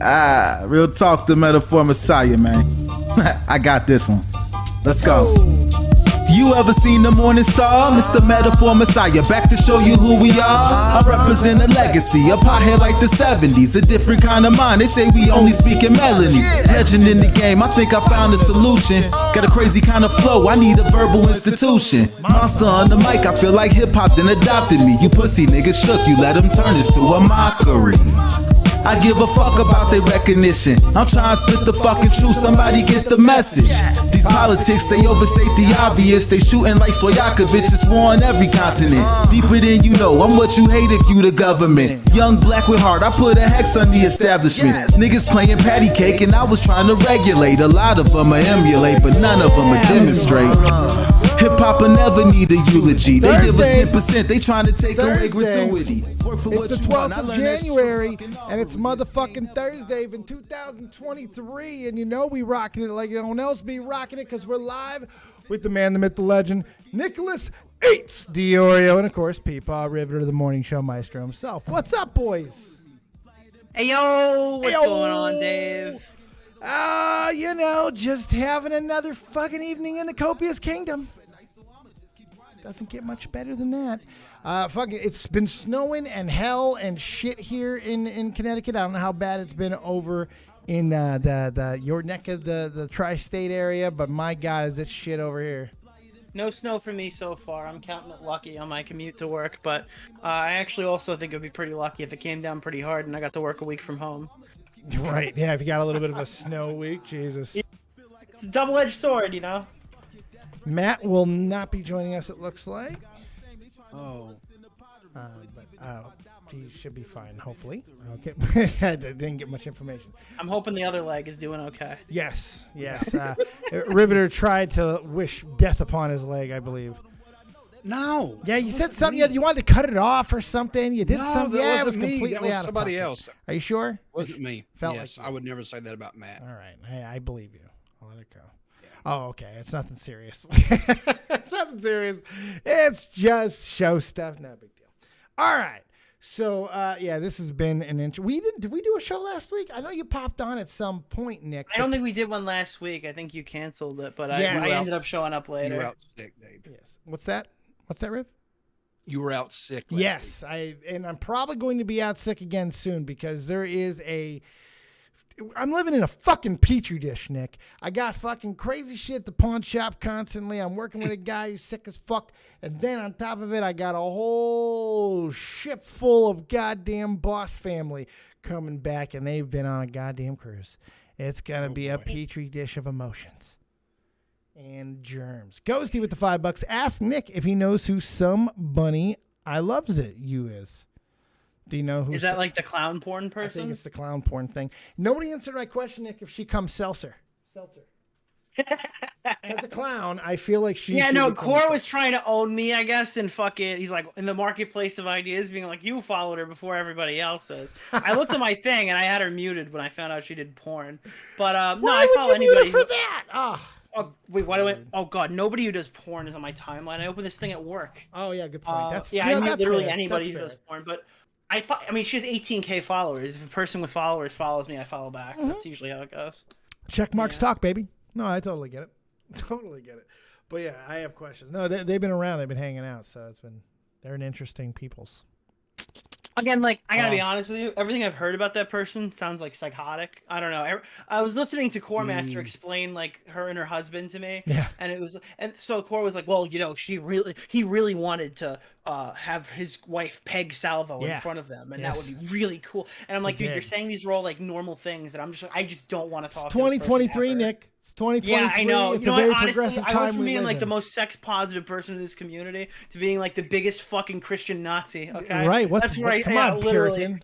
Real talk, the metaphor messiah, man. I got this one. Let's go. You ever seen the morning star? Mr. Metaphor Messiah, back to show you who we are. I represent a legacy, a pothead like the 70s, a different kind of mind. They say we only speak in melodies. Legend in the game, I think I found a solution. Got a crazy kind of flow, I need a verbal institution. Monster on the mic, I feel like hip-hop then adopted me. You pussy niggas shook, you let them turn this to a mockery. I give a fuck about their recognition. I'm trying to spit the fucking truth, somebody get the message. These politics, they overstate the obvious. They shooting like Stojakovic, it's war on every continent. Deeper than you know, I'm what you hate if you the government. Young black with heart, I put a hex on the establishment. Niggas playing patty cake and I was trying to regulate. A lot of them I emulate, but none of them I demonstrate. Hip-hop will never need a eulogy. They give us 10%, they trying to take away gratuity. It's the 12th of January, and it's motherfucking ThursDave in 2023, and you know we rocking it like no one else be rocking it because we're live with the man, the myth, the legend, Nicholas Eats DeOrio, and of course, PeePaw, Riveter of the Morning Show Maestro himself. What's up, boys? Hey, yo, what's going on, Dave? You know, just having another fucking evening in the copious kingdom. Doesn't get much better than that. It's been snowing and hell and shit here in Connecticut. I don't know how bad it's been over in your neck of the tri-state area, but my God, is it shit over here. No snow for me so far. I'm counting it lucky on my commute to work, but I actually also think it would be pretty lucky if it came down pretty hard and I got to work a week from home. Right, yeah, if you got a little bit of a snow week, Jesus. It's a double-edged sword, you know? Matt will not be joining us, it looks like. Oh. He should be fine, hopefully. Okay. I didn't get much information. I'm hoping the other leg is doing okay. Yes. Riveter tried to wish death upon his leg, I believe. No. Yeah, you said something. You wanted to cut it off or something. You did something. Yeah, it was me. completely That was out somebody of else. Are you sure? Wasn't me. Felt yes, like I would never say that about Matt. All right. Hey, I believe you. I'll let it go. Yeah. Oh, okay. It's nothing serious. It's nothing serious. It's just show stuff. No big deal. All right. So, this has been an intro. Did we do a show last week? I know you popped on at some point, Nick. I don't think we did one last week. I think you canceled it, but I ended up showing up later. You were out sick, Dave. Yes. What's that, Riv? You were out sick last week. And I'm probably going to be out sick again soon because there is I'm living in a fucking petri dish, Nick. I got fucking crazy shit at the pawn shop constantly. I'm working with a guy who's sick as fuck. And then on top of it, I got a whole ship full of goddamn boss family coming back, and they've been on a goddamn cruise. It's going to be a petri dish of emotions and germs. Ghosty with the $5. Ask Nick if he knows who Some Bunny I Loves It You is. Do you know who? Is that like the clown porn person? I think it's the clown porn thing. Nobody answered my question, Nick, if she comes Seltzer. As a clown, I feel like she. Yeah, no. Core was trying to own me, I guess, and fuck it. He's like in the marketplace of ideas, being like, "You followed her before everybody else is." I looked at my thing and I had her muted when I found out she did porn. But why I follow anybody for that. Oh wait, why do I? Oh god, nobody who does porn is on my timeline. I open this thing at work. Oh yeah, good point. I mean literally anybody who does porn, but. I mean, she has 18K followers. If a person with followers follows me, I follow back. Mm-hmm. That's usually how it goes. Check marks talk, baby. No, I totally get it. But yeah, I have questions. No, they've been around. They've been hanging out. So they're an interesting peoples. Again, like, I gotta be honest with you. Everything I've heard about that person sounds like psychotic. I don't know. I was listening to Core Master explain like her and her husband to me. Yeah. And so Core was like, well, you know, he really wanted to have his wife peg Salvo in front of them, and that would be really cool. And I'm like, dude, you're saying these are all like normal things, and I'm just like, I just don't want to talk. It's 2023, Nick. It's 2023. Yeah, I know. It's you know a very what, progressive honestly, time. I went from being like in. the most sex positive person in this community to being like the biggest fucking Christian Nazi. Okay, right? Come on, Puritan.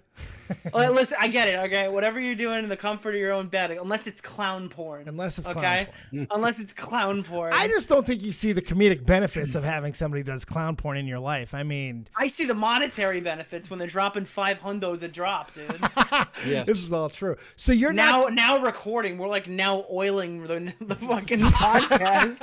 Well, listen, I get it. Okay, whatever you're doing in the comfort of your own bed, unless it's clown porn. Unless it's clown porn. I just don't think you see the comedic benefits of having somebody who does clown porn in your life. I mean, I see the monetary benefits when they're dropping $500 a drop, dude. Yes. This is all true. So you're now recording. We're like now oiling the fucking podcast.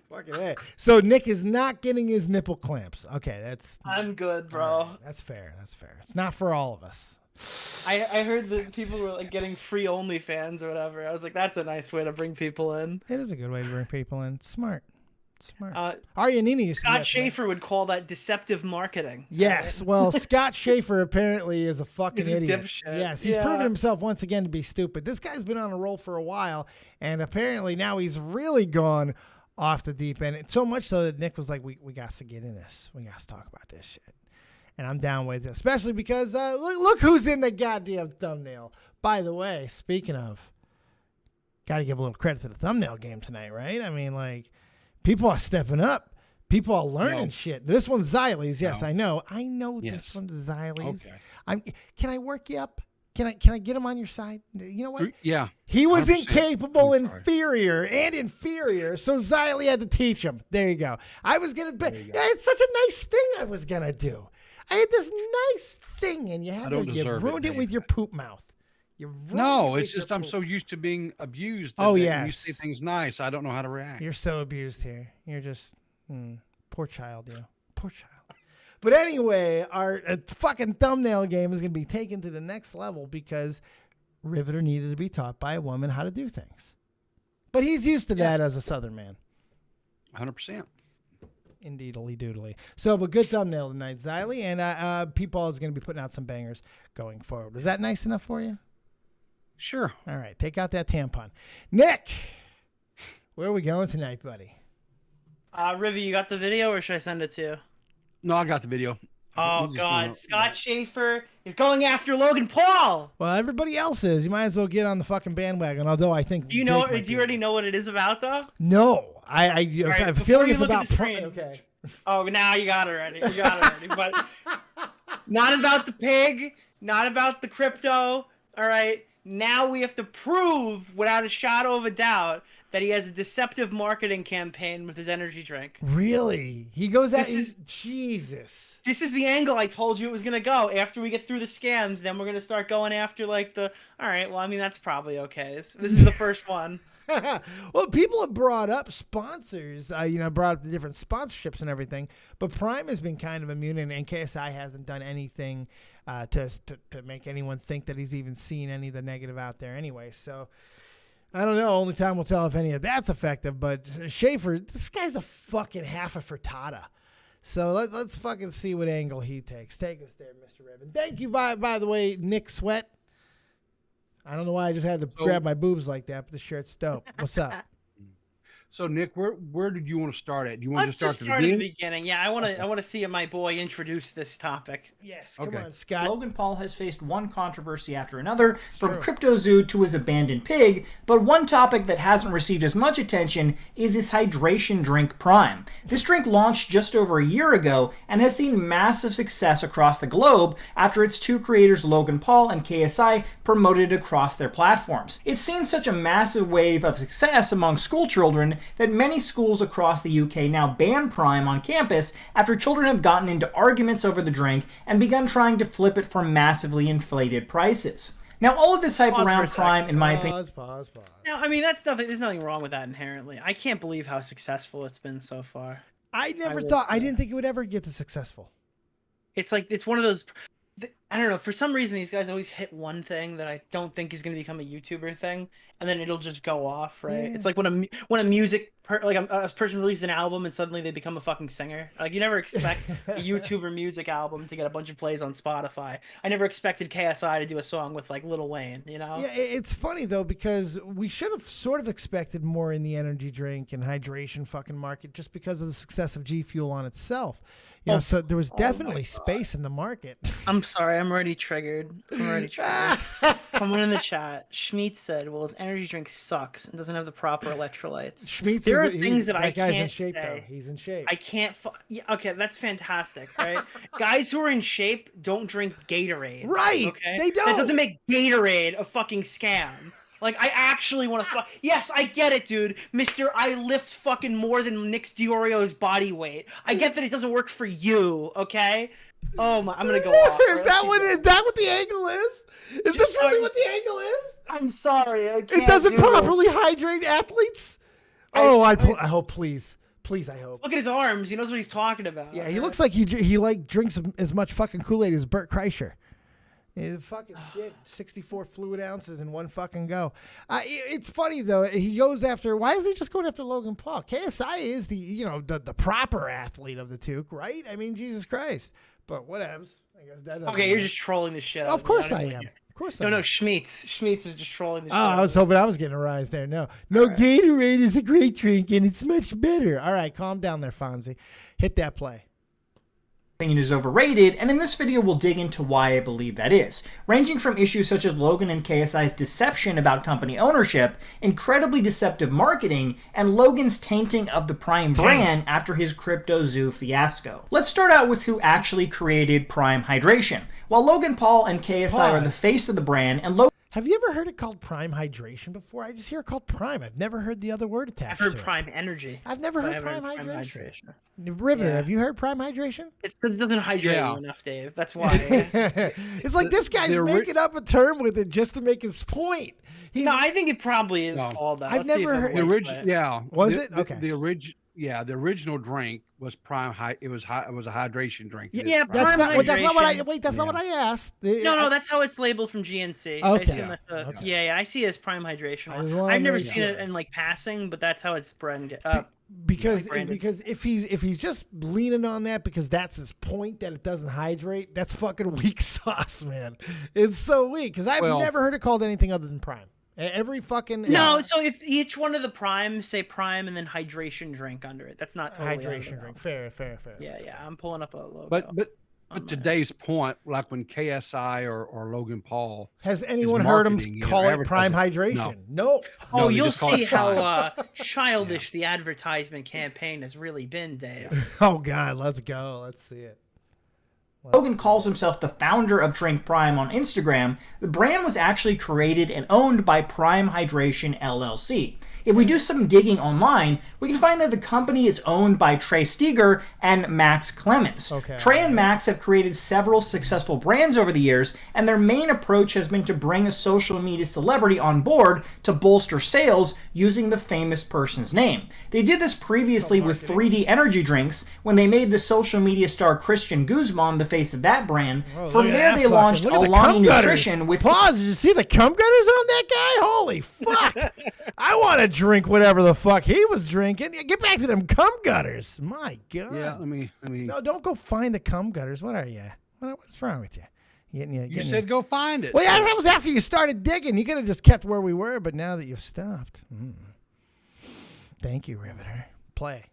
Fucking A. So Nick is not getting his nipple clamps. Okay, I'm good, bro. Right, that's fair. It's not for all of us. I heard that people were like getting free OnlyFans or whatever. I was like, that's a nice way to bring people in. It is a good way to bring people in. Smart. Arya Nini used to Scott Shafer would call that deceptive marketing. Yes. Well, Scott Shafer apparently is a fucking idiot. Dipshit. Yes, he's proven himself once again to be stupid. This guy's been on a roll for a while, and apparently now he's really gone off the deep end. So much so that Nick was like, we got to get in this. We got to talk about this shit. And I'm down with it, especially because look who's in the goddamn thumbnail. By the way, speaking of, got to give a little credit to the thumbnail game tonight, right? I mean, like, people are stepping up. People are learning shit. This one's Xylee's. Yes, I know. This one's Xylee's. Okay. Can I work you up? Can I get him on your side? You know what? Yeah. He was incapable, inferior, so Xylee had to teach him. There you go. I was going to bet. Yeah, it's such a nice thing I was going to do. I had this nice thing, and you ruined it with your poop mouth. It's just I'm so used to being abused. When you say things nice, I don't know how to react. You're so abused here. You're just poor child, poor child. But anyway, our fucking thumbnail game is going to be taken to the next level because Riveter needed to be taught by a woman how to do things. But he's used to that as a Southern man. 100%. Indeedly doodly. So, but good thumbnail tonight, Xylee, and PeePaw is going to be putting out some bangers going forward. Is that nice enough for you? Sure. All right, take out that tampon. Nick, where are we going tonight, buddy? Rivi, you got the video, or should I send it to you? No, I got the video. Oh, God. Scott Shafer is going after Logan Paul. Well, everybody else is. You might as well get on the fucking bandwagon, although I think... Do you already know what it is about, though? No. I have a feeling it's about... Okay. Oh, now you got it already. But not about the pig, not about the crypto, all right? Now we have to prove, without a shadow of a doubt, that he has a deceptive marketing campaign with his energy drink. Really? He goes at Jesus. This is the angle I told you it was going to go. After we get through the scams, then we're going to start going after, like, all right, well, I mean, that's probably okay. This is the first one. Well, people have brought up sponsors, brought up the different sponsorships and everything, but Prime has been kind of immune, and KSI hasn't done anything to make anyone think that he's even seen any of the negative out there anyway. So I don't know. Only time will tell if any of that's effective. But Shafer, this guy's a fucking half a frittata. So let's fucking see what angle he takes. Take us there, Mr. Ribbon. Thank you, by the way, Nick Sweat. I don't know why I just had to grab my boobs like that, but the shirt's dope. What's up? So Nick, where did you want to start at? Do you want to start at the beginning? Yeah, I want to see my boy introduce this topic. Yes, come on, Scott. Logan Paul has faced one controversy after another, from Crypto Zoo to his abandoned pig, but one topic that hasn't received as much attention is his hydration drink Prime. This drink launched just over a year ago and has seen massive success across the globe after its two creators, Logan Paul and KSI, promoted it across their platforms. It's seen such a massive wave of success among school children that many schools across the UK now ban Prime on campus after children have gotten into arguments over the drink and begun trying to flip it for massively inflated prices. Now, all of this hype around Prime, in my opinion... Pause. No, I mean, there's nothing wrong with that inherently. I can't believe how successful it's been so far. I didn't think it would ever get this successful. It's like, it's one of those... I don't know, for some reason these guys always hit one thing that I don't think is going to become a YouTuber thing, and then it'll just go off, right? Yeah. It's like when a person releases an album and suddenly they become a fucking singer. Like, you never expect a YouTuber music album to get a bunch of plays on Spotify. I never expected KSI to do a song with, like, Lil Wayne, you know? Yeah, it's funny, though, because we should have sort of expected more in the energy drink and hydration fucking market just because of the success of G Fuel on itself. So there was definitely space in the market. I'm sorry, I'm already triggered. Someone in the chat, Schmeat said, well, his energy drink sucks and doesn't have the proper electrolytes. There are things that I can't say. Though. He's in shape. I can't... okay, that's fantastic, right? Guys who are in shape don't drink Gatorade. Right, okay? They don't. That doesn't make Gatorade a fucking scam. Like, I actually want to yes, I get it, dude. I lift fucking more than Nick's DeOrio's body weight. I get that it doesn't work for you, okay? Oh my, I'm gonna go off. Is that what the angle is? Is this really what the angle is? I'm sorry, I can't. It doesn't properly hydrate athletes? I hope, please, I hope. Look at his arms. He knows what he's talking about. Yeah, he looks like he drinks as much fucking Kool-Aid as Bert Kreischer. Fucking shit. 64 fluid ounces in one fucking go. It's funny though. He goes after. Why is he just going after Logan Paul? KSI is the proper athlete of the two, right? I mean, Jesus Christ. But whatevs. I guess that doesn't Okay, you're just trolling the shit out of Of course me. I am. Of course No, I am. Schmeetz is just trolling the shit Oh, out I was of me. hoping I was getting a rise there. No, Gatorade is a great drink and it's much better. All right, calm down there, Fonzie. Hit that play. Opinion is overrated, and in this video we'll dig into why I believe that is, ranging from issues such as Logan and KSI's deception about company ownership, incredibly deceptive marketing, and Logan's tainting of the Prime brand after his Crypto Zoo fiasco. Let's start out with who actually created Prime Hydration. While Logan Paul and KSI are the face of the brand, and Logan... Have you ever heard it called Prime Hydration before? I just hear it called Prime. I've never heard the other word attached I've heard to it. Prime Energy. I've never but I heard haven't Prime heard Hydration. Riveter, Yeah. have you heard Prime Hydration? It's because it doesn't hydrate you enough, Dave. That's why. It's like this guy's making up a term with it just to make his point. No, I think it probably is called that. I've Let's see if never it heard- works, The original, but- yeah. Was it? Okay. The original drink was Prime High. It was a hydration drink. It is Yeah, Prime That's not, Prime that's not what I Hydration. wait. That's not what I asked. No, that's how it's labeled from GNC. I Okay. assume that's a, Okay. yeah, I see it as Prime Hydration. I just wanna I've never make seen it sure. in like passing, but that's how it's branded. because branded. because if he's just leaning on that because that's his point that it doesn't hydrate, that's fucking weak sauce, man. It's so weak because I've never heard it called anything other than Prime. Every fucking No, so if each one of the primes say Prime and then hydration drink under it, that's not totally hydration drink. Fair. Yeah, I'm pulling up a logo. But today's point, like when KSI or Logan Paul, Has anyone heard him marketing, call it Prime advertising. Hydration? No. Oh, No, they you'll just call it see how Prime. childish the advertisement campaign has really been, Dave. Oh God, let's go. Let's see it. Logan calls himself the founder of Drink Prime on Instagram. The brand was actually created and owned by Prime Hydration LLC. If we do some digging online, we can find that the company is owned by Trey Steger and Max Clemens. Okay. Trey and Max have created several successful brands over the years, and their main approach has been to bring a social media celebrity on board to bolster sales using the famous person's name. They did this previously with 3D energy drinks when they made the social media star Christian Guzman the face of that brand. Whoa, From look at there, that they fucking- launched look at the Alani cum gutters. Nutrition with... Pause. Did you see the cum gutters on that guy? Holy fuck! I want to drink whatever the fuck he was drinking. Yeah, get back to them cum gutters. My God. Yeah, let me. No, don't go find the cum gutters. What are you? What's wrong with you? You said go find it. Well, yeah, that was after you started digging. You could have just kept where we were, but now that you've stopped. Thank you, Riveter. Play.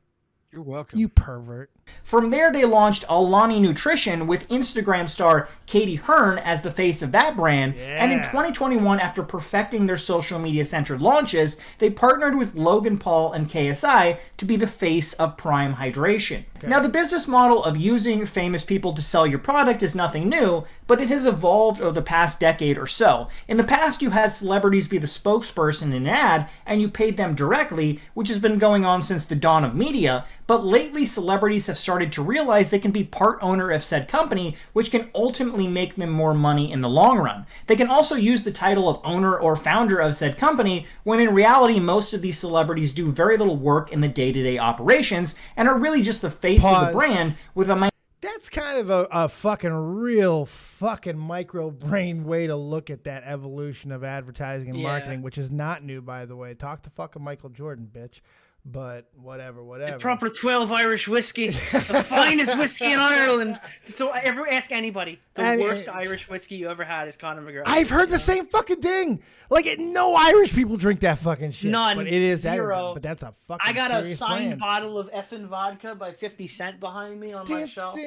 You're welcome. You pervert. From there, they launched Alani Nutrition with Instagram star Katie Hearn as the face of that brand. And in 2021, after perfecting their social media-centered launches, they partnered with Logan Paul and KSI to be the face of Prime Hydration. Okay. Now, the business model of using famous people to sell your product is nothing new, but it has evolved over the past decade or so. In the past, you had celebrities be the spokesperson in an ad, and you paid them directly, which has been going on since the dawn of media. But lately, celebrities have started to realize they can be part owner of said company, which can ultimately make them more money in the long run. They can also use the title of owner or founder of said company, when in reality, most of these celebrities do very little work in the day-to-day operations and are really just the face of the brand with a... That's kind of a fucking real fucking micro brain way to look at that evolution of advertising and marketing, which is not new, by the way. Talk to fucking Michael Jordan, bitch. But whatever. The proper 12 Irish whiskey, the finest whiskey in Ireland. So ask anybody, the worst Irish whiskey you ever had is Conor McGregor. I've heard the same fucking thing. Like, no Irish people drink that fucking shit. None. But it is Zero. but that's a fucking. I got a serious signed brand. bottle of effing vodka by 50 Cent behind me on my shelf.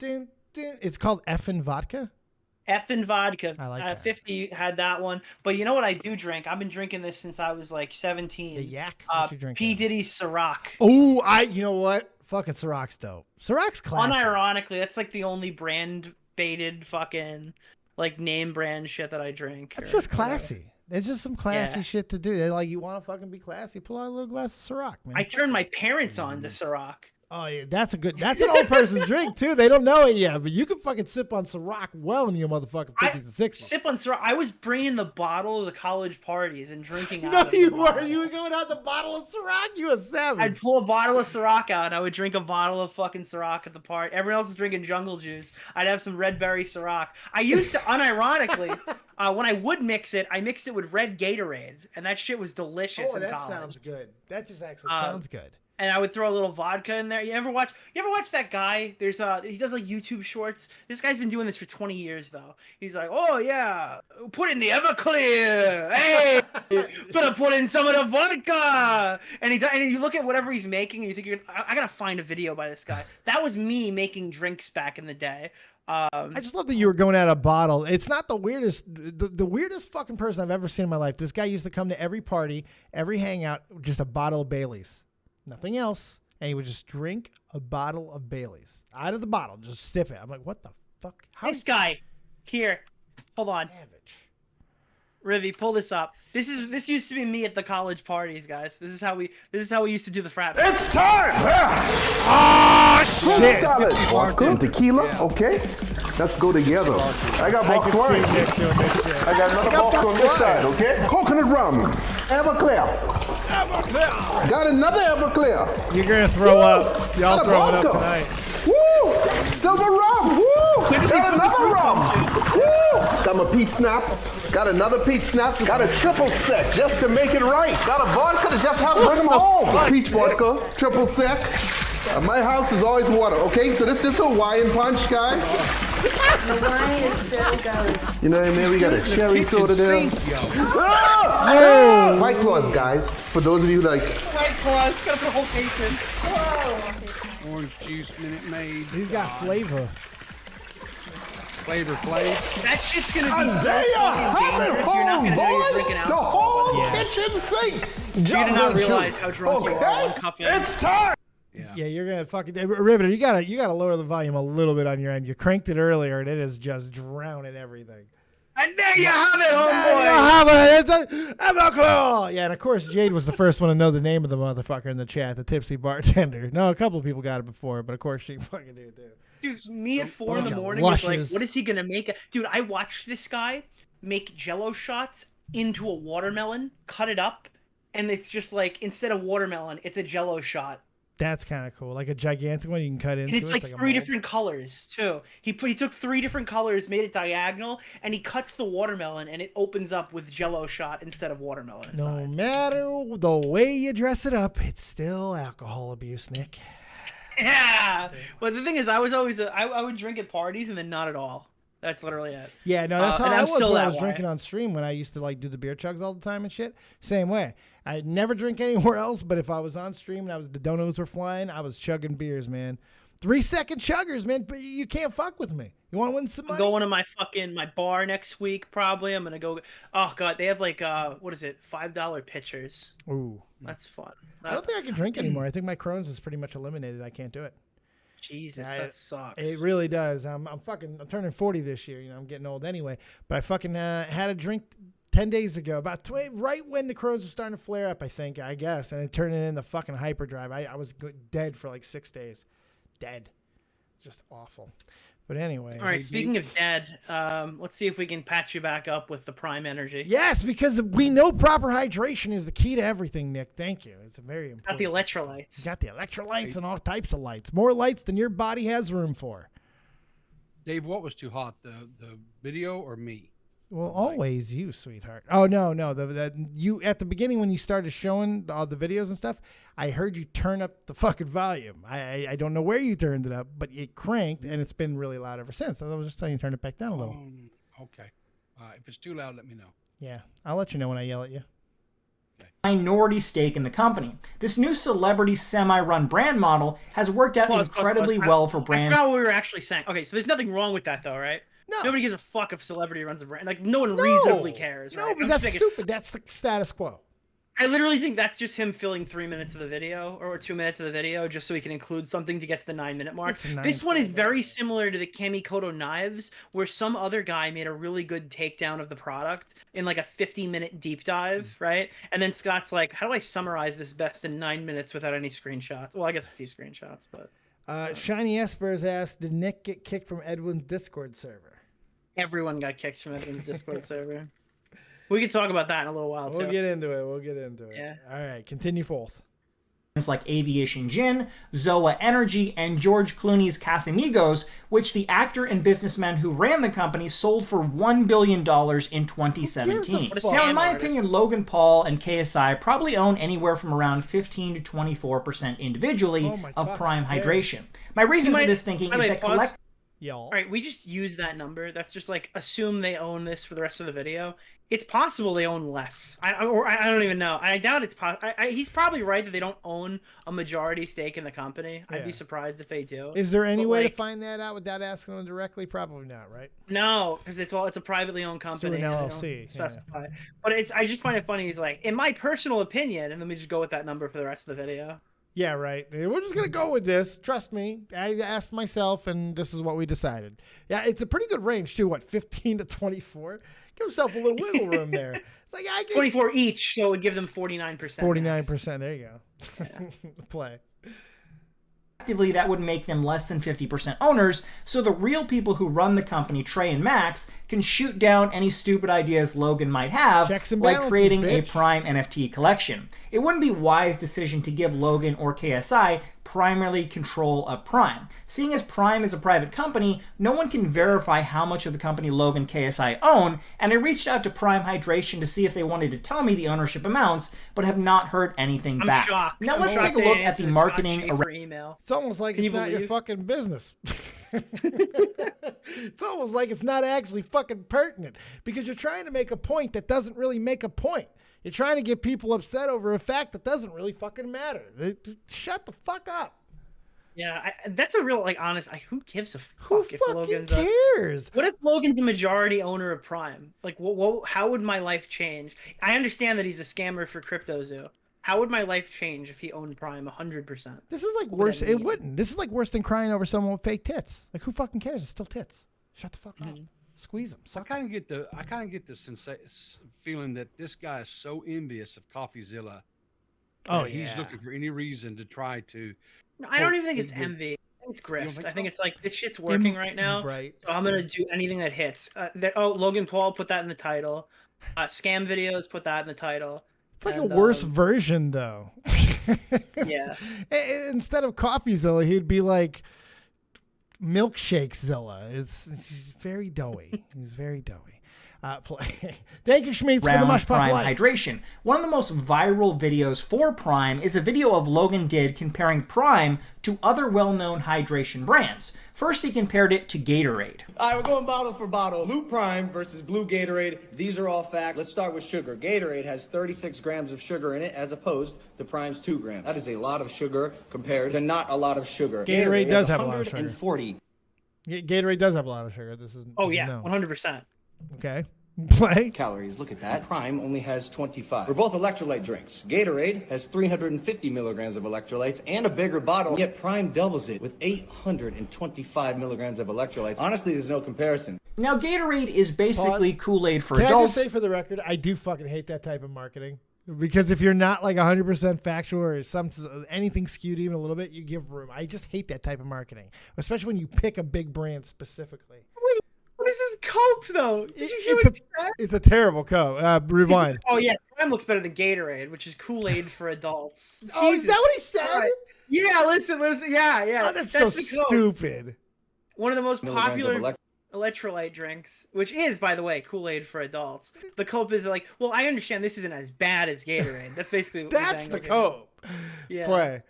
It's called effing vodka. Effing vodka. I like that. 50 had that one. But you know what I do drink? I've been drinking this since I was like 17. The yak? What you drinking? P. Diddy's Ciroc. Oh, you know what? Fucking Ciroc's dope. Ciroc's classic. Unironically, that's like the only brand baited fucking like name brand shit that I drink. It's just classy. It's just some classy shit to do. They're like, you want to fucking be classy? Pull out a little glass of Ciroc, man. I turned my parents on to Ciroc. Oh yeah, that's an old person's drink too. They don't know it yet, but you can fucking sip on Ciroc well in your motherfucking 50s and 60s. Sip on Ciroc. I was bringing the bottle to the college parties and drinking out No, of the you bottle. were. You were going out the bottle of Ciroc. You a savage. I'd pull a bottle of Ciroc out and I would drink a bottle of fucking Ciroc at the party. Everyone else is drinking jungle juice. I'd have some red berry Ciroc. I used to, unironically, when I would mix it, I mixed it with red Gatorade, and that shit was delicious in college. Sounds good. That just actually sounds good. And I would throw a little vodka in there. You ever watch that guy? He does like YouTube shorts. This guy's been doing this for 20 years though. He's like, oh yeah, put in the Everclear. Hey, gonna put in some of the vodka. And you look at whatever he's making and you think I gotta find a video by this guy. That was me making drinks back in the day. I just love that you were going out a bottle. It's not the weirdest, the weirdest fucking person I've ever seen in my life. This guy used to come to every party, every hangout, just a bottle of Baileys. Nothing else. And he would just drink a bottle of Baileys. Out of the bottle. Just sip it. I'm like, what the fuck? This guy. Here. Hold on. Savage. Rivy, pull this up. This used to be me at the college parties, guys. This is how we used to do the frat. It's time! Fruit shit. salad. Vodka and tequila. Okay. Let's go together. I got box one. I got another box on this side, okay? Coconut rum. Everclear. Got another Everclear. You're going to throw up. Y'all throwing up tonight. Woo! Silver rum. Woo! Got another rum. Woo! Got my peach snaps. Got another peach snaps. Got a triple sec just to make it right. Got a vodka to just have to bring them home. Peach vodka, triple sec. My house is always water. Okay, so this Hawaiian punch guy. The wine is so good. You know what I mean? We got a cherry soda there. White Claws, guys. For those of you like. White Claws, gotta put a whole case in. Whoa. Orange juice, Minute Maid. He's got flavor. Flavor. That shit's gonna be Isaiah, so fucking dangerous. You're not gonna know you're drinking the alcohol. whole kitchen sink. You're gonna not realize how drunk you are one cup in. It's time. Yeah, you're gonna fucking Riveter. You gotta lower the volume a little bit on your end. You cranked it earlier, and it is just drowning everything. And there you have it, homeboy. Yeah, and of course Jade was the first one to know the name of the motherfucker in the chat, the Tipsy Bartender. No, a couple of people got it before, but of course she fucking did too. Dude, me at 4 in the morning was like, what is he gonna make? Dude, I watched this guy make Jello shots into a watermelon, cut it up, and it's just like instead of watermelon, it's a Jello shot. That's kind of cool, like a gigantic one you can cut into. And it's like 3 different colors too. He took 3 different colors, made it diagonal, and he cuts the watermelon, and it opens up with Jello shot instead of watermelon inside. No matter the way you dress it up, it's still alcohol abuse, Nick. Yeah, but the thing is, I was always I would drink at parties and then not at all. That's literally it. Yeah, no, that's how I was still when I that was way. drinking on stream when I used to like do the beer chugs all the time and shit. Same way. I never drink anywhere else, but if I was on stream and the donos were flying, I was chugging beers, man. 3-second chuggers, man. But you can't fuck with me. You want to win some money? I'm going to my bar next week. Probably I'm gonna go. Oh god, they have like what is it? $5 pitchers. Ooh, that's fun. I don't think I can drink anymore. I think my Crohn's is pretty much eliminated. I can't do it. Jesus, that sucks. It really does. I'm turning 40 this year. You know, I'm getting old anyway. But I fucking had a drink 10 days ago, right when the Crohn's was starting to flare up, I guess, and it turned it into fucking hyperdrive. I was dead for like 6 days. Dead. Just awful. But anyway. All right, speaking of dead, let's see if we can patch you back up with the Prime Energy. Yes, because we know proper hydration is the key to everything, Nick. Thank you. It's a very important. Got the electrolytes. You got the electrolytes and all types of lights. More lights than your body has room for. Dave, what was too hot, the video or me? Well, always you, sweetheart. Oh no, you at the beginning when you started showing all the videos and stuff, I heard you turn up the fucking volume. I don't know where you turned it up, but it cranked and it's been really loud ever since. So I was just telling you to turn it back down a little. Okay. If it's too loud, let me know. Yeah, I'll let you know when I yell at you. Minority stake in the company. This new celebrity semi-run brand model has worked out incredibly well for brands. I forgot what we were actually saying. Okay, so there's nothing wrong with that though, right? No. Nobody gives a fuck if a celebrity runs a brand. Like, no one reasonably cares, right? No, but that's stupid. That's the status quo. I literally think that's just him filling 3 minutes of the video or 2 minutes of the video just so he can include something to get to the 9-minute mark. This one is very similar to the Kamikoto knives, where some other guy made a really good takedown of the product in like a 50-minute deep dive, right? And then Scott's like, how do I summarize this best in 9 minutes without any screenshots? Well, I guess a few screenshots, but... Shiny Espers asked, did Nick get kicked from Edwin's Discord server? Everyone got kicked from Edwin's Discord server. We can talk about that in a little while, too. We'll get into it. Yeah. All right, continue forth. It's like Aviation Gin, Zoa Energy, and George Clooney's Casamigos, which the actor and businessman who ran the company sold for $1 billion in 2017. Now, in my opinion, Logan Paul and KSI probably own anywhere from around 15 to 24% individually of Prime Hydration. My reason for this thinking is that all right, we just use that number. That's just like assume they own this for the rest of the video. It's possible they own less. I don't even know. I doubt it's possible. He's probably right that they don't own a majority stake in the company. Yeah. I'd be surprised if they do. Is there any way to find that out without asking them directly? Probably not, right? No, because it's a privately owned company. Through an LLC. Specify. Yeah. But I just find it funny. He's like, in my personal opinion, and let me just go with that number for the rest of the video. Yeah, right. We're just going to go with this. Trust me. I asked myself, and this is what we decided. Yeah, it's a pretty good range, too. What, 15 to 24? Give himself a little wiggle room there. It's like, I get 24 each, so it would give them 49%. 49%. There you go. Yeah. Play. Effectively, that would make them less than 50% owners, so the real people who run the company, Trey and Max, can shoot down any stupid ideas Logan might have, like creating a Prime NFT collection. It wouldn't be a wise decision to give Logan or KSI primarily control of Prime. Seeing as Prime is a private company, no one can verify how much of the company Logan KSI own, and I reached out to Prime Hydration to see if they wanted to tell me the ownership amounts, but have not heard anything back. Shocked. Now let's take a look at the marketing around email. It's almost like it's not your fucking business. It's almost like it's not actually fucking pertinent because you're trying to make a point that doesn't really make a point. You're trying to get people upset over a fact that doesn't really fucking matter. Shut the fuck up. Yeah, that's a real, honest, who gives a fuck? Who fucking cares? What if Logan's a majority owner of Prime? Like, how would my life change? I understand that he's a scammer for CryptoZoo. How would my life change if he owned Prime 100%? This is like worse. It wouldn't. This is like worse than crying over someone with fake tits. Like, who fucking cares? It's still tits. Shut the fuck up. Squeeze them. I kind of get the feeling that this guy is so envious of CoffeeZilla. He's looking for any reason to try to. No, I don't even think it's envy. I think it's grift. I think it's like, this shit's working right now. Right. So I'm gonna do anything that hits. Logan Paul put that in the title. Scam videos put that in the title. It's like a worse version, though. Yeah. Instead of CoffeeZilla, he'd be like MilkshakeZilla. He's very doughy. He's very doughy. Thank you, Schmeats, for the Mush Puff Prime Life. Hydration. One of the most viral videos for Prime is a video of Logan did comparing Prime to other well-known hydration brands. First, he compared it to Gatorade. All right, we're going bottle for bottle. Blue Prime versus Blue Gatorade. These are all facts. Let's start with sugar. Gatorade has 36 grams of sugar in it as opposed to Prime's 2 grams. That is a lot of sugar compared to not a lot of sugar. Gatorade does have a lot of sugar. 140. Gatorade does have a lot of sugar. This is 100%. Okay. Play. Calories, look at that. Prime only has 25. We're both electrolyte drinks. Gatorade has 350 milligrams of electrolytes and a bigger bottle, yet Prime doubles it with 825 milligrams of electrolytes. Honestly, there's no comparison. Now, Gatorade is basically Kool-Aid for Can adults. I just say for the record, I do fucking hate that type of marketing. Because if you're not like 100% factual or anything skewed even a little bit, you give room. I just hate that type of marketing, especially when you pick a big brand specifically. What is this cope, though? Did you hear what he said? It's a terrible cope. Rewind. Oh, yeah. Prime looks better than Gatorade, which is Kool-Aid for adults. Oh, is that what he said? Right. Yeah, listen. Yeah. Oh, that's so stupid. One of the most popular electrolyte drinks, which is, by the way, Kool-Aid for adults. The cope is like, well, I understand this isn't as bad as Gatorade. That's basically what that's the cope. Yeah. Play.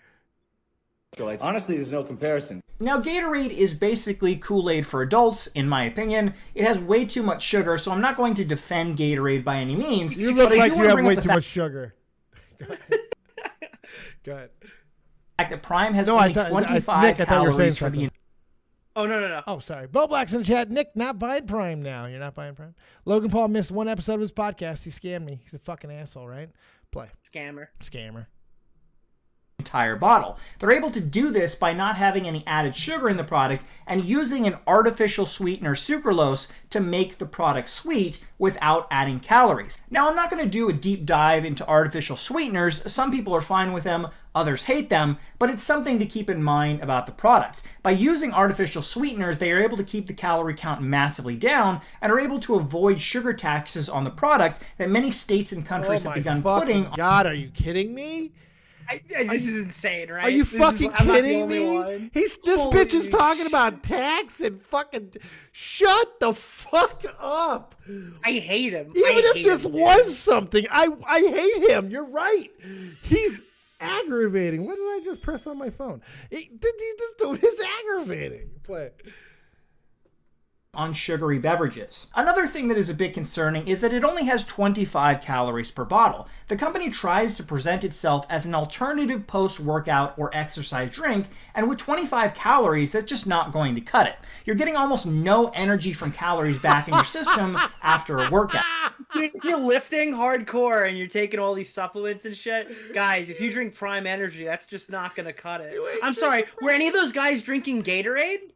Honestly, there's no comparison. Now, Gatorade is basically Kool-Aid for adults, in my opinion. It has way too much sugar, so I'm not going to defend Gatorade by any means. You look like you have way too much sugar. Go ahead. The fact that Prime has only 25 calories for the Oh, no. Oh, sorry. Bo Black's in the chat. Nick, not buying Prime now. You're not buying Prime? Logan Paul missed one episode of his podcast. He scammed me. He's a fucking asshole, right? Play. Scammer. Entire bottle. They're able to do this by not having any added sugar in the product and using an artificial sweetener, sucralose, to make the product sweet without adding calories. Now, I'm not going to do a deep dive into artificial sweeteners. Some people are fine with them, others hate them, but it's something to keep in mind about the product. By using artificial sweeteners, they are able to keep the calorie count massively down and are able to avoid sugar taxes on the product that many states and countries have begun putting. God, are you kidding me? This is insane, right? Are you fucking kidding me? This bitch is talking about tax and fucking. Shut the fuck up. I hate him. Even if this was something, I hate him. You're right. He's aggravating. What did I just press on my phone? This dude is aggravating. Play it. On sugary beverages. Another thing that is a bit concerning is that it only has 25 calories per bottle. The company tries to present itself as an alternative post-workout or exercise drink, and with 25 calories, that's just not going to cut it. You're getting almost no energy from calories back in your system after a workout. If you're lifting hardcore and you're taking all these supplements and shit, guys, if you drink Prime Energy, that's just not going to cut it. I'm sorry, were any of those guys drinking Gatorade?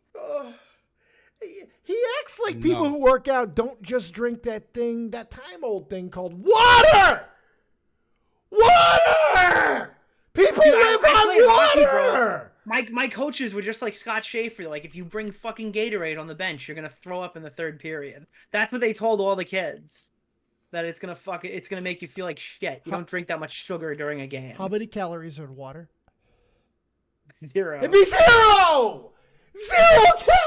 He acts like people who work out don't just drink that time-old thing called water! Water! People live on water! My coaches were just like Scott Shafer. Like, if you bring fucking Gatorade on the bench, you're going to throw up in the third period. That's what they told all the kids. That it's going to make you feel like shit. You don't drink that much sugar during a game. How many calories are in water? 0. It'd be 0! 0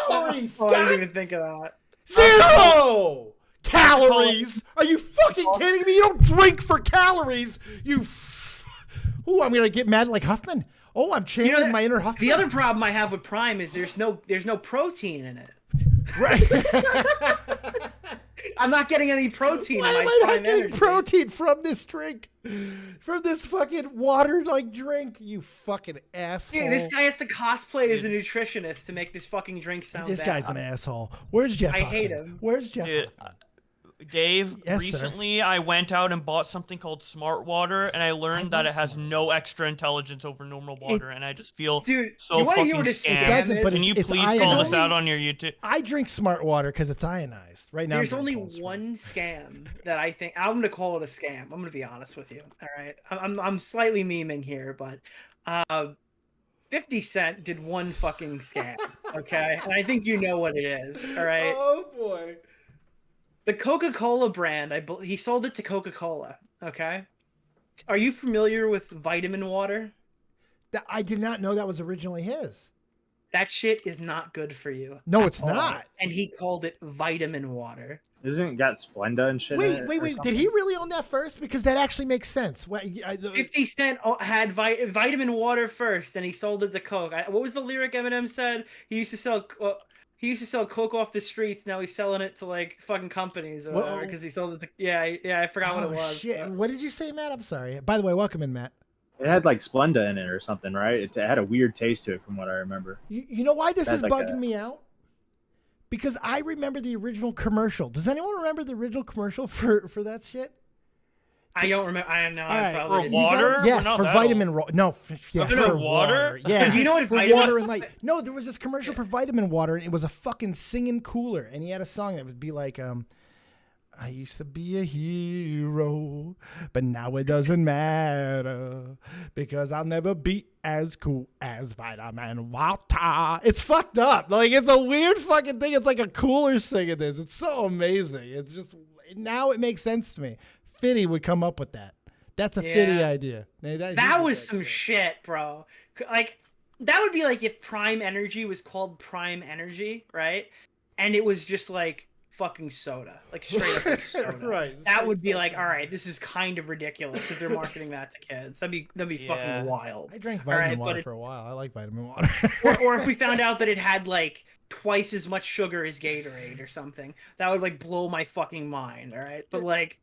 calories, Scott! I didn't even think of that. 0 calories! Are you fucking kidding me? You don't drink for calories, Ooh, I'm gonna get mad like Huffman. Oh, I'm channeling my inner Huffman. The other problem I have with Prime is there's no protein in it. Right. I'm not getting any protein. Why in my am I Prime not getting Energy. protein from this drink? From this fucking water-like drink? You fucking asshole. Yeah, this guy has to cosplay as a nutritionist to make this fucking drink sound This bad. guy's an asshole. Where's Jeff? I hate him. Where's Jeff? Dude, Dave, Yes, recently I went out and bought something called Smart Water, and I learned that it has no extra intelligence over normal water, and I just feel so you wanna fucking hear what a scam scammed. is? Can you it's please call this ionized. out on your YouTube? I drink Smart Water because it's ionized. Right now, There's only one scam that I think I'm gonna call it a scam. I'm gonna be honest with you. All right, I'm slightly memeing here, but 50 Cent did one fucking scam. Okay, and I think you know what it is. All right. Oh boy. The Coca-Cola brand, he sold it to Coca-Cola. Okay. Are you familiar with vitamin water? I did not know that was originally his. That shit is not good for you. No, it's not. And he called it vitamin water. Isn't it got Splenda and shit? Wait. in it or Did something? he really own that first? Because that actually makes sense. 50 Cent had vitamin water first, and he sold it to Coke. What was the lyric Eminem said? He used to sell Coke off the streets. Now he's selling it to like fucking companies or whatever because he sold it to. Yeah. I forgot what it was. Shit. But... What did you say, Matt? I'm sorry. By the way, welcome in, Matt. It had like Splenda in it or something, right? It had a weird taste to it from what I remember. You know why this That's is like bugging me out? Because I remember the original commercial. Does anyone remember the original commercial for that shit? I don't remember. I know. Right. Probably For water? Yes, Not for that vitamin. old. No, yes, For for water? Yeah. Do you know what for vitamin- water and light? No, there was this commercial for vitamin water, and it was a fucking singing cooler, and he had a song that would be like, I used to be a hero, but now it doesn't matter because I'll never be as cool as Vitamin Water. It's fucked up. Like, it's a weird fucking thing. It's like a cooler singing this. It's so amazing. It's just, now it makes sense to me. Fitty would come up with that. That's a Fitty idea. That was some shit, bro. Like, that would be like if Prime Energy was called Prime Energy, right? And it was just like fucking soda, like straight up like soda. Right. That would be like, all right, this is kind of ridiculous if they're marketing that to kids. That'd be fucking wild. I drank vitamin water for a while. I like vitamin water. or if we found out that it had like twice as much sugar as Gatorade or something, that would like blow my fucking mind. All right, but like,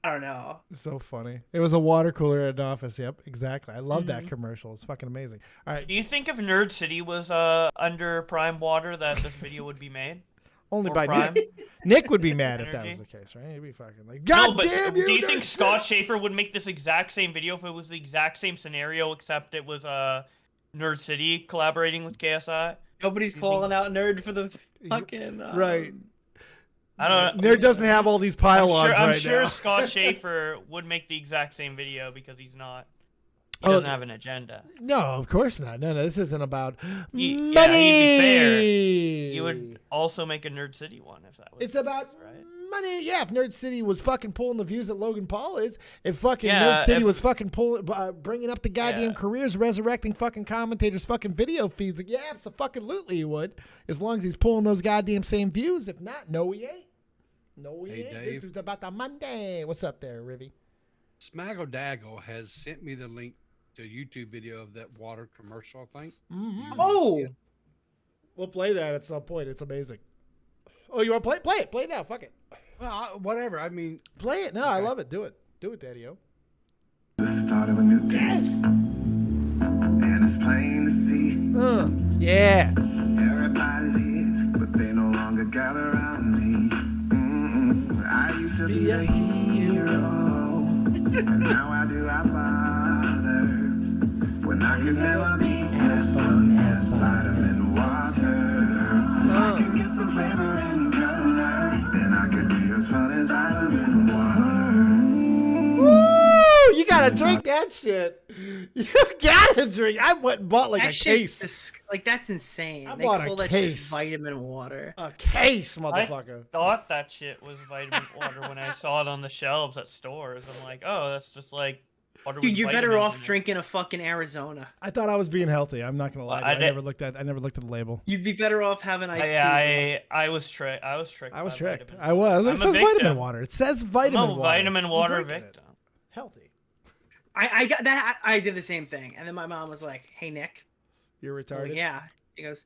I don't know. So funny. It was a water cooler at an office. Yep, exactly. I love that commercial. It's fucking amazing. All right. Do you think if Nerd City was under Prime Water that this video would be made? Only Or by Prime? Nick. Nick would be mad if that Energy? was the case, right? He'd be fucking like, No, God but damn do you! you think Scott Shafer would make this exact same video if it was the exact same scenario, except it was Nerd City collaborating with KSI? Nobody's calling out Nerd for the fucking Right. I don't know. Nerd doesn't have all these pylons I'm right sure now. Scott Shafer would make the exact same video because he's not. He doesn't have an agenda. No, of course not. No, this isn't about money. Yeah, he'd be fair. He would also make a Nerd City one if that was. It's about right? money. Yeah, if Nerd City was fucking pulling the views that Logan Paul is, if fucking Yeah, Nerd City if- was fucking bringing up the goddamn Yeah. careers, resurrecting fucking commentators' fucking video feeds, like, yeah, absolutely he would, as long as he's pulling those goddamn same views. If not, no, he ain't. No, he Hey, ain't. This Dave. dude's about the Monday. What's up there, Rivy? Smaggle Daggle has sent me the link to a YouTube video of that water commercial, I think. Oh, We'll play that at some point. It's amazing. Oh, you want to play? Play it. Play it now. Fuck it. Well, whatever. I mean, Play it. No, I love it. Do it. Do it, Daddy-O. The start of a new day. And it's plain to see. Yeah. Everybody's here, but they no longer gather around me. I used to be a hero, and now I do I bother when I could never be as fun as vitamin water. If I can get some flavor and color, then I could be as fun as vitamin water. Woo! You gotta drink that shit. You gotta drink. I went and bought like that a shit's case. like that's insane. I They bought a call that shit case. vitamin water. A case, motherfucker. I thought that shit was vitamin water when I saw it on the shelves at stores. I'm like, oh, that's just like water. Dude, with you're better vitamins off in it. drinking a fucking Arizona. I thought I was being healthy. I'm not gonna lie. I I did- never looked at the label. You'd be better off having iced tea. I was tricked. I was tricked. I was by tricked. vitamin I was. It I'm a says vitamin victim. water. It says I'm vitamin a water. vitamin I'm water drinking it. victim. Healthy. I got that. I did the same thing, and then my mom was like, "Hey, Nick." You're I'm retarded. like, yeah. He goes,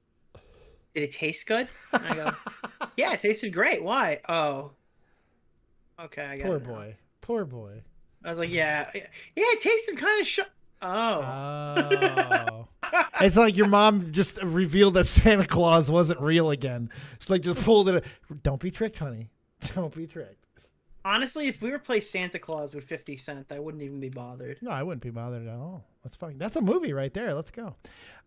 "Did it taste good?" And I go, "Yeah, it tasted great. Why?" Oh. Okay, I got Poor it now. boy. Poor boy. I was like, "Yeah, it tasted kind of Oh. It's like your mom just revealed that Santa Claus wasn't real again. It's like just pulled it. Don't be tricked, honey. Don't be tricked. Honestly, if we replaced Santa Claus with 50 Cent, I wouldn't even be bothered. No, I wouldn't be bothered at all. That's a movie right there. Let's go.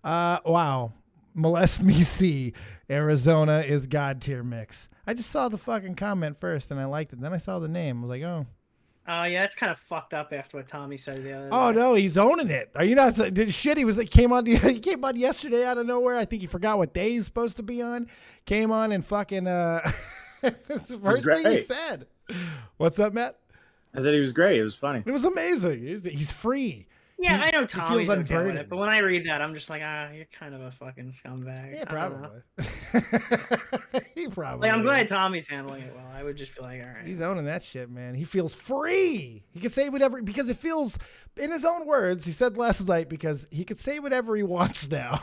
Wow. Molest Me See. Arizona is God tier mix. I just saw the fucking comment first and I liked it. Then I saw the name. I was like, oh. Oh, yeah, it's kind of fucked up after what Tommy said the other Oh day. no, he's owning it. Are you not? Did shit? He was like came on. He came on yesterday out of nowhere. I think he forgot what day he's supposed to be on. Came on and fucking. It's the first thing he great. said. What's up, Matt? I said he was great. It was funny. It was amazing. He's free. Yeah, I know he Tommy's feels okay with unburdened. it, but when I read that, I'm just like, you're kind of a fucking scumbag. Yeah, I don't know. probably. He probably. Like, I'm glad is. Tommy's handling it well. I would just be like, all right. He's owning that shit, man. He feels free. He can say whatever because it feels, in his own words, he said last night because he could say whatever he wants now.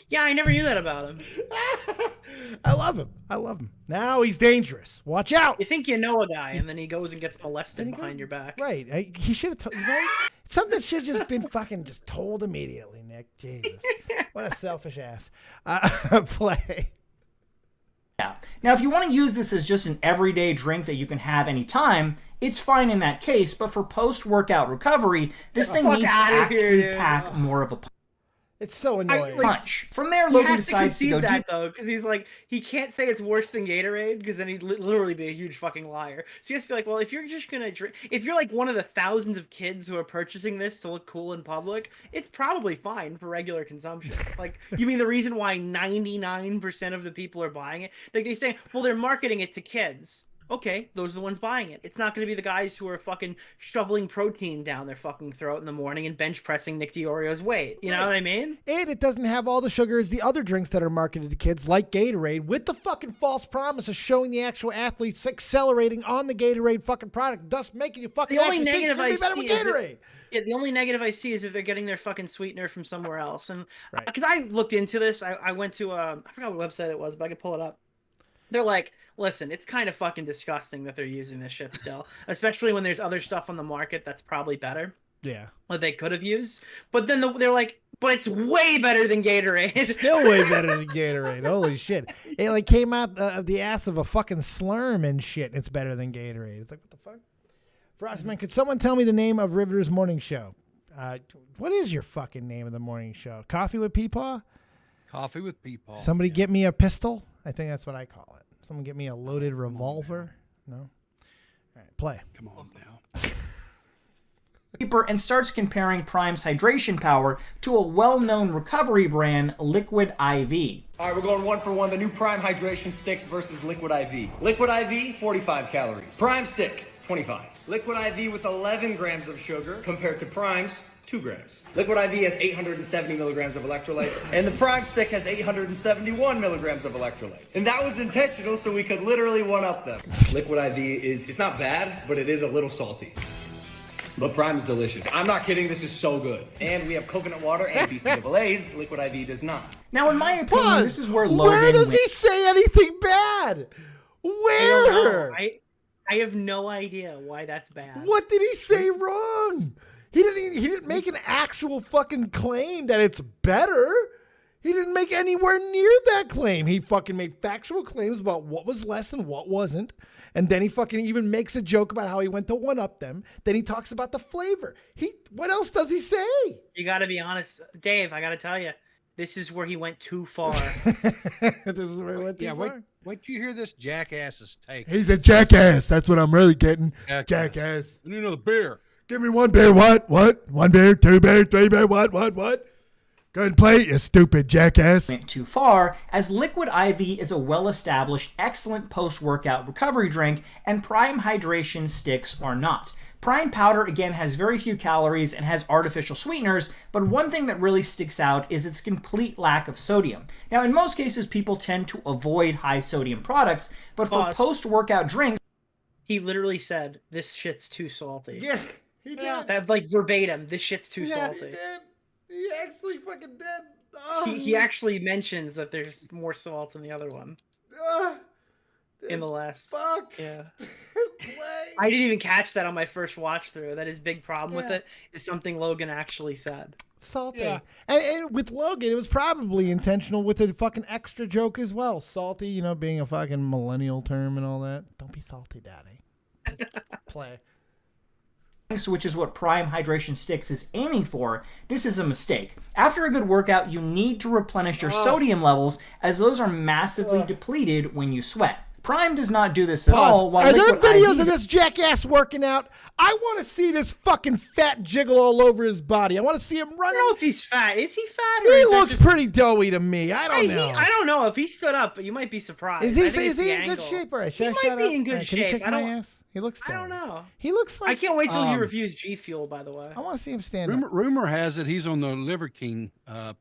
Yeah, I never knew that about him. I love him. I love him. Now he's dangerous. Watch out. You think you know a guy, and then he goes and gets molested Then he behind your back. Right. He should have told you know, something that should have just been fucking just told immediately, Nick. Jesus. What a selfish ass. Play. Yeah. Now, if you want to use this as just an everyday drink that you can have anytime, it's fine in that case, but for post-workout recovery, this thing fuck needs to outta here, actually dude. pack more of a It's so annoying. punch. From there, He Logan has to decides to concede go that deep. though, because he's like, he can't say it's worse than Gatorade, because then he'd literally be a huge fucking liar. So he has to be like, well, if you're just gonna drink, if you're like one of the thousands of kids who are purchasing this to look cool in public, it's probably fine for regular consumption. Like, you mean the reason why 99% of the people are buying it? Like they say, well, they're marketing it to kids. Okay, those are the ones buying it. It's not going to be the guys who are fucking shoveling protein down their fucking throat in the morning and bench pressing Nick DeOrio's weight. You know what I mean? And it doesn't have all the sugar as the other drinks that are marketed to kids, like Gatorade, with the fucking false promise of showing the actual athletes accelerating on the Gatorade fucking product, thus making you fucking The only actually think negative you're I gonna be better see with is Gatorade. yeah, the only negative I see is that they're getting their fucking sweetener from somewhere else. And Right. because I looked into this, I went to I forgot what website it was, but I could pull it up. They're like, listen, it's kind of fucking disgusting that they're using this shit still, especially when there's other stuff on the market that's probably better. Yeah. What they could have used. But then they're like, but it's way better than Gatorade. It's still way better than Gatorade. Holy shit. It like came out of the ass of a fucking slurm and shit. It's better than Gatorade. It's like, what the fuck? Frostman, could someone tell me the name of Riveter's morning show? What is your fucking name of the morning show? Coffee with PeePaw? Coffee with PeePaw. Somebody get me a pistol? I think that's what I call it. Someone get me a loaded revolver? No? All right, play. Come on now. And starts comparing Prime's hydration power to a well-known recovery brand, Liquid IV. All right, we're going 1 for 1. The new Prime Hydration Sticks versus Liquid IV. Liquid IV, 45 calories. Prime Stick, 25. Liquid IV with 11 grams of sugar compared to Prime's 2 grams. Liquid IV has 870 milligrams of electrolytes, and the Prime Stick has 871 milligrams of electrolytes. And that was intentional, so we could literally one-up them. Liquid IV it's not bad, but it is a little salty. But Prime is delicious. I'm not kidding, this is so good. And we have coconut water and BCAAs. Liquid IV does not. Now, in my opinion, this is where Logan... Where does he say anything bad? Where? I have no idea why that's bad. What did he say wrong? He didn't make an actual fucking claim that it's better. He didn't make anywhere near that claim. He fucking made factual claims about what was less and what wasn't. And then he fucking even makes a joke about how he went to one-up them. Then he talks about the flavor. What else does he say? You got to be honest. Dave, I got to tell you, this is where he went too far. This is where he went too far. Wait till you hear this jackass's take. He's a jackass. That's what I'm really getting. Jackass. I need another beer. Give me 1 beer. What? 1 beer, 2 beer, 3 beer. What? Go ahead and play it, you stupid jackass. Went too far, as Liquid IV is a well-established, excellent post-workout recovery drink, and Prime Hydration Sticks are not. Prime Powder, again, has very few calories and has artificial sweeteners, but one thing that really sticks out is its complete lack of sodium. Now, in most cases, people tend to avoid high-sodium products, but for post-workout drinks... He literally said, this shit's too salty. Yeah, he did. That's like verbatim, this shit's too salty. He did. He actually fucking did. Oh. He actually mentions that there's more salt in the other one. In the last. Fuck. Yeah. I didn't even catch that on my first watch through. That his big problem with it is something Logan actually said. Salty. Yeah. And with Logan, it was probably intentional with a fucking extra joke as well. Salty, being a fucking millennial term and all that. Don't be salty, daddy. Play. Which is what Prime Hydration Sticks is aiming for, this is a mistake. After a good workout, you need to replenish your sodium levels, as those are massively depleted when you sweat. Prime does not do this at all. Are there videos of this jackass working out? I want to see this fucking fat jiggle all over his body. I want to see him running. I don't know if he's fat. Is he fat? Or he looks pretty doughy to me. I don't know. I don't know. If he stood up, you might be surprised. Is he in good shape? All right, he might be in good shape. I don't. He looks doughy. I don't know. He looks like. I can't wait till he reviews G Fuel. By the way, I want to see him stand up. Rumor has it he's on the Liver King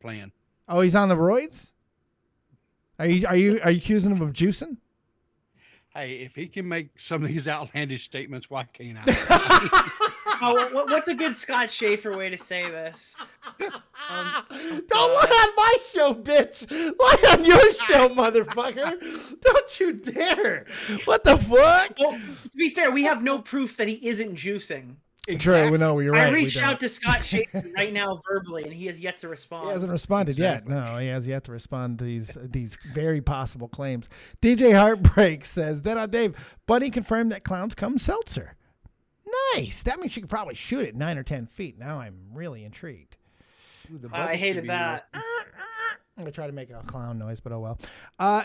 plan. Oh, he's on the roids. Are you accusing him of juicing? Hey, if he can make some of these outlandish statements, why can't I? What's a good Scott Shafer way to say this? Don't lie on my show, bitch. Lie on your show, motherfucker. Don't you dare. What the fuck? Well, to be fair, we have no proof that he isn't juicing. Exactly. True, we know you're right. I reached out to Scott Shafer right now verbally, and he has yet to respond. He hasn't responded yet. No, he has yet to respond to these very possible claims. DJ Heartbreak says, DeADONDAVE, Bunny confirmed that clowns come seltzer. Nice. That means you could probably shoot it 9 or 10 feet. Now I'm really intrigued. I hated that. I'm going to try to make a clown noise, but oh well.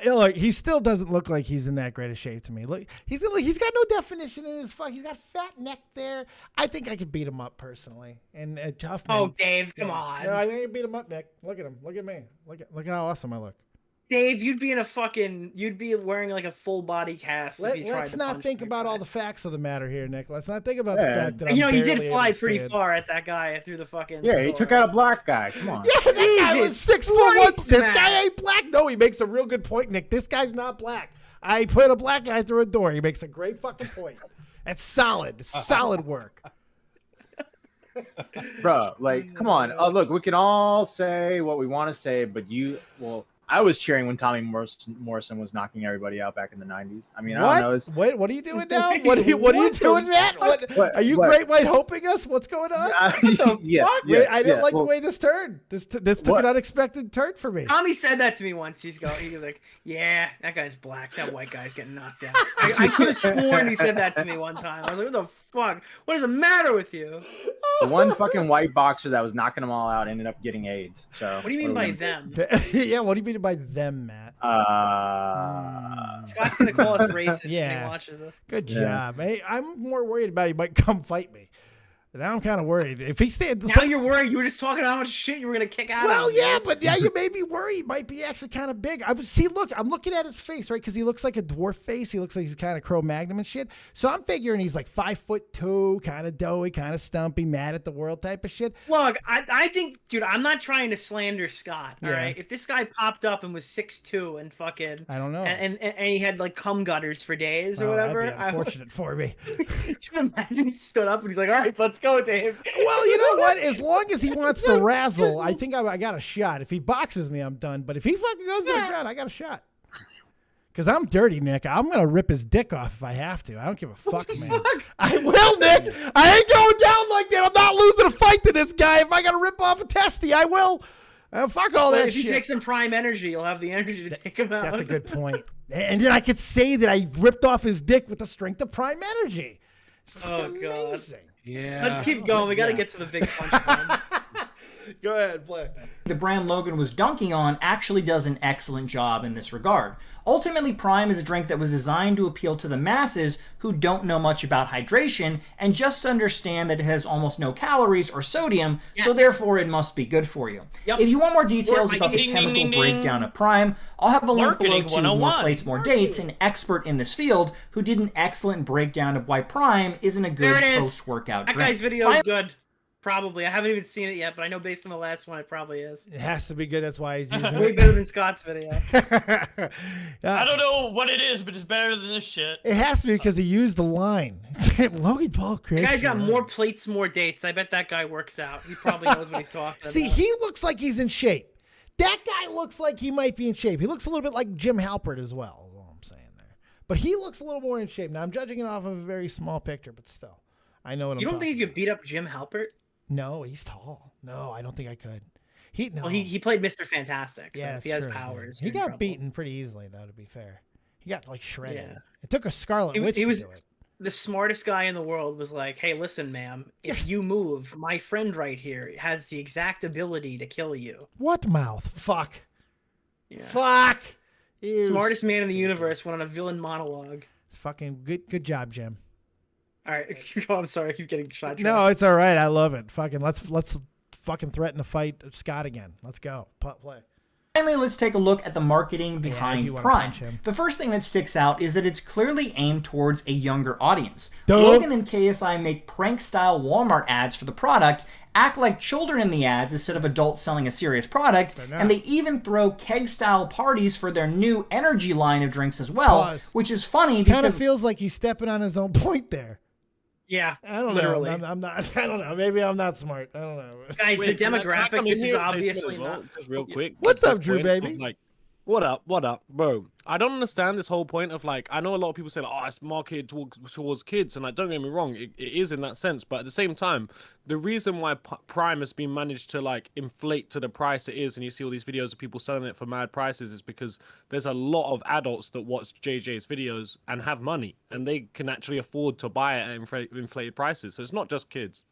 Look, he still doesn't look like he's in that great a shape to me. Look, he's got no definition in his fuck. He's got fat neck there. I think I could beat him up personally. And Huffman. Oh, Dave, come on. Yeah, I think I can beat him up, Nick. Look at him. Look at me. Look at how awesome I look. Dave, you'd be wearing like a full body cast if you tried to Let's not think about all the facts of the matter here, Nick. Let's not think about the fact that he did fly pretty far at that guy through the fucking store. He took out a black guy. Come on. Yeah, that guy was 6'1". This guy ain't black. No, he makes a real good point, Nick. This guy's not black. I put a black guy through a door. He makes a great fucking point. That's solid. Solid work. Bro, come on. Look, we can all say what we want to say, but I was cheering when Tommy Morrison was knocking everybody out back in the 90s. I mean, what? I don't know. Wait, what are you doing now? What are you doing, Matt? What, are you Great White hoping us? What's going on? Yeah, Wait, I didn't like the way this turned. This took an unexpected turn for me. Tommy said that to me once. He was like, "Yeah, that guy's black. That white guy's getting knocked out." I could have sworn he said that to me one time. I was like, "What the fuck? What is the matter with you?" The one fucking white boxer that was knocking them all out ended up getting AIDS. So what do you mean by them? Yeah, what do you mean by them, Matt? Scott's gonna call us racist when he watches this. Good job. Hey, I'm more worried about he might come fight me. Now I'm kind of worried. If he stands, now you're worried. You were just talking about how much shit you were gonna kick out. Well, of him, yeah, but now you made me worry. He might be actually kind of big. Look, I'm looking at his face, right? Because he looks like a dwarf face. He looks like he's kind of Cro-Magnon and shit. So I'm figuring he's like 5'2", kind of doughy, kind of stumpy, mad at the world type of shit. Look, I think, dude, I'm not trying to slander Scott. All right, if this guy popped up and was 6'2" and fucking, I don't know, and he had like cum gutters for days or whatever. That'd be unfortunate for me. Can you imagine he stood up and he's like, "All right, let's go, Dave." Well, you know what? As long as he wants to razzle, I think I got a shot. If he boxes me, I'm done. But if he fucking goes to the ground, I got a shot. Because I'm dirty, Nick. I'm going to rip his dick off if I have to. I don't give a fuck, man. I will, Nick. I ain't going down like that. I'm not losing a fight to this guy. If I got to rip off a testy, I will. Fuck all that if shit. If you take some prime energy, you'll have the energy to take him out. That's a good point. And then I could say that I ripped off his dick with the strength of prime energy. It's God. amazing. Yeah. Let's keep going. We got to get to the big punch. Go ahead, play. The brand Logan was dunking on actually does an excellent job in this regard. Ultimately, Prime is a drink that was designed to appeal to the masses who don't know much about hydration and just understand that it has almost no calories or sodium, so therefore it must be good for you. Yep. If you want more details about the chemical breakdown of Prime, I'll have a link below to More Plates, More Dates, an expert in this field who did an excellent breakdown of why Prime isn't a good post-workout drink. That guy's video is good. Probably. I haven't even seen it yet, but I know based on the last one, it probably is. It has to be good. That's why he's using way better than Scott's video. I don't know what it is, but it's better than this shit. It has to be because he used the line. Logan Paul The guy's got more plates, more dates. I bet that guy works out. He probably knows what he's talking about. See, he looks like he's in shape. That guy looks like he might be in shape. He looks a little bit like Jim Halpert as well, is all I'm saying there. But he looks a little more in shape. Now, I'm judging it off of a very small picture, but still. I know what I'm You don't talking think you could beat up Jim Halpert? No, he's tall. No, I don't think I could. Well, he played Mr. Fantastic, so yeah, if he has true, powers. He got beaten pretty easily, though, to be fair. He got, like, shredded. Yeah. It took a Scarlet Witch to do it. The smartest guy in the world was like, "Hey, listen, ma'am, if you move, my friend right here has the exact ability to kill you." What mouth? Fuck. Yeah. Fuck. Smartest man in the universe went on a villain monologue. It's fucking good job, Jim. All right, I'm sorry, I keep getting shot. No, it's all right. I love it. Fucking let's fucking threaten to fight Scott again. Let's go. Play. Finally, let's take a look at the marketing behind Prime. The first thing that sticks out is that it's clearly aimed towards a younger audience. Logan and KSI make prank-style Walmart ads for the product, act like children in the ads instead of adults selling a serious product, and they even throw keg-style parties for their new energy line of drinks as well, which is funny because... kind of feels like he's stepping on his own point there. Yeah, I don't literally. know. I'm not. I don't know. Maybe I'm not smart. I don't know. Guys, the demographic. This is obviously not. Just real quick. What's up, Drew baby? Like, what up, bro? I don't understand this whole point of like. I know a lot of people say like, oh, it's marketed towards kids, and like, don't get me wrong, it is in that sense. But at the same time, the reason why Prime has been managed to like inflate to the price it is, and you see all these videos of people selling it for mad prices, is because there's a lot of adults that watch JJ's videos and have money, and they can actually afford to buy it at inflated prices. So it's not just kids.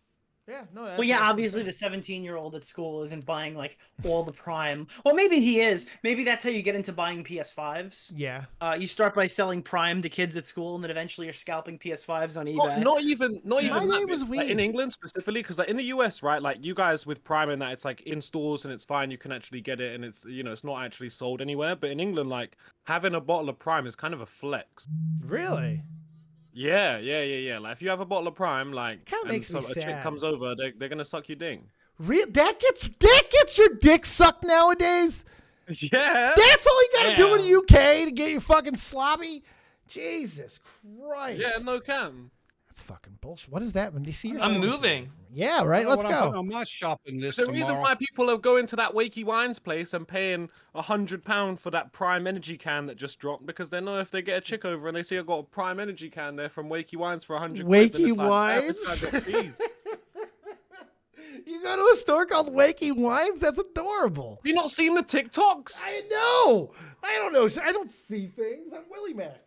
Yeah, no. Well, yeah, obviously the 17-year-old at school isn't buying like all the Prime. Well, maybe he is. Maybe that's how you get into buying PS5s. Yeah. You start by selling Prime to kids at school, and then eventually you're scalping PS5s on eBay. Not even that was like, in England specifically, because like in the US, right? Like you guys with Prime and that, it's like in stores and it's fine. You can actually get it, and it's it's not actually sold anywhere. But in England, like having a bottle of Prime is kind of a flex. Really? Yeah. Like if you have a bottle of Prime, like kind of makes me sad. A chick comes over, they're gonna suck your ding. That gets your dick sucked nowadays. Yeah. That's all you gotta do in the UK to get your fucking sloppy. Jesus Christ. Yeah, no can. That's fucking bullshit. What is that? When you see your I'm moving. Yeah, right. Let's go. On my shopping list The tomorrow. reason why people are going to that Wakey Wines place and paying £100 for that Prime Energy can that just dropped, because they know if they get a chick over and they see I've got a Prime Energy can there from Wakey Wines for 100 quid, then Wakey it's like, Wines? "This guy got fees." You go to a store called Wakey Wines? That's adorable. Have you not seen the TikToks? I know. I don't know. I don't see things. I'm Willie Mac.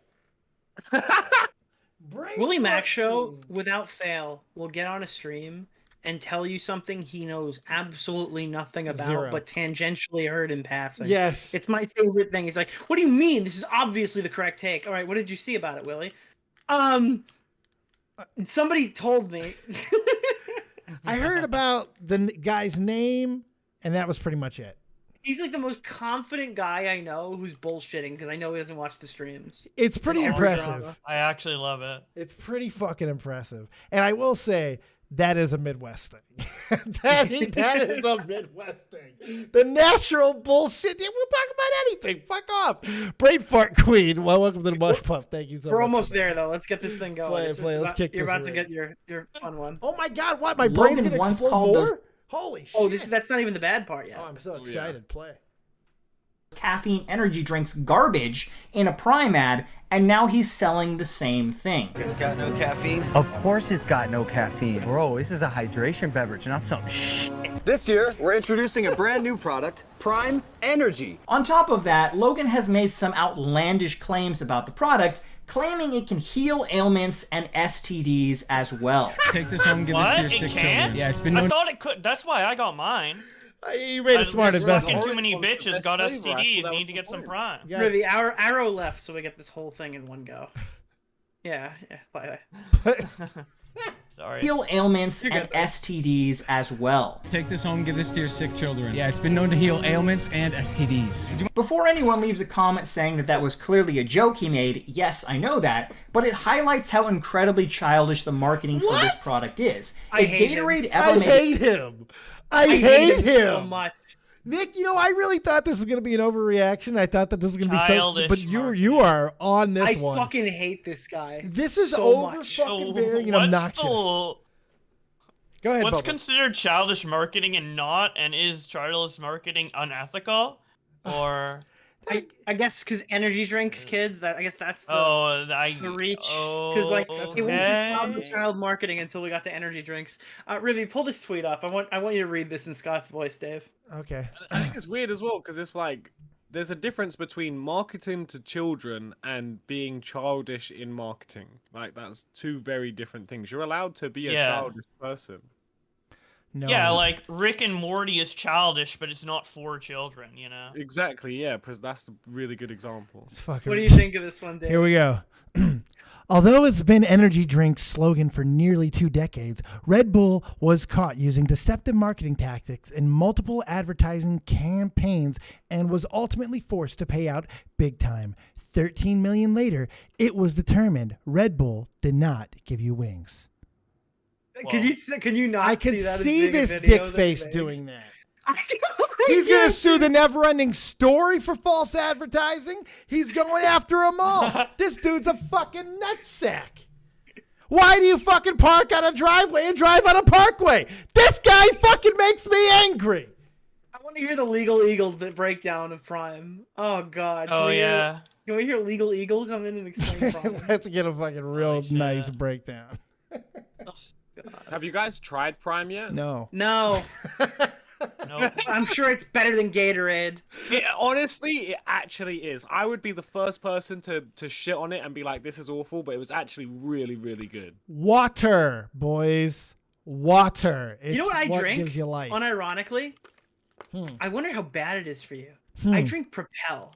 Willie Mac show, without fail, will get on a stream and tell you something he knows absolutely nothing about, Zero. but tangentially heard in passing. Yes. It's my favorite thing. He's like, what do you mean? This is obviously the correct take. All right, what did you see about it, Willie? Somebody told me. I heard about the guy's name, and that was pretty much it. He's like the most confident guy I know who's bullshitting because I know he doesn't watch the streams. It's pretty impressive. I actually love it. It's pretty fucking impressive. And I will say, that is a Midwest thing. that is a Midwest thing. The natural bullshit. We'll talk about anything. Fuck off. Brain fart queen. Well, welcome to the Mush Puff. Thank you so much. We're almost there, though. Let's get this thing going. Let's kick You're this about to away. get your fun one. Oh my God, what? My brain's Logan going to once explode called more? those- Holy shit. Oh, that's not even the bad part yet. Oh, I'm so excited. Play. Caffeine energy drinks garbage in a Prime ad, and now he's selling the same thing. It's got no caffeine? Of course it's got no caffeine. Bro, this is a hydration beverage, not some shit. This year, we're introducing a brand new product, Prime Energy. On top of that, Logan has made some outlandish claims about the product, claiming it can heal ailments and STDs as well. Take this home, give this to your sick children. Yeah, it's been I known. thought it could. That's why I got mine. You made a smart investment. Too many bitches got STDs. Need to get some Prime. The arrow left, so we get this whole thing in one go. Yeah. Bye. Sorry. Heal ailments and STDs as well. Take this home, give this to your sick children. Yeah, it's been known to heal ailments and STDs. Before anyone leaves a comment saying that was clearly a joke he made, yes, I know that, but it highlights how incredibly childish the marketing for this product is. I hate Gatorade him. ever hate him. I hate him so much. Nick, I really thought this was going to be an overreaction. I thought that this was going to be so, Childish but you are on this I one. fucking hate this guy. This is so over much. fucking bearing and obnoxious. Go ahead, What's Bubba. considered childish marketing and not, and is childish marketing unethical? Or I guess because energy drinks, kids. I guess that's the reach. Because it wouldn't be child marketing until we got to energy drinks. Rivy, pull this tweet up. I want you to read this in Scott's voice, Dave. Okay. I think it's weird as well because it's like there's a difference between marketing to children and being childish in marketing. Like that's two very different things. You're allowed to be a childish person. No. Yeah, like Rick and Morty is childish, but it's not for children, Exactly, yeah, because that's a really good example. What do you think of this one, Dave? Here we go. Although it's been energy drink's slogan for nearly 2 decades, Red Bull was caught using deceptive marketing tactics in multiple advertising campaigns and was ultimately forced to pay out big time. 13 million later, it was determined Red Bull did not give you wings. Can you not? I can that see as being a this video dick that face makes? doing that. He's going to sue the Never-Ending Story for false advertising. He's going after them all. This dude's a fucking nutsack. Why do you fucking park on a driveway and drive on a parkway? This guy fucking makes me angry. I want to hear the Legal Eagle breakdown of Prime. Oh, God. Oh, yeah. Can we hear Legal Eagle come in and explain Prime? Let's get a fucking real nice breakdown. Have you guys tried Prime yet? No. No. No. I'm sure it's better than Gatorade. Honestly, it actually is. I would be the first person to shit on it and be like, this is awful, but it was actually really, really good. Water, boys. Water. It's You know what I drink? gives you life. Unironically, I wonder how bad it is for you. I drink Propel.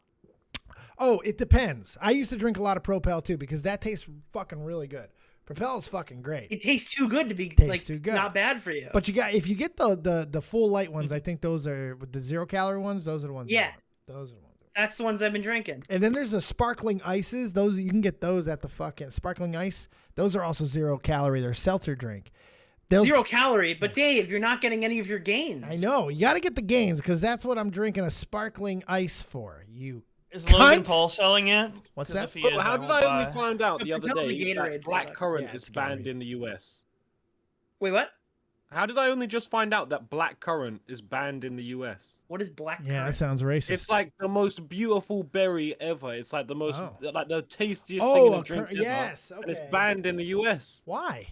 Oh, it depends. I used to drink a lot of Propel too because that tastes fucking really good. Propel is fucking great. It tastes too good to be too good. not bad for you. But if you get the full light ones, I think those are with the 0 calorie ones. Those are the ones. Yeah. Those are the ones. That's the ones I've been drinking. And then there's the sparkling ices. Those you can get those at the fucking sparkling ice. Those are also 0 calorie. They're a seltzer drink. 0 calorie, but Dave, you're not getting any of your gains. I know. You got to get the gains because that's what I'm drinking a sparkling ice for. You Is Logan Cunts? Paul selling it? What's 'Cause that? if he is, How did I only find out the other Propel's a day Gatorade that product. blackcurrant Yeah, is it's banned Gatorade. in the US? Wait, what? How did I only just find out that blackcurrant is banned in the US? What is black? Yeah, that sounds racist. It's like the most beautiful berry ever. It's like the most, like the tastiest Oh, thing in a a drink ever. yes, And it's okay. banned in the US. Why?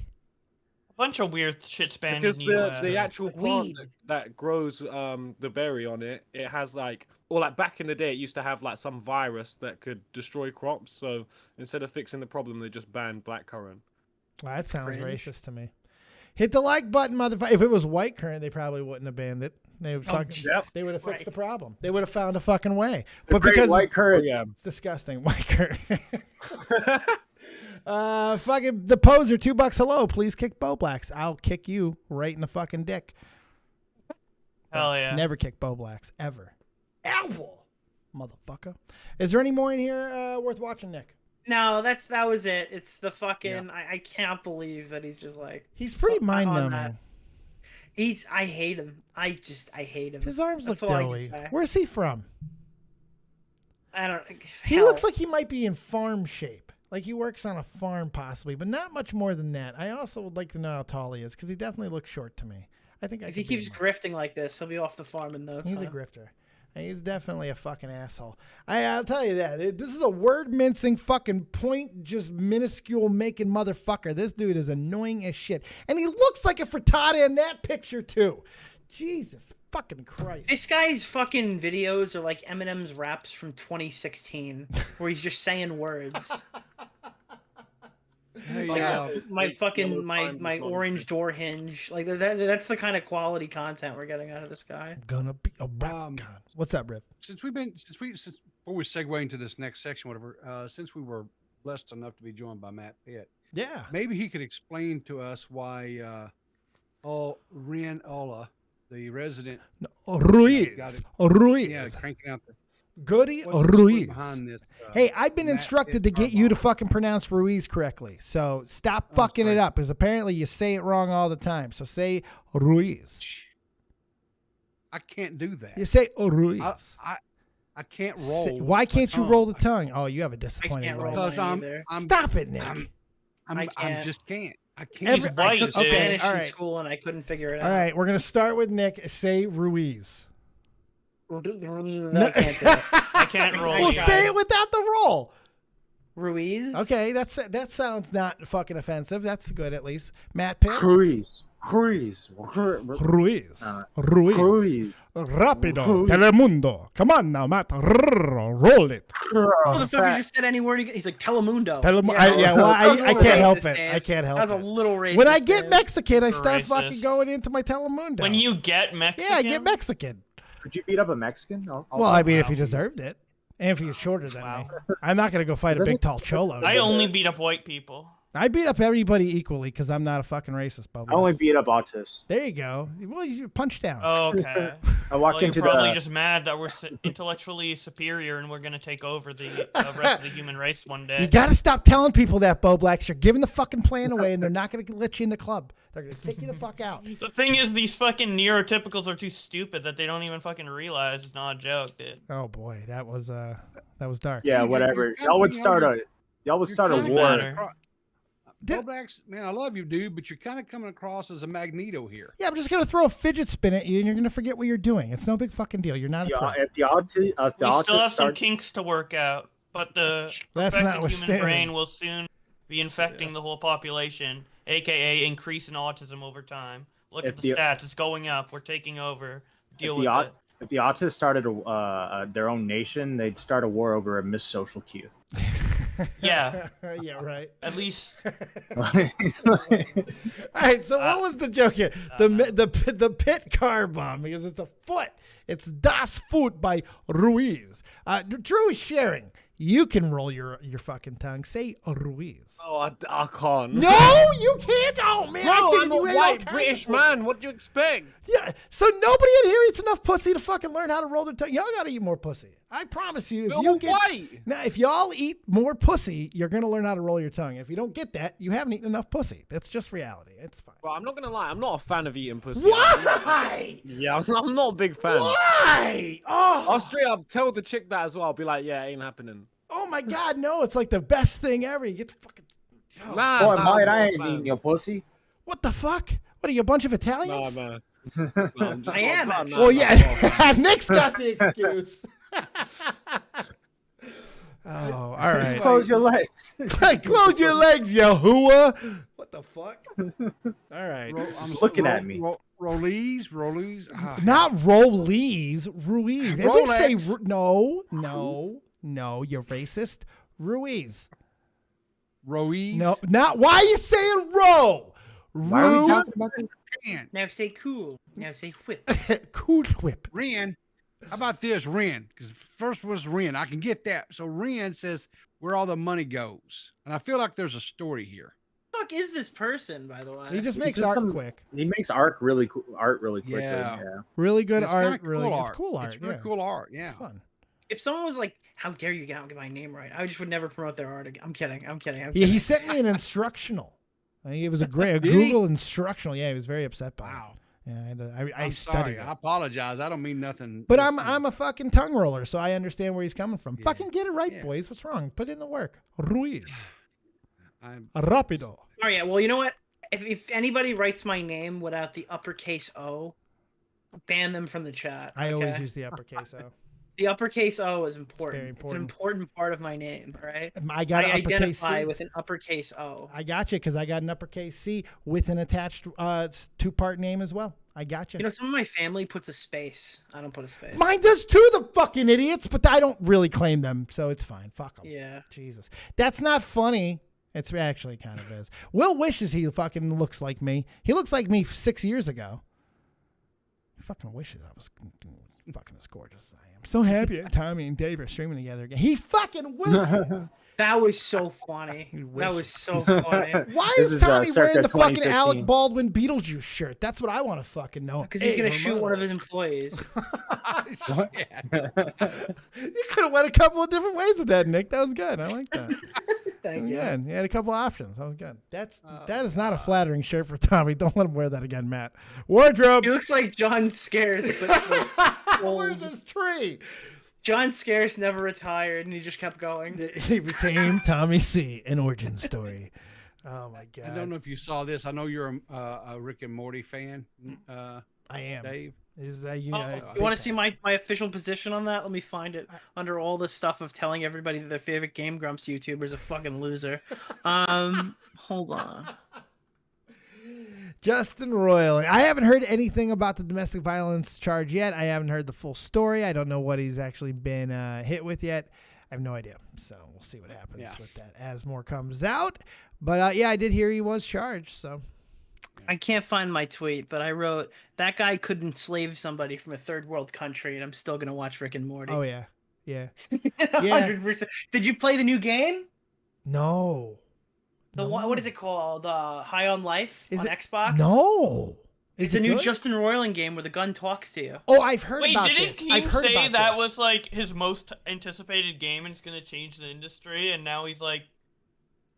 A bunch of weird shit's banned Because in the US. the actual plant that grows the berry on it, it has like, or like back in the day, it used to have like some virus that could destroy crops. So instead of fixing the problem, they just banned blackcurrant. Well, that sounds Cringe. racist to me. Hit the like button, motherfucker. If it was white currant, they probably wouldn't have banned it. They would they would have fixed the problem. They would have found a fucking way. But great because white currant. it's disgusting. White currant. Fucking the poser, $2. Hello, please kick Bo Blacks. I'll kick you right in the fucking dick. Hell yeah. Never kick Bo Blacks ever. Motherfucker. Is there any more in here worth watching, Nick? No, that was it. It's the fucking. I can't believe that he's just like. He's pretty mind on numbing. that. I hate him. I hate him. His arms That's look all I can doughy. say. Where's he from? I don't. He hell. looks like he might be in farm shape. Like he works on a farm possibly, but not much more than that. I also would like to know how tall he is because he definitely looks short to me. I think If he keeps grifting like this, he'll be off the farm in no time. He's a grifter. He's definitely a fucking asshole. I'll tell you that. This is a word-mincing fucking point, just minuscule making motherfucker. This dude is annoying as shit. And he looks like a frittata in that picture, too. Jesus fucking Christ. This guy's fucking videos are like Eminem's raps from 2016, where he's just saying words. My fucking my orange door hinge, like that's the kind of quality content we're getting out of this guy. Gonna be a rap. What's up, Rip? Since before we segue into this next section, whatever, since we were blessed enough to be joined by MattPitt, yeah, maybe he could explain to us why Rian Ola, the resident Ruiz, yeah, cranking out the Goody what's Ruiz. behind this, Hey, I've been instructed to get you to fucking pronounce Ruiz correctly. So stop fucking it up, because apparently you say it wrong all the time. So say Ruiz. I can't do that. You say Ruiz. I can't roll. Why can't you tongue. roll the tongue? Oh, you have a disappointing roll. Because I'm Stop it, Nick. I just can't. I can't. I took Spanish all in right. school and I couldn't figure it out. All right, we're gonna start with Nick. Say Ruiz. I can't do it. I can't roll. Well, say it without the roll. Ruiz. Okay, that sounds not fucking offensive. That's good at least. MattPitt. Ruiz. Rapido. Telemundo. Come on now, Matt. Roll it. Motherfucker just said any word. He's like Telemundo. I can't help it. I can't help it. That's a little racist. When I get Mexican, I You're start racist. fucking going into my Telemundo. When you get Mexican? Yeah, I get Mexican. Could you beat up a Mexican? Well, I mean, if he deserved it. And if he's shorter than me. I'm not going to go fight a big, tall cholo. I only beat up white people. I beat up everybody equally because I'm not a fucking racist, Bubba. I only beat up autists. There you go. Well, you punch down. Oh, okay. I walked into you're probably the. just mad that we're intellectually superior and we're gonna take over the rest of the human race one day. You got to stop telling people that, Bo Blacks. You're giving the fucking plan away, and they're not going to let you in the club. They're going to kick you the fuck out. The thing is, these fucking neurotypicals are too stupid that they don't even fucking realize it's not a joke, dude. Oh boy, that was dark. Yeah, whatever. Y'all would start a war. Blacks, man, I love you, dude, but you're kind of coming across as a Magneto here. Yeah, I'm just going to throw a fidget spin at you, and you're going to forget what you're doing. It's no big fucking deal. You're not a threat. If the We still have some kinks to work out, but the That's perfected human notwithstanding. brain will soon be infecting the whole population, aka increase in autism over time. Look If at the the- stats; it's going up. We're taking over. Deal with it. If the autists started their own nation, they'd start a war over a missed social cue. Yeah. Yeah, right. At least. All right, so what was the joke here? The pit car bomb, because it's a foot. It's Das Foot by Ruiz. Drew is sharing. You can roll your fucking tongue. Say Ruiz. Oh, I can't. No, you can't. Oh man, Bro, I I'm a white British man. What do you expect? Yeah, so nobody in here eats enough pussy to fucking learn how to roll their tongue. Y'all gotta eat more pussy. I promise you, if y'all eat more pussy, you're gonna learn how to roll your tongue. If you don't get that, you haven't eaten enough pussy. That's just reality. It's fine. Well, I'm not gonna lie. I'm not a fan of eating pussy. Why? Yeah, I'm not a big fan. Why? Oh, I'll straight up tell the chick that as well. I'll be like, yeah, it ain't happening. oh my God, no! It's like the best thing ever. You get the fucking. Boy, Mike, I ain't eating your pussy. What the fuck? What are you, a bunch of Italians? Nah, man. I am. Well, yeah. Nick's got the excuse. Oh, all right. Close your legs. Close your legs, Yahuwah. What the fuck? All right. I'm looking at me. Rollies. Not Rollies, Ruiz. They didn't say Rolex. no. You're racist. Ruiz. Ruiz. No, not. Why are you saying roll? Why are we talking about this? Now say cool. Now say whip. Cool whip. Ren. How about this, Ren? Because first was Ren. I can get that. So Ren says where all the money goes, and I feel like there's a story here. What the fuck is this person, by the way? He just makes art quick. He makes art really quickly. Yeah. Really good It's art. kinda Really, cool it's art. cool art. It's really yeah. cool art. Yeah. It's fun. If someone was like, "How dare you get out and get my name right?" I just would never promote their art again. I'm kidding. Yeah, he sent me an instructional. I think it was a Google instructional. Yeah, he was very upset by it. Yeah, I I'm studied sorry. it. I apologize. I don't mean nothing. But I'm a fucking tongue roller, so I understand where he's coming from. Fucking get it right, boys. What's wrong? Put in the work. Ruiz. Rapido. Oh yeah. Well, you know what? If anybody writes my name without the uppercase O, ban them from the chat. I always use the uppercase O. The uppercase O is important. very It's an important part of my name, right? I got an uppercase identify C. with an uppercase O. I got you because I got an uppercase C with an attached two-part name as well. I got you. You know, some of my family puts a space. I don't put a space. Mine does too, the fucking idiots, but I don't really claim them, so it's fine. Fuck them. Yeah. Jesus. That's not funny. It's actually kind of is. Will wishes he fucking looks like me. He looks like me 6 years ago. He fucking wishes I was fucking as gorgeous as I am. So happy that Tommy and Dave are streaming together again. He fucking wishes. That was so funny. That was so funny. Why is Tommy wearing the fucking Alec Baldwin Beetlejuice shirt? That's what I want to fucking know. Because he's going to shoot one of his employees. You could have went a couple of different ways with that, Nick. That was good. I like that. Thank you. Yeah, you had a couple options. That was good. That is not a flattering shirt for Tommy. Don't let him wear that again, Matt. Wardrobe. He looks like John Scares, but Where's this tree? John Scares never retired, and he just kept going. He became Tommy C. An origin story. Oh my god! I don't know if you saw this. I know you're a Rick and Morty fan. I am. Dave. Is that you? You want to see my official position on that? Let me find it under all the stuff of telling everybody that their favorite Game Grumps YouTuber is a fucking loser. Hold on. Justin Royal. I haven't heard anything about the domestic violence charge yet. I haven't heard the full story. I don't know what he's actually been hit with yet. I have no idea. So we'll see what happens with that as more comes out. But yeah, I did hear he was charged. So I can't find my tweet, but I wrote that guy could enslave somebody from a third world country, and I'm still gonna watch Rick and Morty. Oh yeah, yeah, 100%. Did you play the new game? No. What is it called? High on Life on Xbox? No. It's a new Justin Roiland game where the gun talks to you. Oh, I've heard Wait, about didn't this. Keem I've heard say about that this. was like his most anticipated game and it's gonna change the industry, and now he's like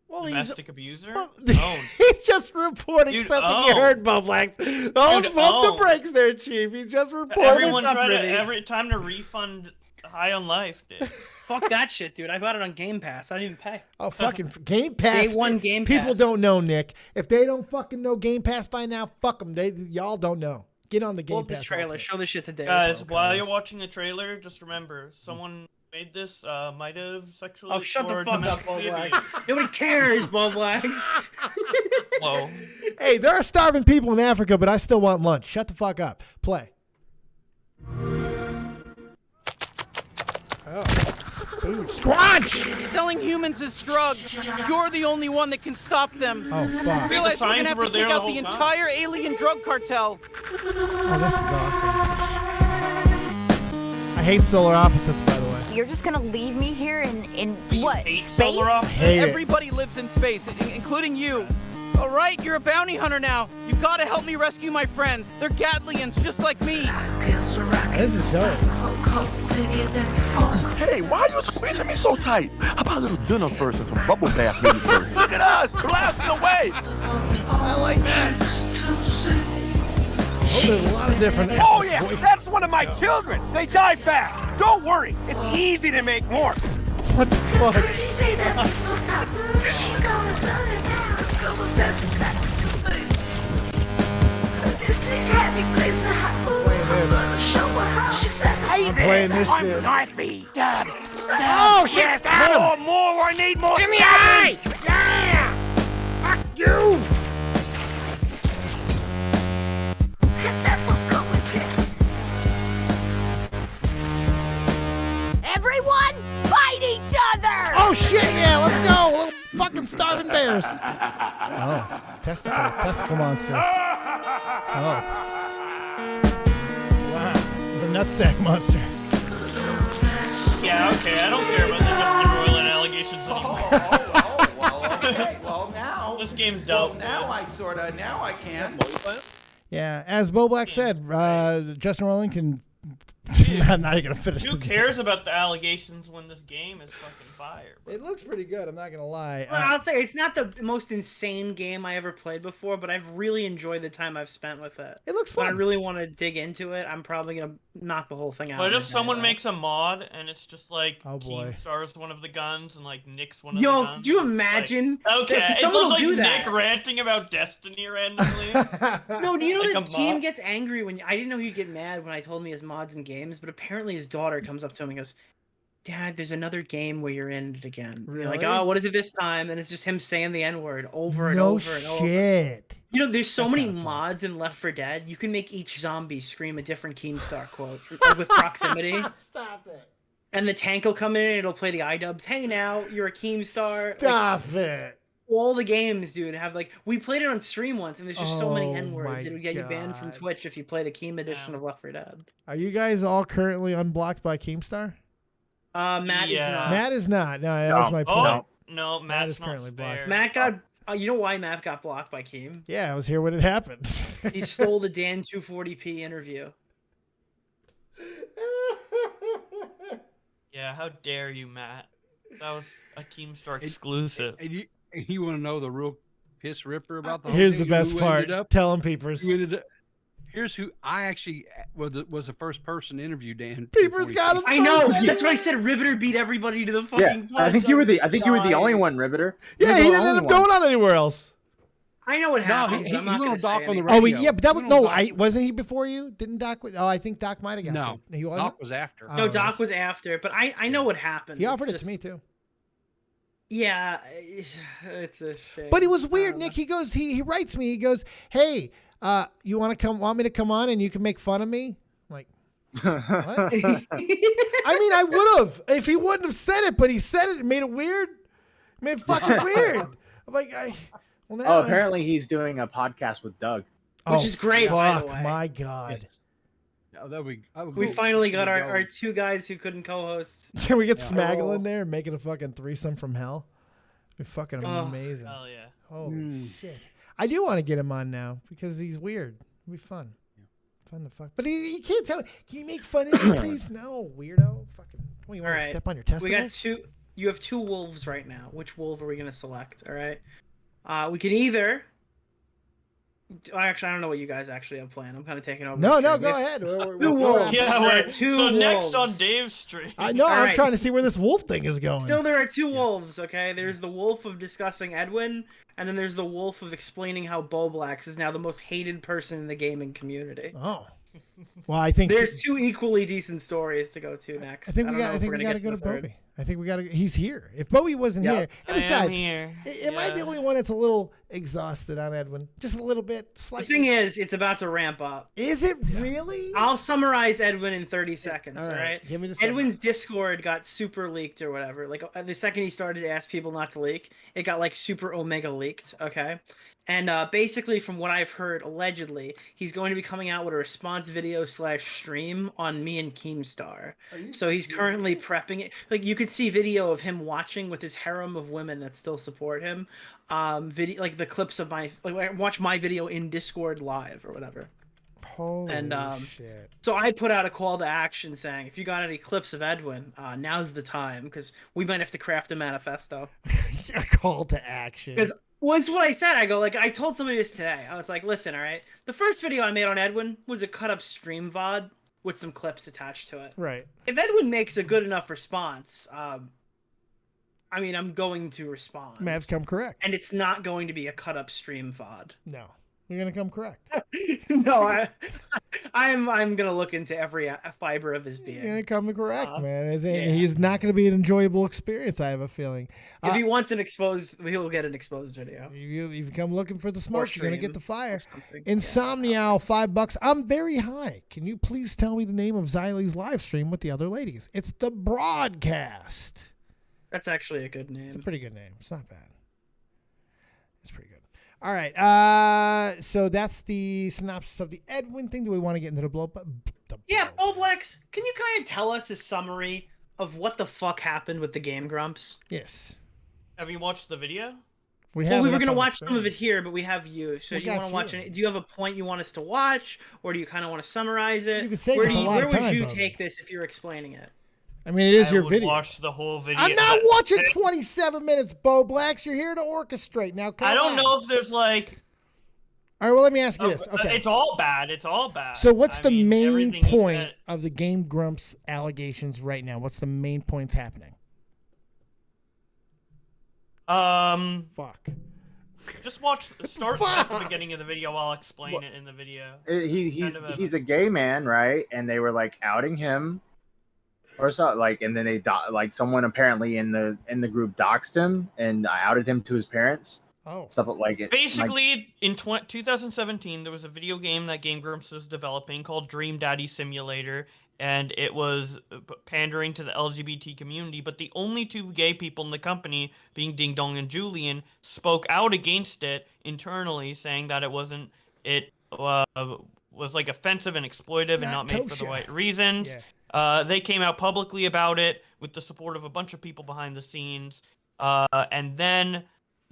domestic abuser? He's just reporting Dude, something you heard, Bublax. Pump the brakes there, Chief. He's just reporting Everyone something. tried to, every time to refund High on Life, dude. Fuck that shit, dude. I bought it on Game Pass. I didn't even pay. Oh, fucking Game Pass. Day one Game Pass. People don't know, Nick. If they don't fucking know Game Pass by now, fuck them. Y'all don't know. Get on the Game Pull up Pass. this trailer. Show this shit to Dave. Guys, while you're watching the trailer, just remember, someone made this might have sexually. Oh, shut the or fuck up, domestically Bublax. abused. Nobody cares, Bublax. Whoa. Hey, there are starving people in Africa, but I still want lunch. Shut the fuck up. Play. Oh, Squanch! Selling humans as drugs. You're the only one that can stop them. Oh, fuck. Realize we're gonna have to take out the time. entire alien drug cartel. Oh, this is awesome. I hate solar opposites, by the way. You're just gonna leave me here in what, space? Hate it. Everybody lives in space, including you. All right, you're a bounty hunter now. You gotta help me rescue my friends. They're Gatlians, just like me. This is so. Hey, why are you squeezing me so tight? How about a little dinner first and some bubble bath maybe first? Look at us, blasting away. I like that. Oh, there's a lot of different. Oh yeah, that's one of my children. They die fast. Don't worry, it's easy to make more. What the fuck? I'm playing this I'm shit. knifey. Stab. Oh, shit, Yes, stab him. more. I need more. In the stabbing. eye. Yeah. Fuck you. Everyone, fight each other! Oh shit, yeah, let's go, little fucking starving bears. Oh, testicle monster. Oh. Wow, the nutsack monster. Yeah, okay, I don't care about the Justin Roiland allegations anymore. Okay, well now. This game's dope. Well, now I can. Yeah, as Bo Black said, Justin Roiland can. I'm not even gonna finish. Who cares about the allegations when this game is fucking fire? Bro. It looks pretty good. I'm not gonna lie. Well, I'll say it's not the most insane game I ever played before, but I've really enjoyed the time I've spent with it. It looks fun. fun. When I really want to dig into it, I'm probably gonna knock the whole thing out. What if someone makes a mod and it's just like Oh, boy. Keemstar's one of the guns and like Nick's one of the Yo, guns? do you imagine? Okay, that it's someone just will like do that. Nick ranting about Destiny randomly. No, do you know Like that a Keem mod? gets angry when I didn't know he'd get mad when I told him his mods and games, but apparently his daughter comes up to him and goes, "Dad, there's another game where you're in it again." You're like, Really? "Oh, what is it this time?" And it's just him saying the N-word over and No over and over. shit. You know, there's so That's many kinda fun. mods in Left 4 Dead. You can make each zombie scream a different Keemstar quote with proximity. Stop it. And the tank will come in and it'll play the iDubbbz. "Hey now, you're a Keemstar." Stop it. All the games, dude, have like we played it on stream once, and there's just so many Oh N-words. my It would get you banned from God. Twitch if you play the Keem edition of Left 4 Dead. Are you guys all currently unblocked by Keemstar? Matt is not. Matt is not. No, that was my point. No, Matt Matt's is not currently fair. blocked. Matt got. You know why Matt got blocked by Keem? Yeah, I was here when it happened. He stole the Dan 240p interview. Yeah, how dare you, Matt? That was a Keemstar exclusive. And you want to know the real piss ripper about the whole Here's thing? the best Who part. ended up- Tell him, peepers. who ended up- Here's who I actually was the first person to interview Dan. Peepers got him. I know. That's what I said. Riveter beat everybody to the fucking. Yeah, I think you were the only one, Riveter. You Yeah, were he the didn't end only up one. going on anywhere else. I know what happened. he but I'm not went gonna on Doc say on the anything. Oh, radio. yeah, but that was We no. don't Wasn't he before you? Didn't Doc? Oh, I think Doc might have got No, you. He wasn't? Doc was after. No, Oh, Doc was after, but I know what happened. He It's offered it just- to me too. Yeah, it's a shame. But it was weird, Nick. He goes, he writes me. He goes, "Hey, you want me to come on and you can make fun of me?" I'm like, what? I mean, I would have if he wouldn't have said it, but he said it and made it weird. Made it fucking weird. I'm like, well, now Oh, apparently he's doing a podcast with Doug. Which is great, by the Fuck, way. my God. We finally got our two guys who couldn't co-host. Can we get Yeah. Smaggle in there and make it a fucking threesome from hell? It'd be fucking Oh. amazing. Hell yeah. Holy shit. I do want to get him on now because he's weird. It'd be fun. Fun to fuck. But he can't tell me. Can you make fun of me, please? No, weirdo. Fucking. What, you All want right. to step on your We testicles? got two. You have two wolves right now. Which wolf are we gonna select? All right. We can either. Actually, I don't know what you guys actually have planned. I'm kind of taking over. No, the no, stream. go We have ahead. Two wolves. Yeah, There are wait. two So next on wolves. Dave's stream. I know. All I'm right. trying to see where this wolf thing is going. Still, there are two wolves. Okay, there's the wolf of discussing Edwin, and then there's the wolf of explaining how Bo Blacks is now the most hated person in the gaming community. Oh. Well, I think There's two equally decent stories to go to next. I think we don't know got. I if think we're we gonna got to get go to the third. Bobby. I think we got to. He's here. If Bowie wasn't Yep. here, and I am besides, here. Am I the Yeah. only one that's a little exhausted on Edwin? Just a little bit, The slightly. thing is, it's about to ramp up. Is it really? I'll summarize Edwin in 30 seconds, All all right, right? give me the summary. Edwin's Discord got super leaked or whatever. Like, the second he started to ask people not to leak, it got, like, super omega leaked, okay? And basically, from what I've heard, allegedly, he's going to be coming out with a response video / stream on me and Keemstar. So he's currently prepping it. Like, you could see video of him watching with his harem of women that still support him. Video, like the clips of my, like, watch my video in Discord live or whatever. Holy and shit. So I put out a call to action saying, if you got any clips of Edwin, now's the time, because we might have to craft a manifesto. A call to action. Because was what I said. I go, like, I told somebody this today. I was like, listen, all right, the first video I made on Edwin was a cut-up stream VOD with some clips attached to it. Right. If Edwin makes a good enough response, I mean, I'm going to respond. Mav's come correct. And it's not going to be a cut-up stream VOD. No. You're going to come correct. No, I'm going to look into every fiber of his being. You're going to come correct, man. He's not going to be an enjoyable experience, I have a feeling. If he wants an exposed, he'll get an exposed video. If you come looking for the smoke, you're going to get the fire. Yeah. Insomnial, $5. I'm very high. Can you please tell me the name of Xylie's live stream with the other ladies? It's The Broadcast. That's actually a good name. It's a pretty good name. It's not bad. It's pretty good. All right. So that's the synopsis of the Edwin thing. Do we want to get into the blow? Yeah, Boblex, can you kind of tell us a summary of what the fuck happened with the Game Grumps? Yes. Have you watched the video? We were going to watch some of it here, but we have you. So do you want to watch it? Do you have a point you want us to watch, or do you kind of want to summarize it? You can save us a lot of time, Where would you Bobby. take this if you're explaining it? I mean, it is your would video. Watch the whole video. I'm not watching 27 minutes, Bo Blacks. You're here to orchestrate. Now, come I don't on. know if there's like. All right, well, let me ask you this. Okay. It's all bad. It's all bad. So what's the main everything he point said- of the Game Grumps allegations right now? What's the main points happening? Fuck. Just start at the beginning of the video. I'll explain it in the video. He's a gay man, right? And they were like outing him, or so, like, and then they like someone apparently in the group doxed him and outed him to his parents. Oh, stuff like it. Basically, in 2017, there was a video game that Game Grumps was developing called Dream Daddy Simulator, and it was pandering to the LGBT community. But the only two gay people in the company, being Ding Dong and Julian, spoke out against it internally, saying that it was like offensive and exploitive and not made for the right reasons. Yeah. They came out publicly about it with the support of a bunch of people behind the scenes, and then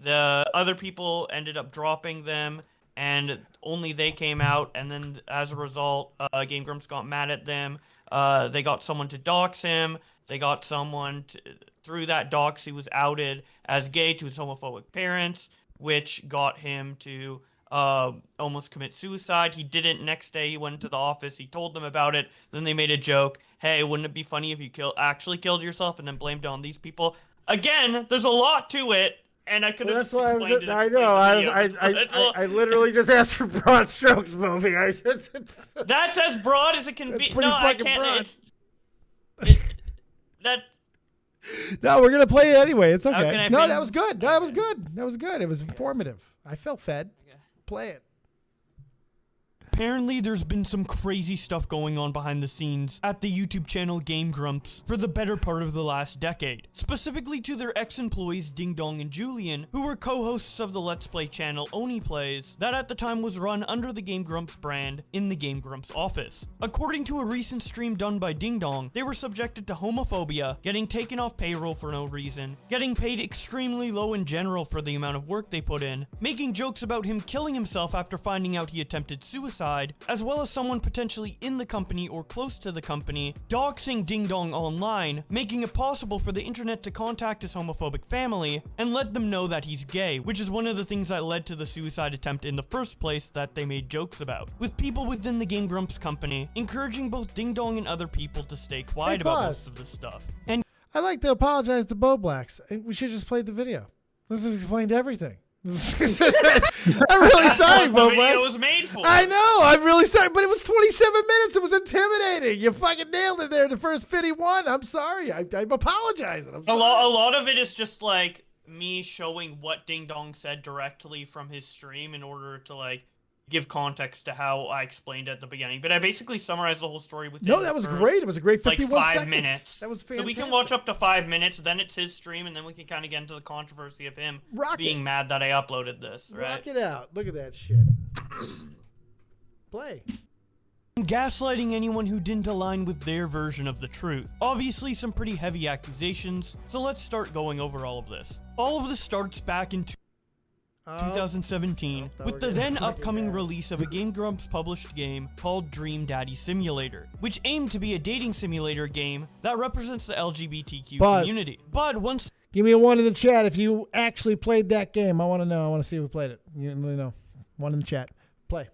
the other people ended up dropping them, and only they came out, and then as a result, Game Grumps got mad at them. They got someone to dox him. They got someone through that dox, he was outed as gay to his homophobic parents, which got him to almost commit suicide. He didn't. Next day, he went into the office. He told them about it. Then they made a joke. Hey, wouldn't it be funny if you actually killed yourself, and then blamed it on these people? Again, there's a lot to it. And I could have just explained it. I know. I literally just asked for broad strokes, Moby. That's as broad as it can be. No, I can't. No, we're gonna play it anyway. It's okay. No, pin? that was good. No, that was good. That was good. It was informative. I felt fed. Okay. Play it. Apparently, there's been some crazy stuff going on behind the scenes at the YouTube channel Game Grumps for the better part of the last decade. Specifically to their ex-employees Ding Dong and Julian, who were co-hosts of the Let's Play channel Oni Plays, that at the time was run under the Game Grumps brand in the Game Grumps office. According to a recent stream done by Ding Dong, they were subjected to homophobia, getting taken off payroll for no reason, getting paid extremely low in general for the amount of work they put in, making jokes about him killing himself after finding out he attempted suicide, as well as someone potentially in the company or close to the company, doxing Ding Dong online, making it possible for the internet to contact his homophobic family and let them know that he's gay, which is one of the things that led to the suicide attempt in the first place that they made jokes about, with people within the Game Grumps company encouraging both Ding Dong and other people to stay quiet about most of this stuff. And I'd like to apologize to Bo Blacks. We should just play the video. This has explained everything. I'm really sorry, Bo Blacks. It was made for. I know. I'm really sorry, but it was 27 minutes. It was intimidating. You fucking nailed it there in the first 51. I'm sorry. I'm apologizing. A lot of it is just like me showing what Ding Dong said directly from his stream in order to like give context to how I explained it at the beginning. But I basically summarized the whole story within No, that was great. It was a great 51 like 5 seconds. minutes. That was fantastic. So we can watch up to 5 minutes, then it's his stream, and then we can kind of get into the controversy of him being mad that I uploaded this, right? Rock it out. Look at that shit. Play. gaslighting anyone who didn't align with their version of the truth. Obviously some pretty heavy accusations, so let's start going over all of this. All of this starts back in 2017, with the then upcoming release of a Game Grumps published game called Dream Daddy Simulator, which aimed to be a dating simulator game that represents the LGBTQ community. But once... Give me a 1 in the chat if you actually played that game. I want to know. I want to see who played it. You know. 1 in the chat. Play.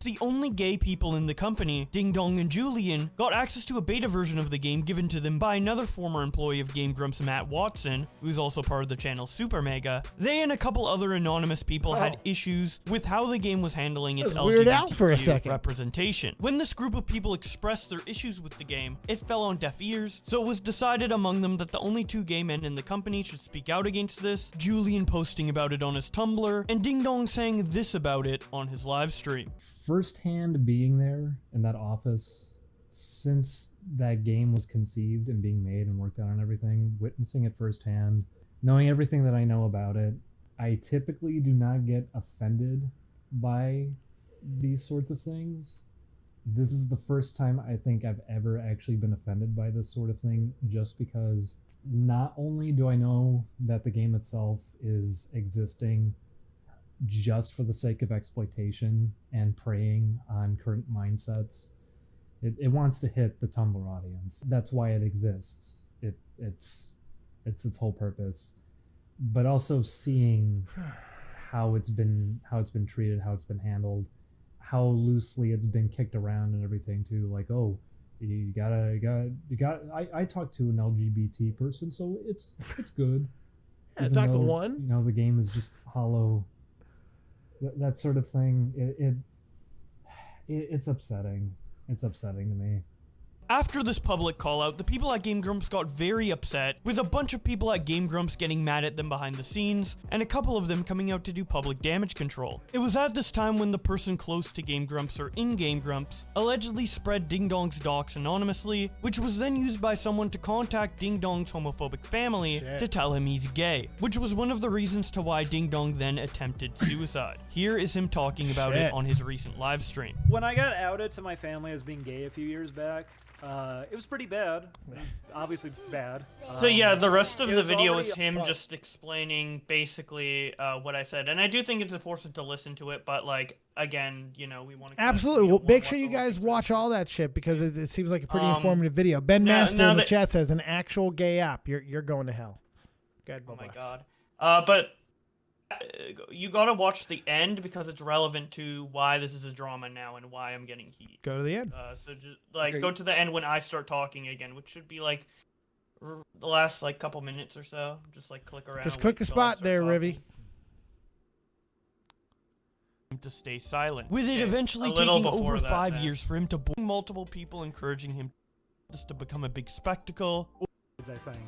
The only gay people in the company, Ding Dong and Julian, got access to a beta version of the game given to them by another former employee of Game Grumps, Matt Watson, who's also part of the channel Super Mega. They and a couple other anonymous people had issues with how the game was handling its LGBTQ representation. When this group of people expressed their issues with the game, it fell on deaf ears, so it was decided among them that the only 2 gay men in the company should speak out against this, Julian posting about it on his Tumblr, and Ding Dong saying this about it on his live stream. Firsthand being there in that office since that game was conceived and being made and worked out and everything, witnessing it firsthand, knowing everything that I know about it, I typically do not get offended by these sorts of things. This is the first time I think I've ever actually been offended by this sort of thing, just because not only do I know that the game itself is existing just for the sake of exploitation and preying on current mindsets. It wants to hit the Tumblr audience. That's why it exists. It's its whole purpose. But also seeing how it's been treated, how it's been handled, how loosely it's been kicked around and everything too. Like, oh, you gotta. I talked to an LGBT person, so it's good. Yeah, talk to one. You know, the game is just hollow. That sort of thing, it's upsetting. It's upsetting to me. After this public call out, the people at Game Grumps got very upset, with a bunch of people at Game Grumps getting mad at them behind the scenes, and a couple of them coming out to do public damage control. It was at this time when the person close to Game Grumps or in Game Grumps allegedly spread Ding Dong's docs anonymously, which was then used by someone to contact Ding Dong's homophobic family to tell him he's gay, which was one of the reasons to why Ding Dong then attempted suicide. Here is him talking about it on his recent live stream. When I got outed to my family as being gay a few years back, it was pretty bad. Obviously bad. So yeah, the rest of the video is him just explaining basically what I said, and I do think it's important to listen to it. But like again, you know, we want to absolutely. Well, make sure you guys watch all that shit because it seems like a pretty informative video. Ben Master in the chat says an actual gay app. You're going to hell. Good. Oh my god. But you gotta watch the end because it's relevant to why this is a drama now and why I'm getting heat. Go to the end. So just like go to the end when I start talking again, which should be like the last like couple minutes or so. Just like click around. Just click the spot there, Rivy. To stay silent, with it eventually taking over 5 years for him to bully multiple people, encouraging him just to become a big spectacle. I think.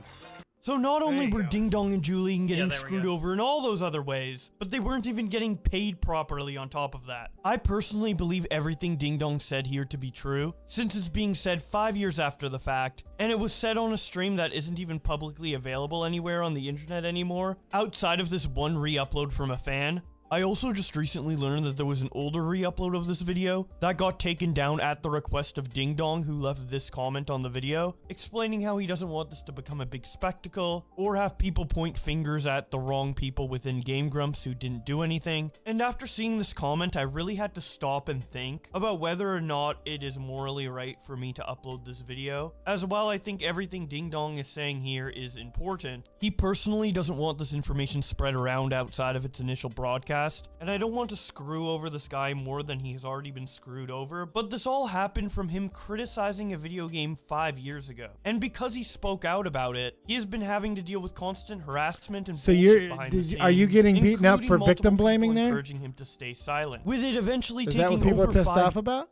So not only were Ding Dong and Julian getting screwed over in all those other ways, but they weren't even getting paid properly on top of that. I personally believe everything Ding Dong said here to be true, since it's being said 5 years after the fact, and it was said on a stream that isn't even publicly available anywhere on the internet anymore, outside of this one re-upload from a fan. I also just recently learned that there was an older re-upload of this video that got taken down at the request of Ding Dong, who left this comment on the video, explaining how he doesn't want this to become a big spectacle, or have people point fingers at the wrong people within Game Grumps who didn't do anything. And after seeing this comment, I really had to stop and think about whether or not it is morally right for me to upload this video. As while I think everything Ding Dong is saying here is important, he personally doesn't want this information spread around outside of its initial broadcast. And I don't want to screw over this guy more than he has already been screwed over, but this all happened from him criticizing a video game 5 years ago. And because he spoke out about it, he has been having to deal with constant harassment and bullshit behind the scenes. Are you getting beaten up for victim blaming there? Encouraging him to stay silent. With it eventually Is taking that what people over are pissed off about?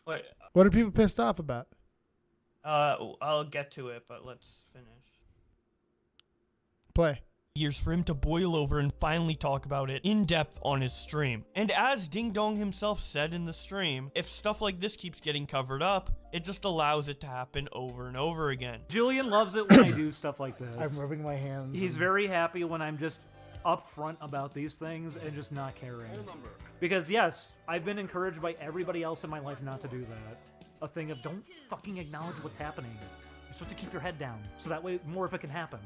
What are people pissed off about? I'll get to it, but let's finish. Play. Years for him to boil over and finally talk about it in depth on his stream. And as Ding Dong himself said in the stream, if stuff like this keeps getting covered up, it just allows it to happen over and over again. Julian loves it when I do stuff like this. I'm rubbing my hands. He's very happy when I'm just upfront about these things and just not caring. Because yes, I've been encouraged by everybody else in my life not to do that. A thing of don't fucking acknowledge what's happening. You're supposed to keep your head down, so that way more of it can happen.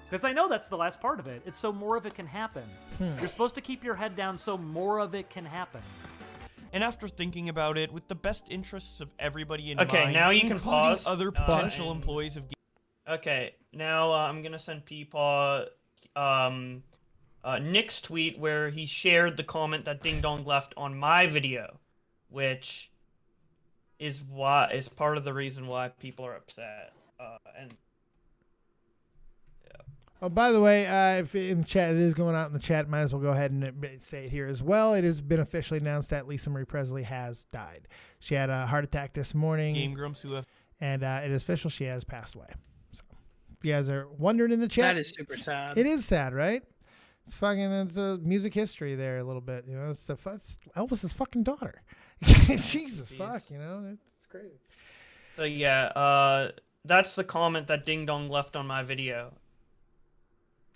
Because I know that's the last part of it. It's so more of it can happen. You're supposed to keep your head down so more of it can happen. And after thinking about it, with the best interests of everybody in mind, Okay, now you can including pause. other potential employees of Okay, now I'm gonna send PeePaw Nick's tweet where he shared the comment that Ding Dong left on my video, which is part of the reason why people are upset. And Oh, by the way, if in the chat, it is going out in the chat. Might as well go ahead and say it here as well. It has been officially announced that Lisa Marie Presley has died. She had a heart attack this morning. Game Grumps who have, and it is official. She has passed away. So, if you guys are wondering in the chat, That is super sad. It is sad, right? It's a music history there a little bit. You know, it's Elvis's fucking daughter. Jesus fuck, you know, it's crazy. so yeah, that's the comment that Ding Dong left on my video.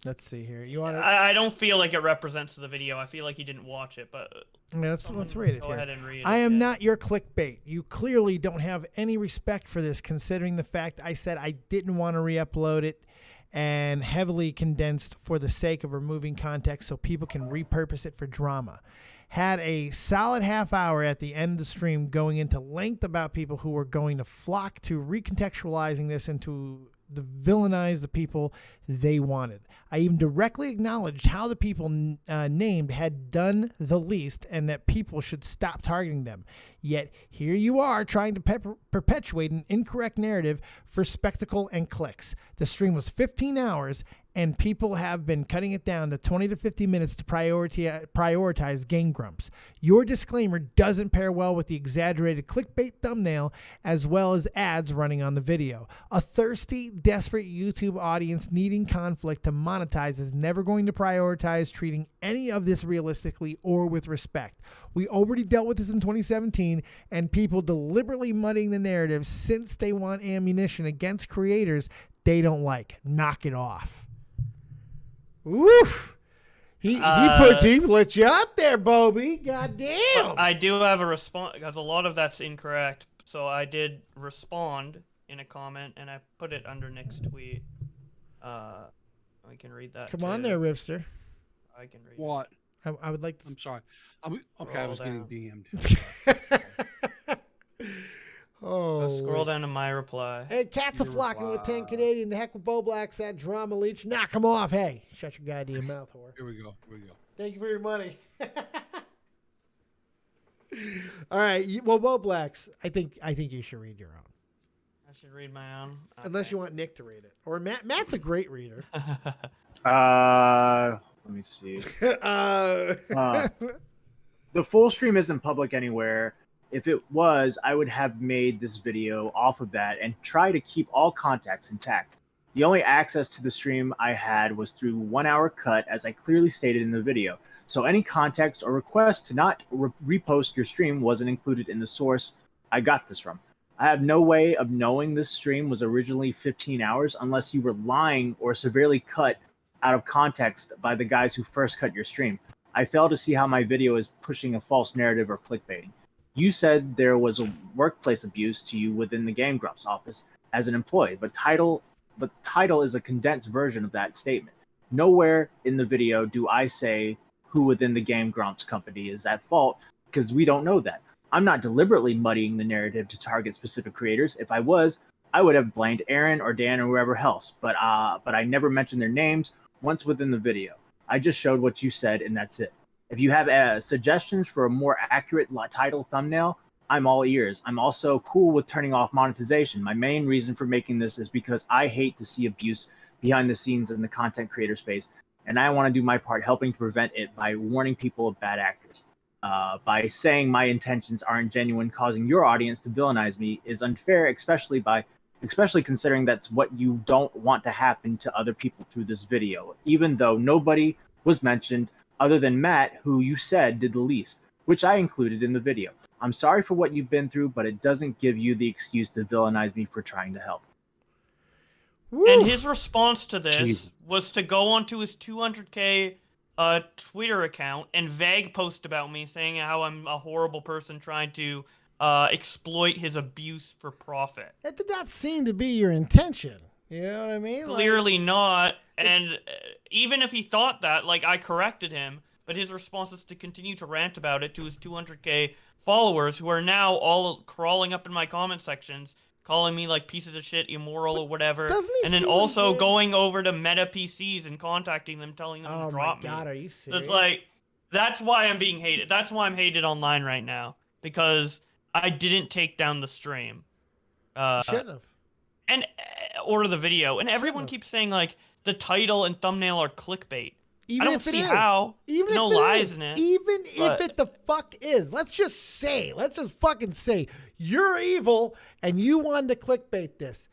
Let's see here. You want to? I don't feel like it represents the video. I feel like he didn't watch it, but let's read it go here. ahead and read it. I am not your clickbait. You clearly don't have any respect for this, considering the fact I said I didn't want to re-upload it and heavily condensed for the sake of removing context so people can repurpose it for drama. Had a solid half hour at the end of the stream going into length about people who were going to flock to recontextualizing this into the villainize the people they wanted. I even directly acknowledged how the people named had done the least and that people should stop targeting them. Yet here you are trying to perpetuate an incorrect narrative for spectacle and clicks. The stream was 15 hours and people have been cutting it down to 20 to 50 minutes to prioritize Game Grumps. Your disclaimer doesn't pair well with the exaggerated clickbait thumbnail as well as ads running on the video. A thirsty, desperate YouTube audience needing conflict to monetize is never going to prioritize treating any of this realistically or with respect. We already dealt with this in 2017, and people deliberately muddying the narrative since they want ammunition against creators they don't like. Knock it off. Oof. He let you out there, Bobby. Goddamn. I do have a response because a lot of that's incorrect. So I did respond in a comment and I put it under Nick's tweet. We can read that. Come on there, Rivster. I can read. What? I would like to. I'm sorry. I was getting DM'd. Oh. Scroll down to my reply. Hey, cats are flocking with 10 Canadian. The heck with Bo Black's that drama leech. Knock him off. Hey, shut your goddamn mouth, whore. Here we go. Thank you for your money. All right. Well, Bo Black's, I think you should read your own. I should read my own. Okay. Unless you want Nick to read it. Or Matt. Matt's a great reader. Let me see. The full stream isn't public anywhere. If it was, I would have made this video off of that and try to keep all context intact. The only access to the stream I had was through 1 hour cut, as I clearly stated in the video. So any context or request to not repost your stream wasn't included in the source I got this from. I have no way of knowing this stream was originally 15 hours unless you were lying or severely cut out of context by the guys who first cut your stream. I fail to see how my video is pushing a false narrative or clickbaiting. You said there was a workplace abuse to you within the Game Grumps office as an employee, but title is a condensed version of that statement. Nowhere in the video do I say who within the Game Grumps company is at fault, because we don't know that. I'm not deliberately muddying the narrative to target specific creators. If I was, I would have blamed Aaron or Dan or whoever else, but I never mentioned their names once within the video. I just showed what you said, and that's it. If you have suggestions for a more accurate title thumbnail, I'm all ears. I'm also cool with turning off monetization. My main reason for making this is because I hate to see abuse behind the scenes in the content creator space, and I want to do my part helping to prevent it by warning people of bad actors. By saying my intentions aren't genuine, causing your audience to villainize me is unfair, especially considering that's what you don't want to happen to other people through this video, even though nobody was mentioned other than Matt, who you said did the least, which I included in the video. I'm sorry for what you've been through, but it doesn't give you the excuse to villainize me for trying to help. And his response to this was to go onto his 200K Twitter account and vague post about me saying how I'm a horrible person trying to exploit his abuse for profit. That did not seem to be your intention. You know what I mean? Clearly not. And even if he thought that, like, I corrected him, but his response is to continue to rant about it to his 200K followers, who are now all crawling up in my comment sections, calling me like pieces of shit, immoral, or whatever, and then also going over to Meta PCs and contacting them, telling them to drop me. Oh my God, are you serious? So it's like, that's why I'm being hated. That's why I'm hated online right now, because I didn't take down the stream. Should have. And or the video, and everyone keeps saying like the title and thumbnail are clickbait. Even I don't if it see is. how. Even There's no if it lies is. in it. Even but- if it the fuck is. Let's just fucking say you're evil and you wanted to clickbait this.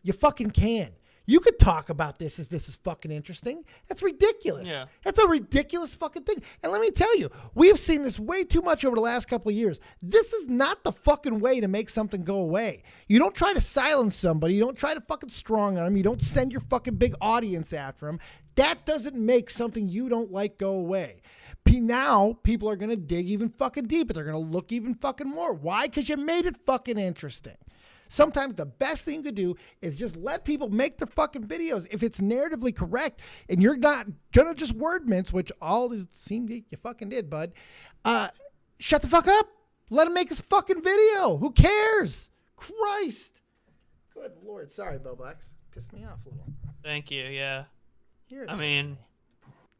You fucking can. You could talk about this if this is fucking interesting. That's ridiculous. Yeah. That's a ridiculous fucking thing. And let me tell you, we've seen this way too much over the last couple of years. This is not the fucking way to make something go away. You don't try to silence somebody. You don't try to fucking strong on them. You don't send your fucking big audience after them. That doesn't make something you don't like go away. Now people are going to dig even fucking deeper. They're going to look even fucking more. Why? Because you made it fucking interesting. Sometimes the best thing to do is just let people make their fucking videos. If it's narratively correct and you're not going to just word mince, which all it seemed you fucking did, bud, shut the fuck up. Let him make his fucking video. Who cares? Christ. Good Lord. Sorry, Bobox. Pissed me off a little. Thank you. Yeah. You're I mean,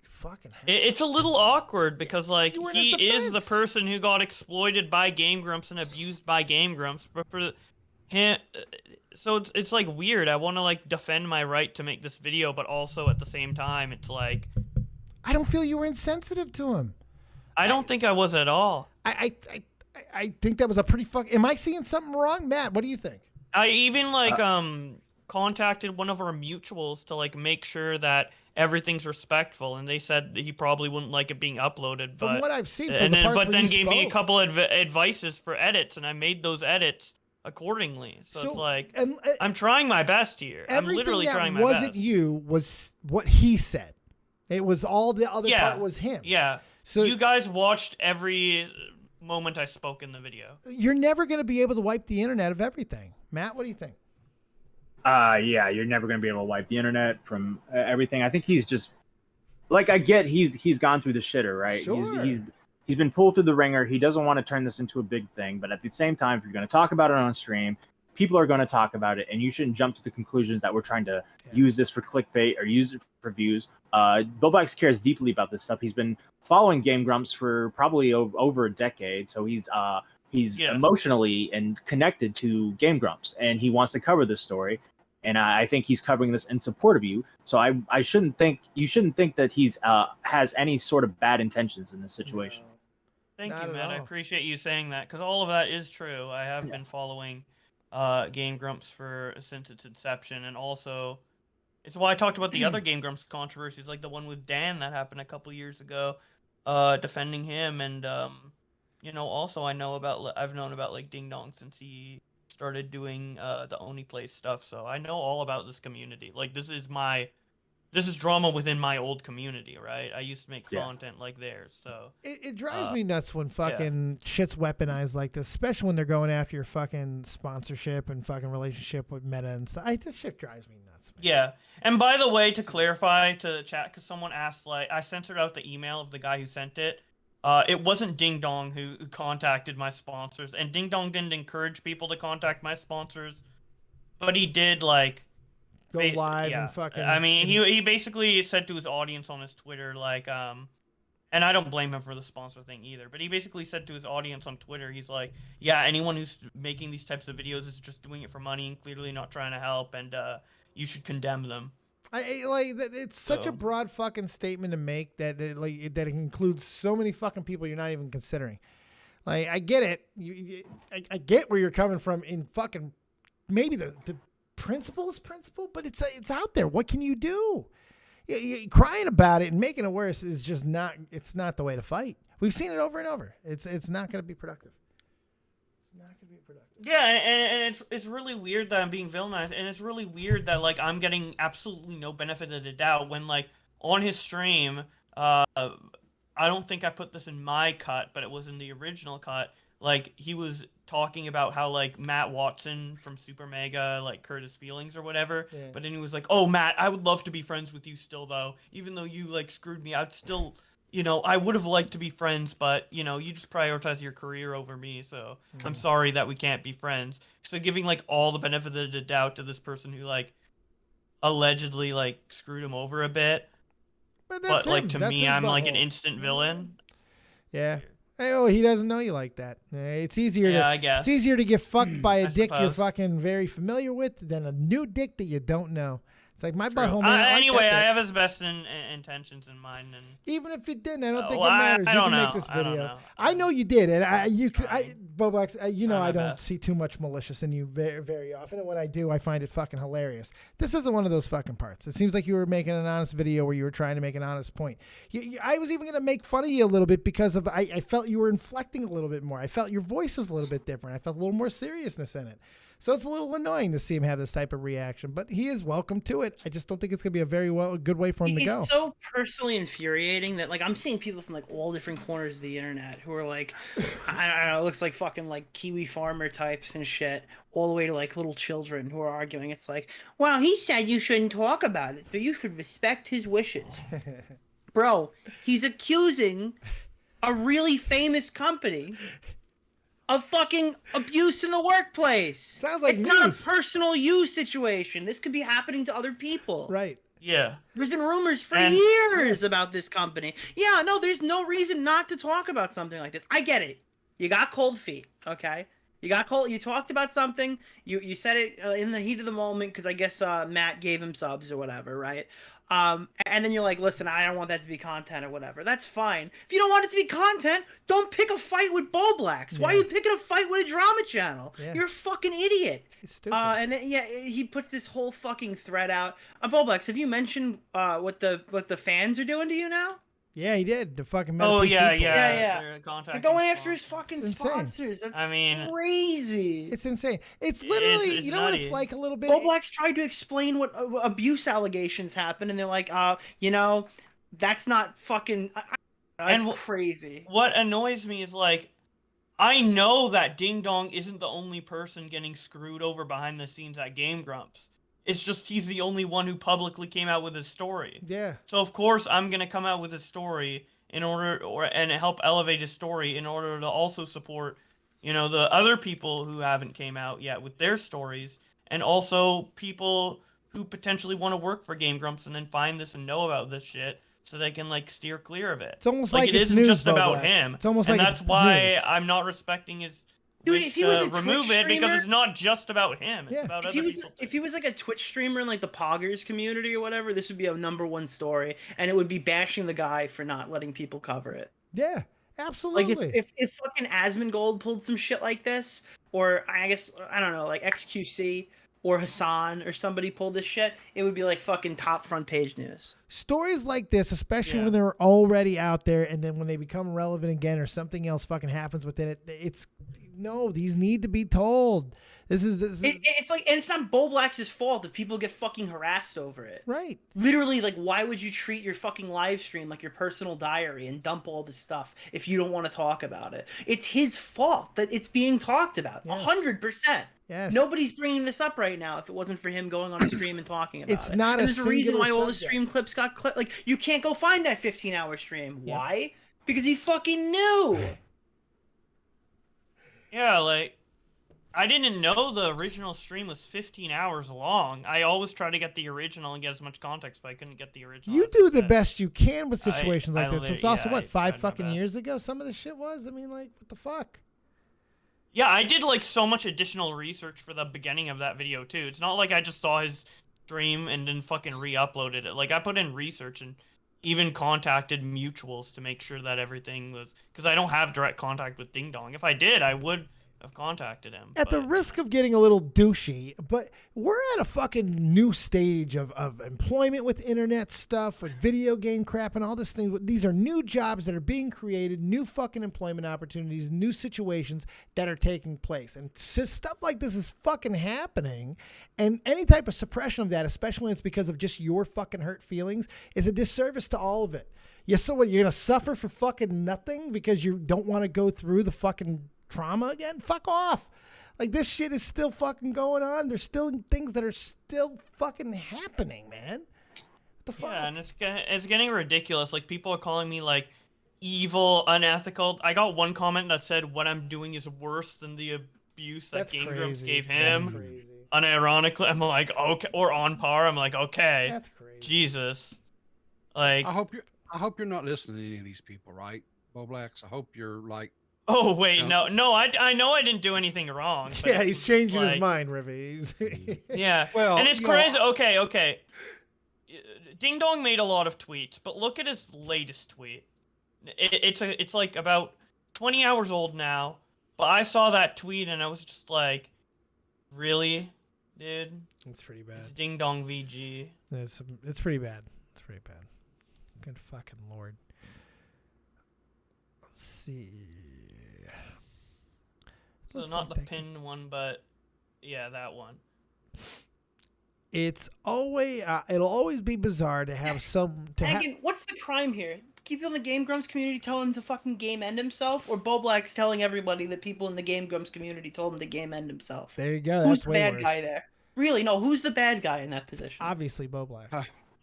fucking. It's a little awkward because like You he weren't at the is the person who got exploited by Game Grumps and abused by Game Grumps, but for him, so it's like weird. I want to like defend my right to make this video, but also at the same time, it's like I don't feel you were insensitive to him. I don't think I was at all. I think that was a pretty fuck. Am I seeing something wrong, Matt? What do you think? I even like contacted one of our mutuals to like make sure that everything's respectful, and they said that he probably wouldn't like it being uploaded. But From what I've seen, and then but then you gave me a spoke. couple advices for edits, and I made those edits accordingly. So it's like I'm trying my best here. I'm literally trying my wasn't best. you was what he said. It was all the other Yeah. part was him. Yeah. So you guys watched every moment I spoke in the video. You're never going to be able to wipe the internet of everything. Matt, what do you think? Yeah, you're never going to be able to wipe the internet from everything. I think he's just like, I get he's gone through the shitter, right? Sure. He's been pulled through the ringer. He doesn't want to turn this into a big thing, but at the same time, if you're going to talk about it on stream, people are going to talk about it, and you shouldn't jump to the conclusions that we're trying to use this for clickbait or use it for views. Bobox cares deeply about this stuff. He's been following Game Grumps for probably over a decade, so he's emotionally and connected to Game Grumps, and he wants to cover this story. And I think he's covering this in support of you. So you shouldn't think that he's has any sort of bad intentions in this situation. Thank Not you, at Matt. I all. appreciate you saying that, because all of that is true. I have been following Game Grumps since its inception, and also it's why I talked about the other Game Grumps controversies, like the one with Dan that happened a couple years ago, defending him, and also I've known about like Ding Dong since he started doing the Oni Play stuff, so I know all about this community. Like this is drama within my old community, right? I used to make content like theirs, so It drives me nuts when fucking shit's weaponized like this, especially when they're going after your fucking sponsorship and fucking relationship with Meta and stuff. This shit drives me nuts. Yeah, and by the way, to clarify to chat, because someone asked, like, I censored out the email of the guy who sent it. It wasn't Ding Dong who contacted my sponsors, and Ding Dong didn't encourage people to contact my sponsors, but he did like Go live and fucking. I mean, he basically said to his audience on his Twitter, like, and I don't blame him for the sponsor thing either, but he basically said to his audience on Twitter, he's like, yeah, anyone who's making these types of videos is just doing it for money and clearly not trying to help, and you should condemn them. It's such a broad fucking statement to make that it includes so many fucking people you're not even considering. Like, I get it. I get where you're coming from in fucking maybe the principle is principle, but it's out there. What can you do? You crying about it and making it worse is just not. It's not the way to fight. We've seen it over and over. It's not going to be productive. It's not going to be productive. Yeah, and it's really weird that I'm being villainized, and it's really weird that like I'm getting absolutely no benefit of the doubt when like on his stream, I don't think I put this in my cut, but it was in the original cut. Like he was talking about how like Matt Watson from Super Mega like hurt his feelings or whatever. Yeah. But then he was like, "Oh, Matt, I would love to be friends with you still though. Even though you like screwed me, I'd still, you know, I would have liked to be friends, but you know, you just prioritize your career over me. So I'm sorry that we can't be friends." So giving like all the benefit of the doubt to this person who like allegedly like screwed him over a bit. But like to me, I'm like an instant villain. Yeah. Hey, oh, he doesn't know you like that. It's easier Yeah, to I guess. It's easier to get fucked by a I dick you're suppose. fucking very familiar with than a new dick that you don't know. It's like my True. butthole man. I like Anyway, that I dick. have his best intentions in mind, and Even if it didn't, I don't think well, it matters. I You don't can know. make this I don't video. know. I know you did, and Bobox, you know Try my I don't best. see too much malicious in you very, very often, and when I do, I find it fucking hilarious. This isn't one of those fucking parts. It seems like you were making an honest video where you were trying to make an honest point. I was even going to make fun of you a little bit because of I felt you were inflecting a little bit more. I felt your voice was a little bit different. I felt a little more seriousness in it. So it's a little annoying to see him have this type of reaction, but he is welcome to it. I just don't think it's going to be a very good way for him to go. It's so personally infuriating that like I'm seeing people from like all different corners of the internet who are like, I don't know, it looks like fucking like Kiwi farmer types and shit, all the way to like little children who are arguing. It's like, well, he said you shouldn't talk about it, but you should respect his wishes. Bro, he's accusing a really famous company of fucking abuse in the workplace. Sounds like it's not a personal use situation. This could be happening to other people. Right. yeah. There's been rumors for years about this company. Yeah, no, there's no reason not to talk about something like this. I get it. You got cold feet, okay? You got cold. You talked about something. You said it in the heat of the moment because I guess Matt gave him subs or whatever, right? And then you're like, listen, I don't want that to be content or whatever. That's fine. If you don't want it to be content, don't pick a fight with Bo Blacks. Why are you picking a fight with a drama channel? Yeah. You're a fucking idiot. It's stupid. And then he puts this whole fucking thread out. Bo Blacks, have you mentioned what the fans are doing to you now? Yeah, he did. The fucking Oh MattPitt yeah, people. yeah. They're going after his fucking It's insane. sponsors. That's I mean, crazy. It's insane. It's literally, it's you know what nutty. it's like a little bit? Bo Blacks tried to explain what abuse allegations happened, and they're like, you know, that's not fucking. That's crazy. What annoys me is like, I know that Ding Dong isn't the only person getting screwed over behind the scenes at Game Grumps. It's just he's the only one who publicly came out with his story. Yeah. So of course I'm gonna come out with his story in order, and help elevate his story in order to also support, you know, the other people who haven't came out yet with their stories, and also people who potentially want to work for Game Grumps and then find this and know about this shit, so they can like steer clear of it. It's almost like it it's isn't news, just Bo about Black. him. It's almost and like that's it's why news. I'm not respecting his Dude, wish if he was to a Twitch remove it, because streamer- it's not just about him. It's about If other he was people. if he was like a Twitch streamer in like the Poggers community or whatever, this would be a #1 story, and it would be bashing the guy for not letting people cover it. Yeah, absolutely. Like if fucking Asmongold pulled some shit like this, or I guess I don't know, like XQC or Hassan or somebody pulled this shit, it would be like fucking top front page news. Stories like this, especially when they're already out there, and then when they become relevant again or something else fucking happens within it, these need to be told. It's like, and it's not Bo Black's fault if people get fucking harassed over it. Right. Literally, like, why would you treat your fucking live stream like your personal diary and dump all this stuff if you don't want to talk about it? It's his fault that it's being talked about. 100%. Yes. Nobody's bringing this up right now if it wasn't for him going on a stream and talking about It's it. not and a there's a reason why singular all the subject. stream clips got clipped. Like, you can't go find that 15-hour stream. Why? Because he fucking knew. Yeah, like, I didn't know the original stream was 15 hours long. I always try to get the original and get as much context, but I couldn't get the original. You do the best you can with I- situations like I this. lit- It's also, yeah, what, I 5 tried my fucking best. years ago some of this shit was? I mean, like, what the fuck? Yeah, I did, like, so much additional research for the beginning of that video, too. It's not like I just saw his stream and then fucking re-uploaded it. Like, I put in research and even contacted mutuals to make sure that everything was... Because I don't have direct contact with Ding Dong. If I did, I would have contacted him. At the risk of getting a little douchey, but we're at a fucking new stage of employment with internet stuff, with video game crap and all this thing. These are new jobs that are being created, new fucking employment opportunities, new situations that are taking place. And stuff like this is fucking happening. And any type of suppression of that, especially when it's because of just your fucking hurt feelings, is a disservice to all of it. Yeah, so what, you're going to suffer for fucking nothing because you don't want to go through the fucking trauma again? Fuck off. Like, this shit is still fucking going on. There's still things that are still fucking happening, man. What the fuck? Yeah, and it's getting ridiculous. Like, people are calling me, like, evil, unethical. I got one comment that said what I'm doing is worse than the abuse that Game Grumps gave him. Unironically, I'm like, okay, or on par. I'm like, okay. That's crazy. Jesus. Like, I hope you're not listening to any of these people, right, Bo Blacks? I hope you're like. Oh wait, no, I know I didn't do anything wrong. Yeah, he's changing his mind, Rivy. Yeah, well, and it's crazy. Okay. Ding Dong made a lot of tweets, but look at his latest tweet. It's like about 20 hours old now, but I saw that tweet and I was just like, really, dude? It's pretty bad. It's Ding Dong VG. It's pretty bad. It's pretty bad. Good fucking lord. Let's see. So not the pinned one, but yeah, that one. It's always it'll always be bizarre to have some. What's the crime here? People in the Game Grumps community tell him to fucking game end himself, or Bo Black's telling everybody that people in the Game Grumps community told him to game end himself? There you go. Who's That's the way bad worse. guy there? Really? No, who's the bad guy in that position? Obviously, Bo Black.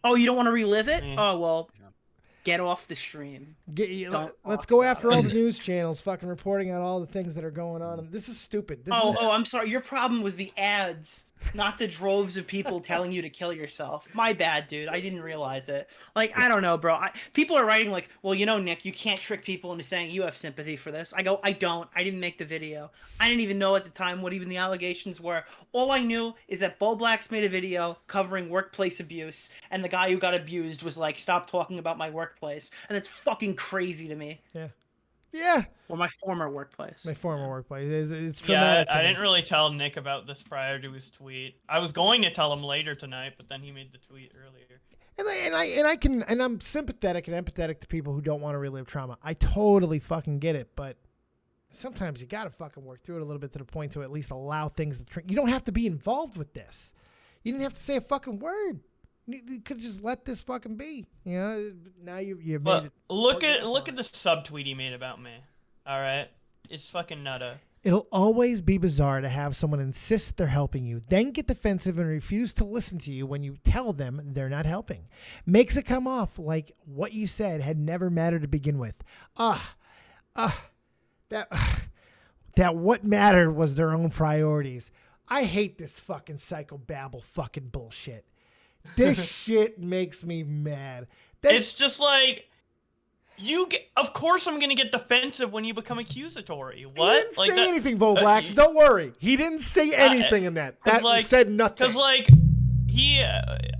Oh, you don't want to relive it? Oh well, get off the stream. Let's go after all the news channels fucking reporting on all the things that are going on. And this is stupid. I'm sorry. Your problem was the ads, not the droves of people telling you to kill yourself. My bad, dude. I didn't realize it. Like, I don't know, bro. People are writing like, well, you know, Nick, you can't trick people into saying you have sympathy for this. I go, I don't. I didn't make the video. I didn't even know at the time what even the allegations were. All I knew is that Bo Blacks made a video covering workplace abuse, and the guy who got abused was like, stop talking about my workplace. And that's fucking crazy to me. Yeah. Well, my former workplace. My former workplace. It's Yeah, traumatic. I didn't really tell Nick about this prior to his tweet. I was going to tell him later tonight, but then he made the tweet earlier. And I'm sympathetic and empathetic to people who don't want to relive trauma. I totally fucking get it, but sometimes you gotta fucking work through it a little bit to the point to at least allow things to. You don't have to be involved with this. You didn't have to say a fucking word. You could just let this fucking be. You know, now you made it. Look at the subtweet he made about me. All right, it's fucking nutta. It'll always be bizarre to have someone insist they're helping you, then get defensive and refuse to listen to you when you tell them they're not helping. Makes it come off like what you said had never mattered to begin with. That what mattered was their own priorities. I hate this fucking psychobabble fucking bullshit. This shit makes me mad. It's just like of course I'm gonna get defensive when you become accusatory. What? He didn't say anything, Bo Blacks. Don't worry. He didn't say anything in that. That said nothing. Because like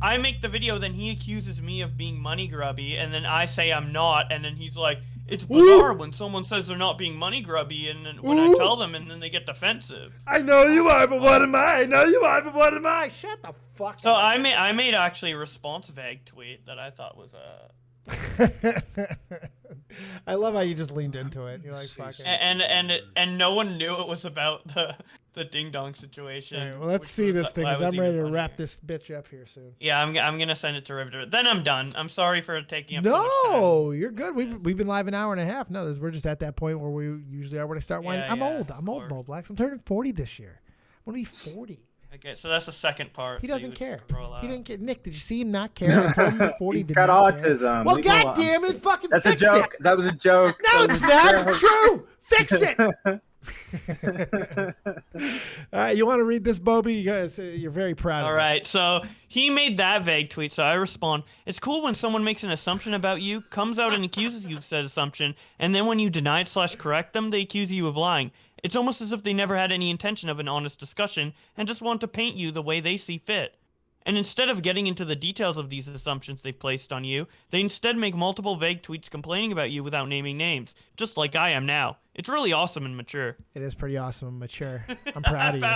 I make the video, then he accuses me of being money grubby, and then I say I'm not, and then he's like, it's bizarre when someone says they're not being money grubby, and then when I tell them, and then they get defensive. I know you are, but what am I? I know you are, but what am I? Shut the fuck So up. I made actually a response vague tweet that I thought was I love how you just leaned into it. You're like, fuck it. And no one knew it was about the ding dong situation. All right, well, let's see this thing, because I'm ready to wrap this bitch up here soon. Yeah, I'm gonna send it to Riveter. Then I'm done. I'm sorry for taking up so much time. No, you're good. We've been live an hour and a half. No, we're just at that point where we usually are when I start winding. I'm old, Bo Blacks. I'm turning 40 this year. I'm gonna be 40. Okay, so that's the second part. He so doesn't care. Scroll out. He didn't care. Nick, did you see him not care? I told him 40 He's did got not autism. care. Well, Leave him God alone. damn it, fucking That's fix a joke. it. That was a joke. No, it's not. It's true. Fix it. All right, you want to read this, Bobby? You're very proud of All right, so he made that vague tweet, so I respond, it's cool when someone makes an assumption about you, comes out and accuses you of said assumption, and then when you deny it / correct them, they accuse you of lying. It's almost as if they never had any intention of an honest discussion and just want to paint you the way they see fit. And instead of getting into the details of these assumptions they've placed on you, they instead make multiple vague tweets complaining about you without naming names, just like I am now. It's really awesome and mature. It is pretty awesome and mature. I'm proud of you.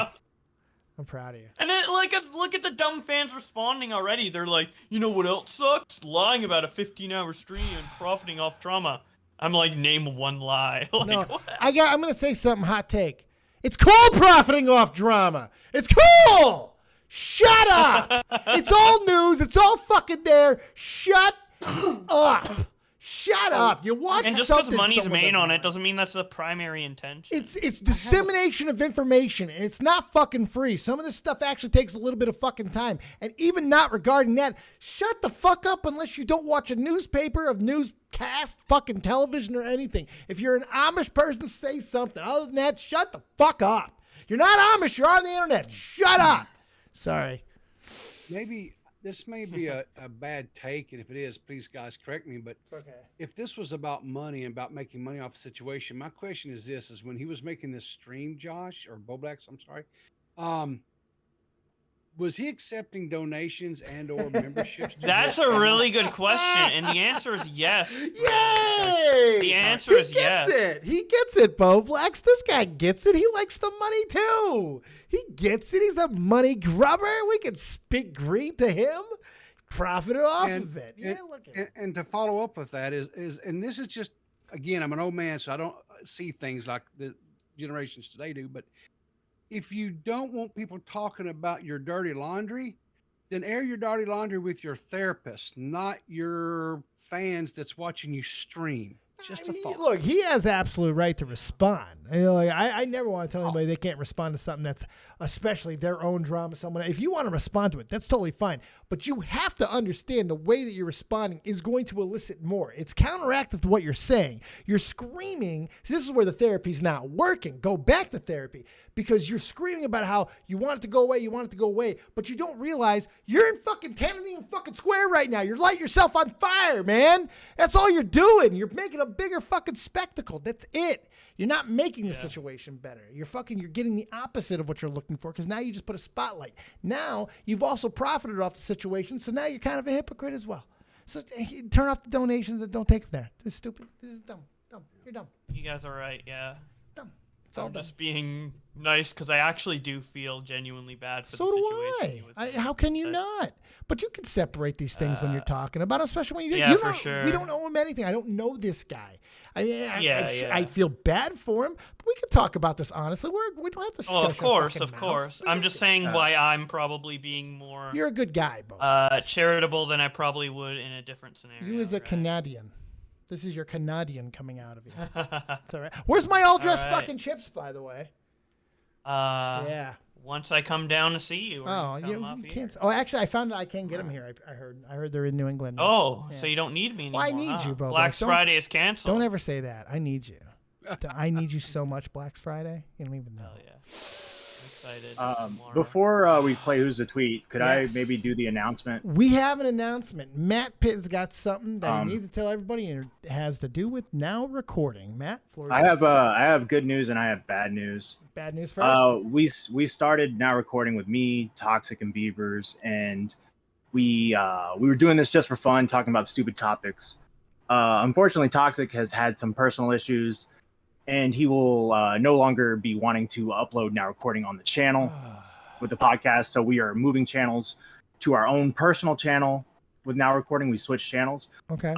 I'm proud of you. And then, look at the dumb fans responding already. They're like, you know what else sucks? Lying about a 15-hour stream and profiting off trauma. I'm like, name one lie. No, I'm going to say something hot take. It's cool profiting off drama. It's cool. Shut up. It's all news. It's all fucking there. Shut up. Shut up. You watch And just because something money's someone made doesn't on it doesn't mean that's the primary intention. It's dissemination of information, and it's not fucking free. Some of this stuff actually takes a little bit of fucking time. And even not regarding that, shut the fuck up unless you don't watch a newspaper, of newscast, fucking television, or anything. If you're an Amish person, say something. Other than that, shut the fuck up. You're not Amish. You're on the internet. Shut up. Sorry. Maybe this may be a bad take, and if it is, please, guys, correct me. But if this was about money and about making money off the situation, my question is this: is when he was making this stream, Josh or Boblex, I'm sorry, was he accepting donations and or memberships? That's a really good question, and the answer is yes. Yay! The answer is yes. He gets it, Boblex. This guy gets it. He likes the money too. He gets it. He's a money grubber. We can speak green to him. Profited off of it. Yeah, look at it. And to follow up with that is, and this is just, again, I'm an old man, so I don't see things like the generations today do, but if you don't want people talking about your dirty laundry, then air your dirty laundry with your therapist, not your fans that's watching you stream. Just a thought. Look, he has absolute right to respond. You know, like, I never want to tell anybody they can't respond to something that's especially their own drama. Someone, if you want to respond to it, that's totally fine. But you have to understand the way that you're responding is going to elicit more. It's counteractive to what you're saying. You're screaming. See, this is where the therapy's not working. Go back to therapy, because you're screaming about how you want it to go away, you want it to go away, but you don't realize you're in fucking Kennedy fucking Square right now. You're lighting yourself on fire, man. That's all you're doing. You're making a bigger fucking spectacle. That's it. You're not making the situation better. You're getting the opposite of what you're looking for, because now you just put a spotlight. Now you've also profited off the situation, so now you're kind of a hypocrite as well. So turn off the donations and don't take them there. This is stupid. This is dumb. Dumb. You're dumb. You guys are right, yeah. Dumb. I'm just being nice because I actually do feel genuinely bad for the So situation. do I. How can you not? But you can separate these things when you're talking about, especially when you Yeah, you for don't, sure. We don't owe him anything. I don't know this guy. I mean, Yeah. I feel bad for him, but we can talk about this honestly. We don't have to. Oh, shush of course, our of fucking mouths. course. I'm just saying why I'm probably being more You're a good guy, Bo. charitable than I probably would in a different scenario. You as a Canadian. This is your Canadian coming out of you. It's all right. Where's my all-dressed All right. fucking chips, by the way? Yeah. Once I come down to see you. or Oh, come you up here. can't. Oh, actually, I found out I can't get them here. I heard they're in New England. now. Oh, Yeah. so you don't need me anymore. Well, I need huh? you, bro. Black Don't- Friday is canceled. Don't ever say that. I need you. I need you so much, Black Friday. You don't even know. Hell yeah. I'm excited. Before we play Who's the Tweet, could Yes. I maybe do the announcement? We have an announcement. MattPitt's got something that Um, he needs to tell everybody, and it has to do with now recording. Matt, floor is I yours. have good news and I have bad news. Bad news first. We started now recording with me, Toxic, and Beavers, and we were doing this just for fun, talking about stupid topics. Unfortunately, Toxic has had some personal issues, and he will no longer be wanting to upload now recording on the channel with the podcast. So we are moving channels to our own personal channel with now recording. We switched channels. Okay.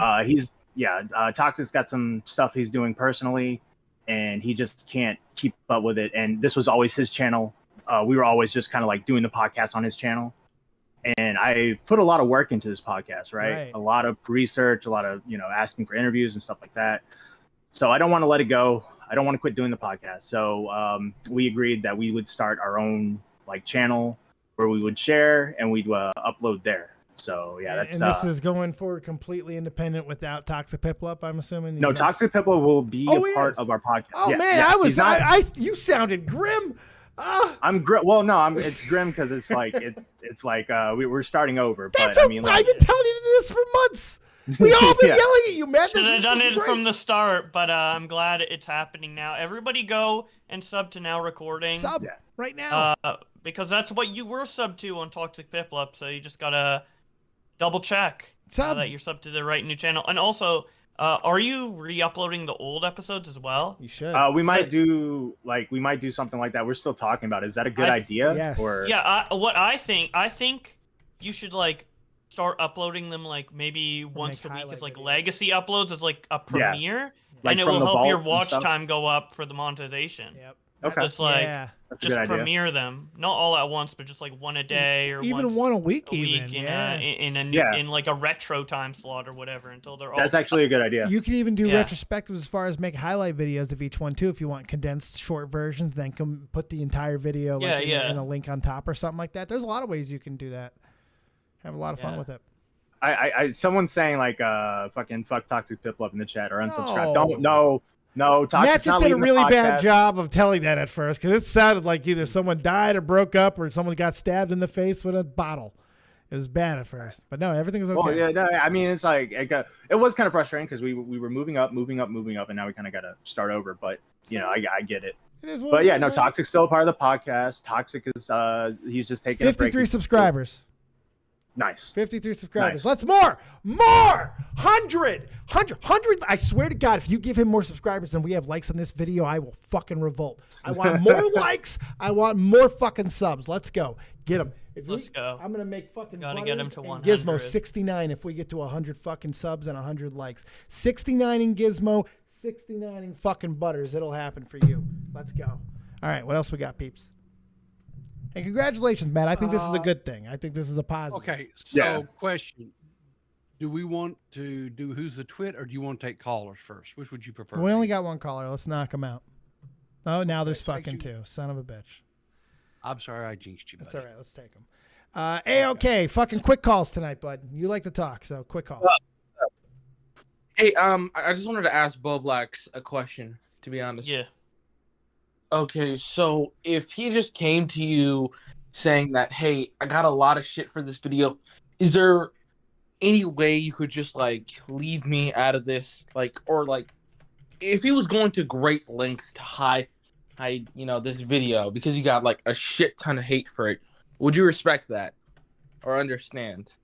Toxic's got some stuff he's doing personally, and he just can't keep up with it. And this was always his channel. We were always just kind of like doing the podcast on his channel. And I put a lot of work into this podcast, right? A lot of research, a lot of, asking for interviews and stuff like that. So I don't want to let it go. I don't want to quit doing the podcast. So we agreed that we would start our own channel where we would share and we'd upload there. So yeah, that's and this is going forward completely independent without Toxic Piplup, I'm assuming. no, Toxic Piplup will be a part of our podcast. Oh Yes, man, yes, he's not- you sounded grim. I'm grim. Well, no, it's grim because it's like we're starting over. That's but I I've mean, been telling you to do this for months. We all been Yeah. yelling at you, man. Should have done it from the start, but I'm glad it's happening now. Everybody go and sub to now recording. Sub right now. Because that's what you were sub to on Toxic Piplup, so you just gotta double check that you're sub to the right new channel. And also, are you re-uploading the old episodes as well? You should. we might do something like that. We're still talking about it. Is that a good idea? Yes. Or Yeah. I think you should start uploading them maybe once a week as legacy uploads as a premiere, Like and it from will the help your vault and watch stuff? time go up for the monetization. Yep. Okay. It's like Yeah. That's a good just idea. premiere them, not all at once, but just like one a day or Even once one a week, in yeah. in like a retro time slot or whatever until they're all. That's actually a good idea. You can even do Yeah. retrospectives as far as make highlight videos of each one too, if you want condensed short versions. Then put the entire video like in a link on top or something like that. There's a lot of ways you can do that. Have a lot of fun with it. Someone's saying like fucking fuck Toxic Piplup in the chat or unsubscribe. No. No, Toxic. Matt just did a really bad job of telling that at first because it sounded like either someone died or broke up or someone got stabbed in the face with a bottle. It was bad at first, but no, everything was okay. Well, yeah, no, I mean, it's like it was kind of frustrating because we were moving up, and now we kind of got to start over. But you know, I get it. It is what but it yeah, is, no, right? Toxic's still a part of the podcast. Toxic is he's just taking 53 subscribers. Nice. 53 subscribers. Nice. Let's more. 100. I swear to God, if you give him more subscribers than we have likes on this video, I will fucking revolt. I want more likes. I want more fucking subs. Let's go. Get him. Let's go. I'm going to make fucking Gotta get him Butters to and 100. Gizmo 69 if we get to 100 fucking subs and 100 likes. 69 in Gizmo, 69 in fucking Butters. It'll happen for you. Let's go. All right, what else we got, peeps? And congratulations, Matt. I think this is a good thing. I think this is a positive. Okay, so question. Do we want to do Who's the Twit, or do you want to take callers first? Which would you prefer? We only got one caller. Let's knock him out. Oh, now there's fucking two. Son of a bitch. I'm sorry I jinxed you, buddy. That's all right. Let's take him. A-okay. Fucking quick calls tonight, bud. You like to talk, so quick call. Hey, I just wanted to ask Bo Blacks a question, to be honest. Yeah. Okay, so if he just came to you saying that, hey, I got a lot of shit for this video, is there any way you could just, like, leave me out of this? Like, or, like, if he was going to great lengths to hide, this video because you got, like, a shit ton of hate for it, would you respect that or understand?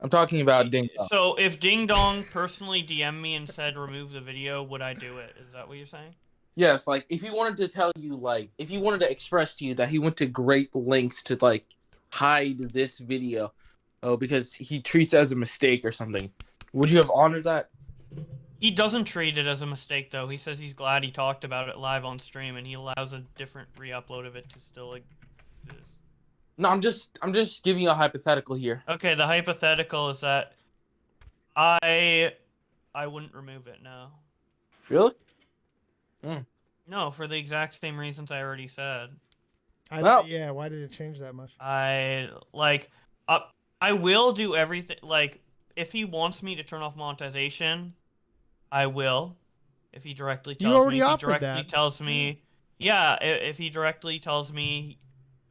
I'm talking about Ding Dong. So if Ding Dong personally DM'd me and said remove the video, would I do it? Is that what you're saying? Yes, like, if he wanted to tell you, like, if he wanted to express to you that he went to great lengths to, like, hide this video, because he treats it as a mistake or something, would you have honored that? He doesn't treat it as a mistake, though. He says he's glad he talked about it live on stream, and he allows a different re-upload of it to still exist. No, I'm just giving you a hypothetical here. Okay, the hypothetical is that I wouldn't remove it, no. Really? No, for the exact same reasons I already said. Yeah, why did it change that much? I will do everything. Like, if he wants me to turn off monetization, I will. If he directly tells already me, if he offered directly that. tells me, yeah, if he directly tells me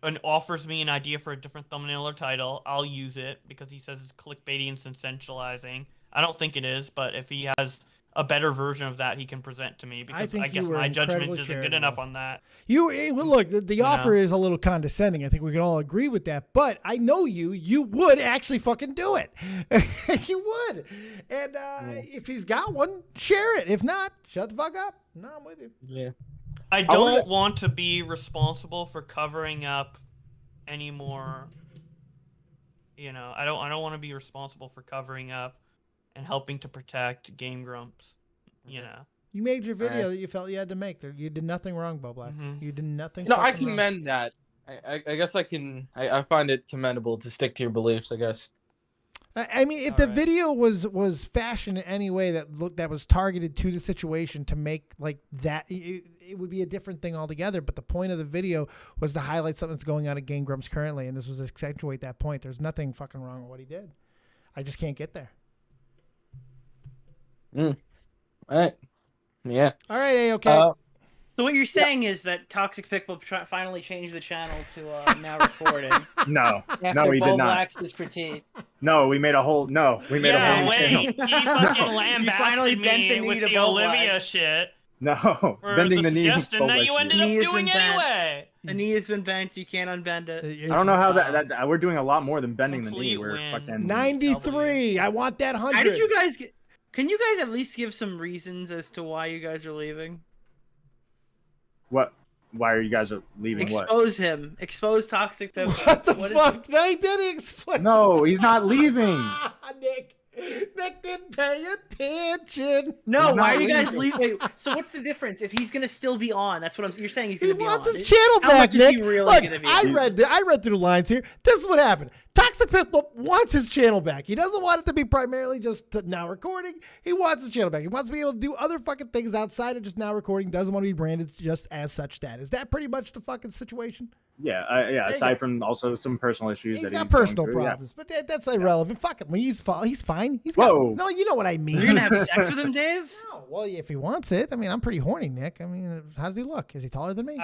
and offers me an idea for a different thumbnail or title, I'll use it because he says it's clickbaity and sensationalizing. I don't think it is, but if he has a better version of that, he can present to me because I guess my judgment isn't good enough on that. Look, the offer is a little condescending. I think we can all agree with that. But I know you would actually fucking do it. You would. And if he's got one, share it. If not, shut the fuck up. No, I'm with you. Yeah. I don't want to be responsible for covering up any more. I don't want to be responsible for covering up and helping to protect Game Grumps. You made your video that you felt you had to make. You did nothing wrong, Bo Black. You did nothing. No, I fucking commend that. I guess I find it commendable to stick to your beliefs, I guess. I mean, if the video was fashioned in any way that was targeted to the situation to make like that, it would be a different thing altogether. But the point of the video was to highlight something that's going on at Game Grumps currently, and this was to accentuate that point. There's nothing fucking wrong with what he did. I just can't get there. All right. Yeah. All right, A-okay. So what you're saying is that Toxic Piplup finally changed the channel to now recording. No, After we did not. Lax's critique. No, we made a whole channel. he fucking lambasted me with the Olivia shit. No, for bending the knee. suggestion that you ended up doing anyway. The knee has been bent. You can't unbend it. I don't know how that we're doing a lot more than bending the knee. We're fucking 93. I want that 100. How did you guys get? Can you guys at least give some reasons as to why you guys are leaving? What? Why are you guys leaving? Expose him. Expose Toxic Piplup. What the fuck? They didn't explain. No, he's not leaving. Nick. Nick didn't pay attention. No, why are you guys leaving? So what's the difference if he's gonna still be on? That's what you're saying. He's gonna be on. He wants his channel How back, much is Nick. he really Look, gonna be? I read through the lines here. This is what happened. Toxic Piplup wants his channel back. He doesn't want it to be primarily just now recording. He wants his channel back. He wants to be able to do other fucking things outside of just now recording. Doesn't want to be branded just as such. That is that pretty much the fucking situation. Yeah, yeah. Aside from also some personal issues, He's that got he's going personal through, problems, but that's irrelevant. Fuck him. He's fine. He's Whoa. got, no, you know what I mean. You're gonna have sex with him, Dave? No, well, if he wants it. I mean, I'm pretty horny, Nick. I mean, how does he look? Is he taller than me?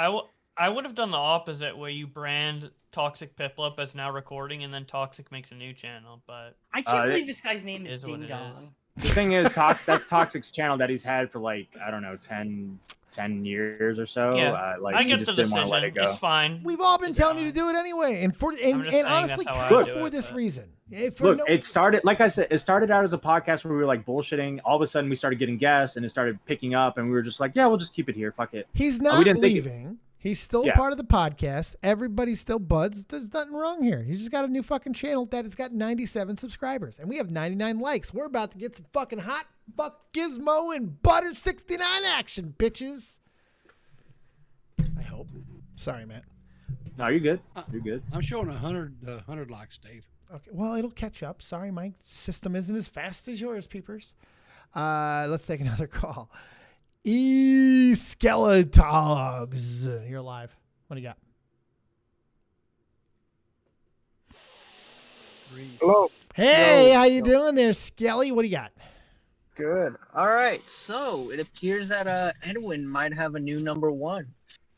I would have done the opposite, where you brand Toxic Piplup as now recording, and then Toxic makes a new channel. But I can't believe this guy's name is Ding Dong. The thing is, that's Toxic's channel that he's had for like, I don't know, 10 years or so. Yeah, like, I he get just the didn't want to let it decision. go. It's fine. We've all been telling you to do it anyway, and saying honestly, that's how I good do for it, this but- reason. Look, it started, like I said, it started out as a podcast where we were like bullshitting. All of a sudden, we started getting guests, and it started picking up, and we were just like, yeah, we'll just keep it here. Fuck it. He's We not didn't think leaving. He's still Yeah. part of the podcast. Everybody's still buds. There's nothing wrong here. He's just got a new fucking channel that has got 97 subscribers, and we have 99 likes. We're about to get some fucking hot fuck gizmo and butter 69 action, bitches. I hope. Sorry, Matt. No, you're good. You're good. I'm showing 100 likes, Dave. Okay, well, it'll catch up. Sorry, my system isn't as fast as yours, peepers. Let's take another call. Skeletogs. You're live. What do you got? Hello. Hey, Yo. how you doing there, Skelly? What do you got? Good. All right. So it appears that Edwin might have a new #1.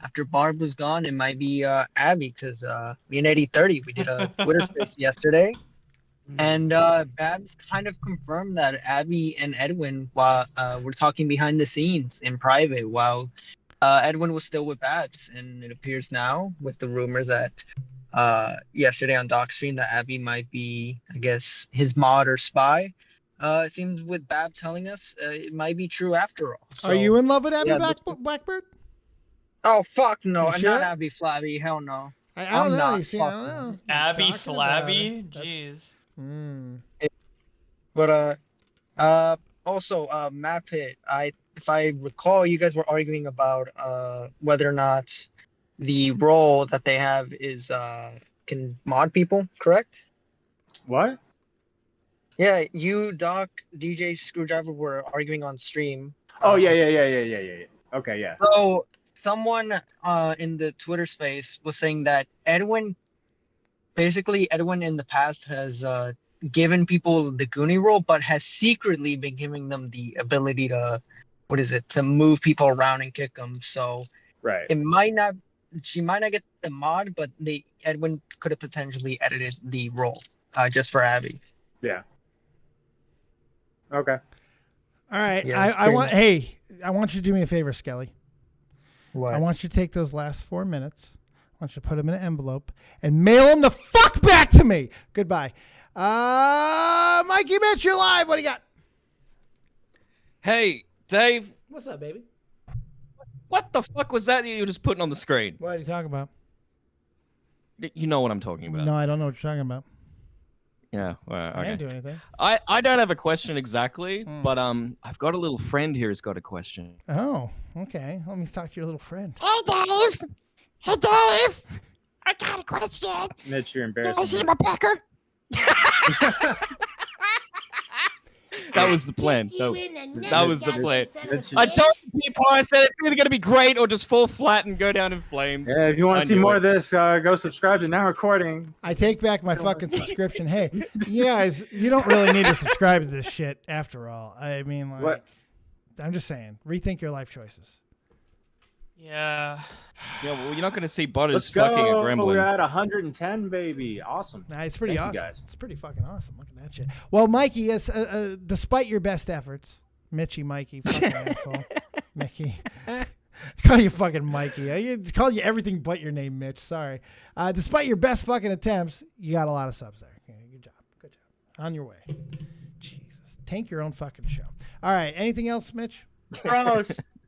After Barb was gone, it might be Abby, because me and 8030, we did a Twitter space yesterday. And Babs kind of confirmed that Abby and Edwin were talking behind the scenes in private while Edwin was still with Babs. And it appears now, with the rumors that yesterday on Doxxing, that Abby might be, I guess, his mod or spy. It seems with Babs telling us it might be true after all. So, Are you in love with Abby yeah, Blackbird? Oh, fuck no. You I'm sure? not Abby Flabby. Hell no. I don't I'm know. not. You see, Fuck I don't no. know. Abby Talking about Flabby? it. Jeez. But also MattPitt, if I recall, you guys were arguing about whether or not the role that they have is can mod people, correct? What? Yeah, you, Doc, DJ Screwdriver were arguing on stream. Oh, yeah. Okay, yeah. So someone in the Twitter space was saying that Edwin in the past has given people the Goonie role, but has secretly been giving them the ability to, to move people around and kick them. So right, she might not get the mod, but Edwin could have potentially edited the role just for Abby. Yeah. Okay. All right. Yeah, I want. Hey, I want you to do me a favor, Skelly. What? I want you to take those last 4 minutes. I want you to put them in an envelope and mail them the fuck back to me. Goodbye. Mikey Mitch, you're live. What do you got? Hey, Dave. What's up, baby? What the fuck was that you were just putting on the screen? What are you talking about? You know what I'm talking about. No, I don't know what you're talking about. Yeah, well, okay. I didn't do anything. I don't have a question exactly, but I've got a little friend here who's got a question. Oh, okay. Let me talk to your little friend. Hey, Dave. Hey, Dave. I got a question. Mitch, you're Can I embarrassing. see my pecker? That was the plan. That was the plan. Mitch, I told people, I said it's either going to be great or just fall flat and go down in flames. Yeah, if you want I to see knew more it. of this, go subscribe to Now Recording. I take back my fucking subscription. Hey, you guys, you don't really need to subscribe to this shit after all. I mean, like, What? I'm just saying, rethink your life choices. Yeah. Yeah, well, you're not going to see Butters Let's fucking a go. gremlin. We're at 110, baby. Awesome. Nah, it's pretty Thank you, awesome. guys. It's pretty fucking awesome. Look at that shit. Well, Mikey, yes, despite your best efforts, Mikey, fucking asshole, Mickey. I call you fucking Mikey. I call you everything but your name, Mitch. Sorry. Despite your best fucking attempts, you got a lot of subs there. Okay, good job. Good job. On your way. Jesus. Tank your own fucking show. All right. Anything else, Mitch?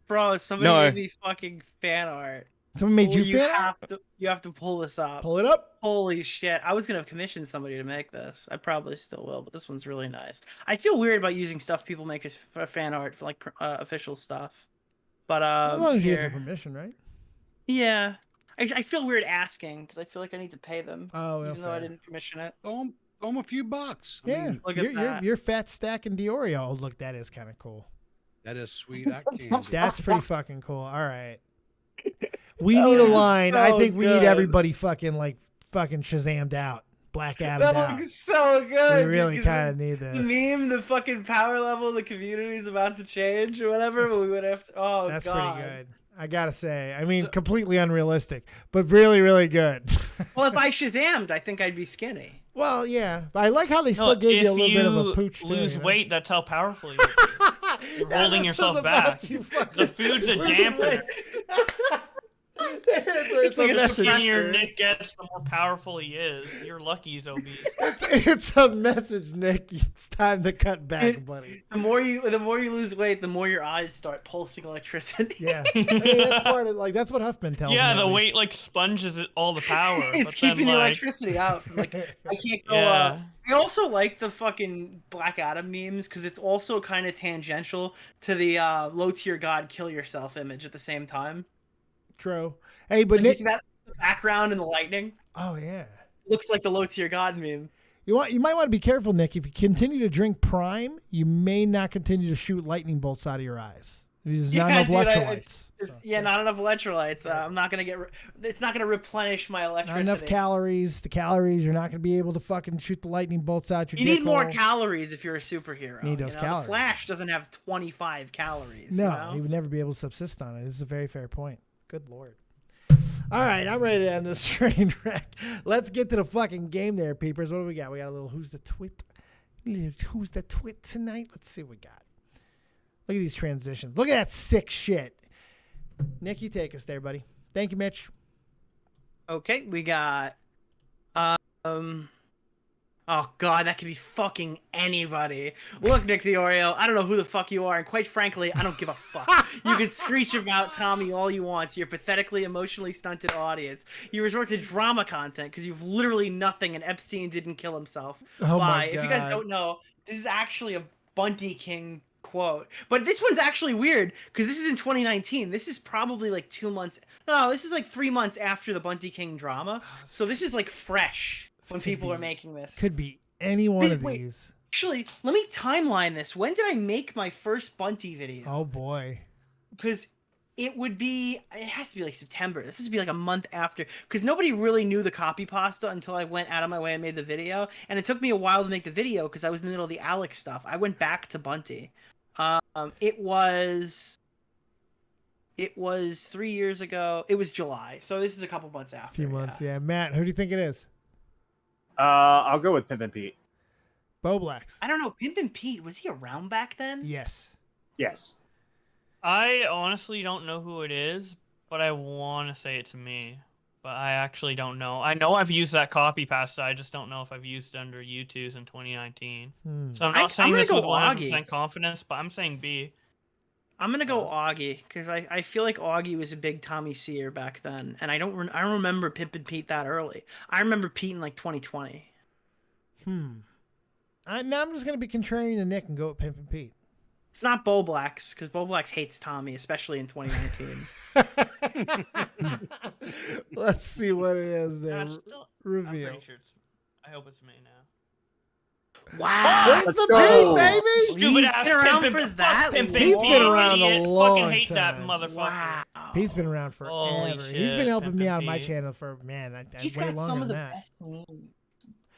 Bro, somebody No. gave me fucking fan art. Someone made you you fan have art? to you have to pull this up. Pull it up. Holy shit! I was gonna commission somebody to make this. I probably still will, but this one's really nice. I feel weird about using stuff people make as fan art for like official stuff. But As long as you here. get their permission, right? Yeah, I feel weird asking because I feel like I need to pay them. Oh, even though I didn't commission it. Throw them a few bucks. I Yeah, mean, look at that. Your fat stack and DeOrio. Oh, look, that is kind of cool. that is sweet. I can't. That's pretty fucking cool. All right. We need a line. I so think we need good. everybody fucking Shazammed out. Black Adam That out. looks so good. We really because kind of need this. The meme, the fucking power level of the community is about to change or whatever. But we would have to. Oh, That's God. pretty good. I gotta say. I mean, completely unrealistic, but really, really good. Well, if I Shazammed, I think I'd be skinny. Well, yeah. But I like how they still No, gave you a if little bit of a pooch. too, lose you know? weight, that's how powerful you are. You're holding this yourself is back. about you fucking The food's a dampener. It's The a message. skinnier Nick gets, the more powerful he is. You're lucky he's obese. It's a message, Nick. It's time to cut back, buddy. The more you lose weight, the more your eyes start pulsing electricity. Yeah, I mean, that's part of that's what Huffman tells me. Yeah, at the least. weight like sponges all the power. It's but then, keeping the like, electricity out. From, like I can't go. Yeah. I also like the fucking Black Adam memes because it's also kind of tangential to the low tier god kill yourself image at the same time. True. Hey, but Like, you Nick. see that the background and the lightning Oh yeah. looks like the low tier god meme. You might want to be careful, Nick. If you continue to drink Prime, you may not continue to shoot lightning bolts out of your eyes. There's not enough dude, electrolytes. Yeah, not enough electrolytes. I'm not gonna get. It's not gonna replenish my Not electricity. enough calories. The calories, you're not going to be able to fucking shoot the lightning bolts out your You dick need more hole. calories if you're a superhero. Need those you know? calories. The Flash doesn't have 25 calories. No, you know? he would never be able to subsist on it. This is a very fair point. Good Lord. All right, I'm ready to end this train wreck. Let's get to the fucking game there, peepers. What do we got? We got a little Who's the Twit? Who's the Twit tonight? Let's see what we got. Look at these transitions. Look at that sick shit. Nick, you take us there, buddy. Thank you, Mitch. Okay, we got. Oh god, that could be fucking anybody. Look, Nick DeOrio, I don't know who the fuck you are, and quite frankly, I don't give a fuck. You can screech about Tommy all you want to your pathetically emotionally stunted audience. You resort to drama content because you've literally nothing, and Epstein didn't kill himself. Oh my Bye. If you guys God. don't know, this is actually a Bunty King quote. But this one's actually weird because this is in 2019. This is probably like 2 months. No, this is like 3 months after the Bunty King drama. So this is like fresh when people are making this. Could be any one of Wait, these. Actually, let me timeline this. When did I make my first Bunty video? Oh, boy. Because it has to be like September. This has to be like a month after. Because nobody really knew the copy pasta until I went out of my way and made the video. And it took me a while to make the video because I was in the middle of the Alex stuff. I went back to Bunty. It was 3 years ago. It was July. So this is a couple months after. A few months, yeah. Matt, who do you think it is? I'll go with Pimpin' Pete. Bo Blacks. I don't know. Pimpin' Pete, was he around back then? Yes. Yes. I honestly don't know who it is, but I want to say it's me. But I actually don't know. I know I've used that copy pasta. I just don't know if I've used it under U2's in 2019. So I'm not saying gonna this go with 100% Augie. confidence, but I'm saying B. I'm gonna go Augie because I feel like Augie was a big Tommy Seer back then, and I don't remember Pimpin' Pete that early. I remember Pete in like 2020. Now I'm just gonna be contrarian to Nick and go with Pimpin' Pete. It's not Bo Blacks because Bo Blacks hates Tommy, especially in 2019. Let's see what it is there. I'm Reveal. pretty sure I hope it's me now. Wow, it's the Pete, baby. Stupid He's ass been around pimpin', for fuck that pimpin' Pete's Pete, been around idiot. a long Fucking hate that time. motherfucker. Pete's been around forever. Holy He's shit, been helping me Pimpin' out on my Pete. channel for He's way got longer some of the than that. best memes.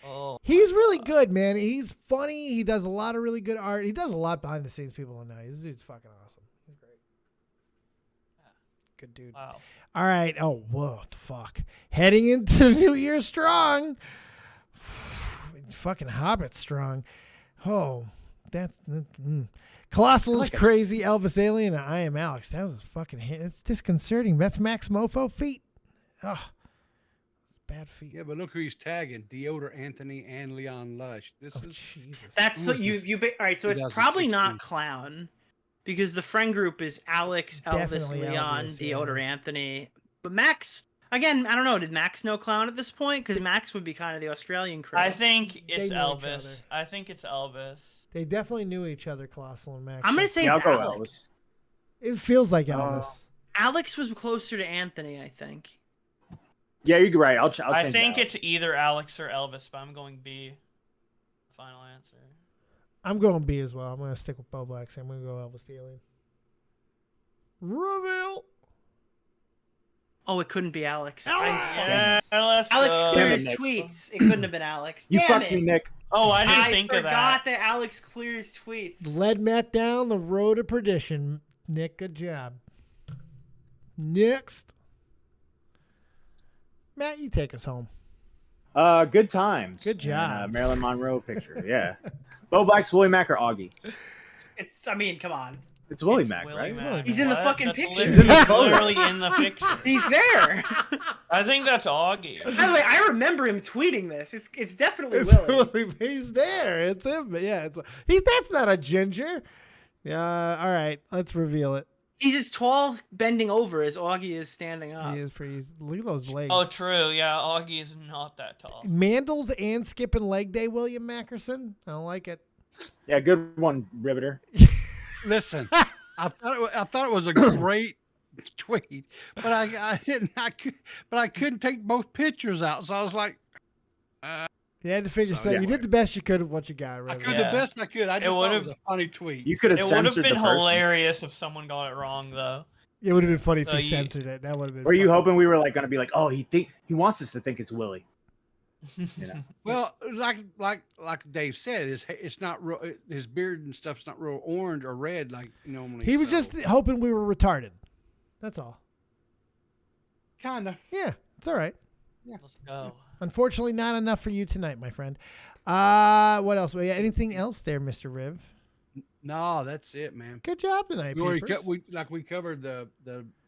Oh. He's really good, man. He's funny. He does a lot of really good art. He does a lot behind the scenes. People don't know. This dude's fucking awesome. He's great. Good dude. Wow. All right. Oh, whoa, what the fuck. Heading into the new year strong. Fucking Hobbit strong. Oh, that's Colossal is crazy. Elvis Alien and I Am Alex. That was a fucking hit. It's disconcerting. That's Max Mofo feet. Oh, bad feet. Yeah, but look who he's tagging: Deodor Anthony and Leon Lush. This is Jesus. That's Who the was you. this? All right, so it's probably 2016. not Clown, because the friend group is Alex, Elvis, Definitely Leon, Elvis, yeah. Deodor Anthony. But Max, again, I don't know. Did Max know clown at this point? Because Max would be kind of the Australian crew. I think it's They know each other. Elvis. I think it's Elvis. They definitely knew each other, Colossal and Max. I'm gonna say it's Alex. It feels like Elvis. Alex was closer to Anthony, I think. Yeah, you're right. I'll I change think that. it's either Alex or Elvis, but I'm going B. Final answer. I'm going B as well. I'm going to stick with Bo Black. So I'm going to go Elvis the Alien. Reveal. Oh, it couldn't be Alex. Yeah, let's Alex go. cleared Damn it, his Nick. tweets. It couldn't have been Alex. You Damn fucked it. me, Nick. Oh, I didn't think of forgot that. Alex cleared his tweets. Led Matt down the road of perdition. Nick, good job. Next. Matt, you take us home. Good times. Good job. And, Marilyn Monroe picture. Yeah. Bo Black's Willie Mack or Augie? It's. I mean, come on. It's Willie Mack, Willie right? Mack. He's in the What? fucking That's picture. Literally in the picture. He's there. I think that's Augie. By the way, I remember him tweeting this. It's definitely It's Willie. He's there. It's him. But yeah, that's not a ginger. Yeah. All right. Let's reveal it. He's as tall bending over as Augie is standing up. He is pretty. Look at those legs. Oh, true. Yeah, Augie is not that tall. Mandels and skipping leg day, William Mackerson. I don't like it. Yeah, good one, Riveter. Listen, I thought it was a great tweet, but I couldn't take both pictures out, so I was like, You had to figure So, something. yeah. You did the best you could with what you got. I Riveter. could the best I could. I just thought it was a funny tweet. You could have It would have censored been the person. hilarious if someone got it wrong, though. It would have been funny if So he you- censored it. That would have been. Were you funny. hoping we were like going to be like, oh, he wants us to think it's Willie? You know? Well, like Dave said, it's not real. His beard and stuff's not real orange or red like normally. He was so. just hoping we were retarded. That's all. Kinda. Yeah, it's all right. Let's go. Unfortunately, not enough for you tonight, my friend. What else? Anything else there, Mr. Riv? No, that's it, man. Good job tonight, We already peepers. we covered the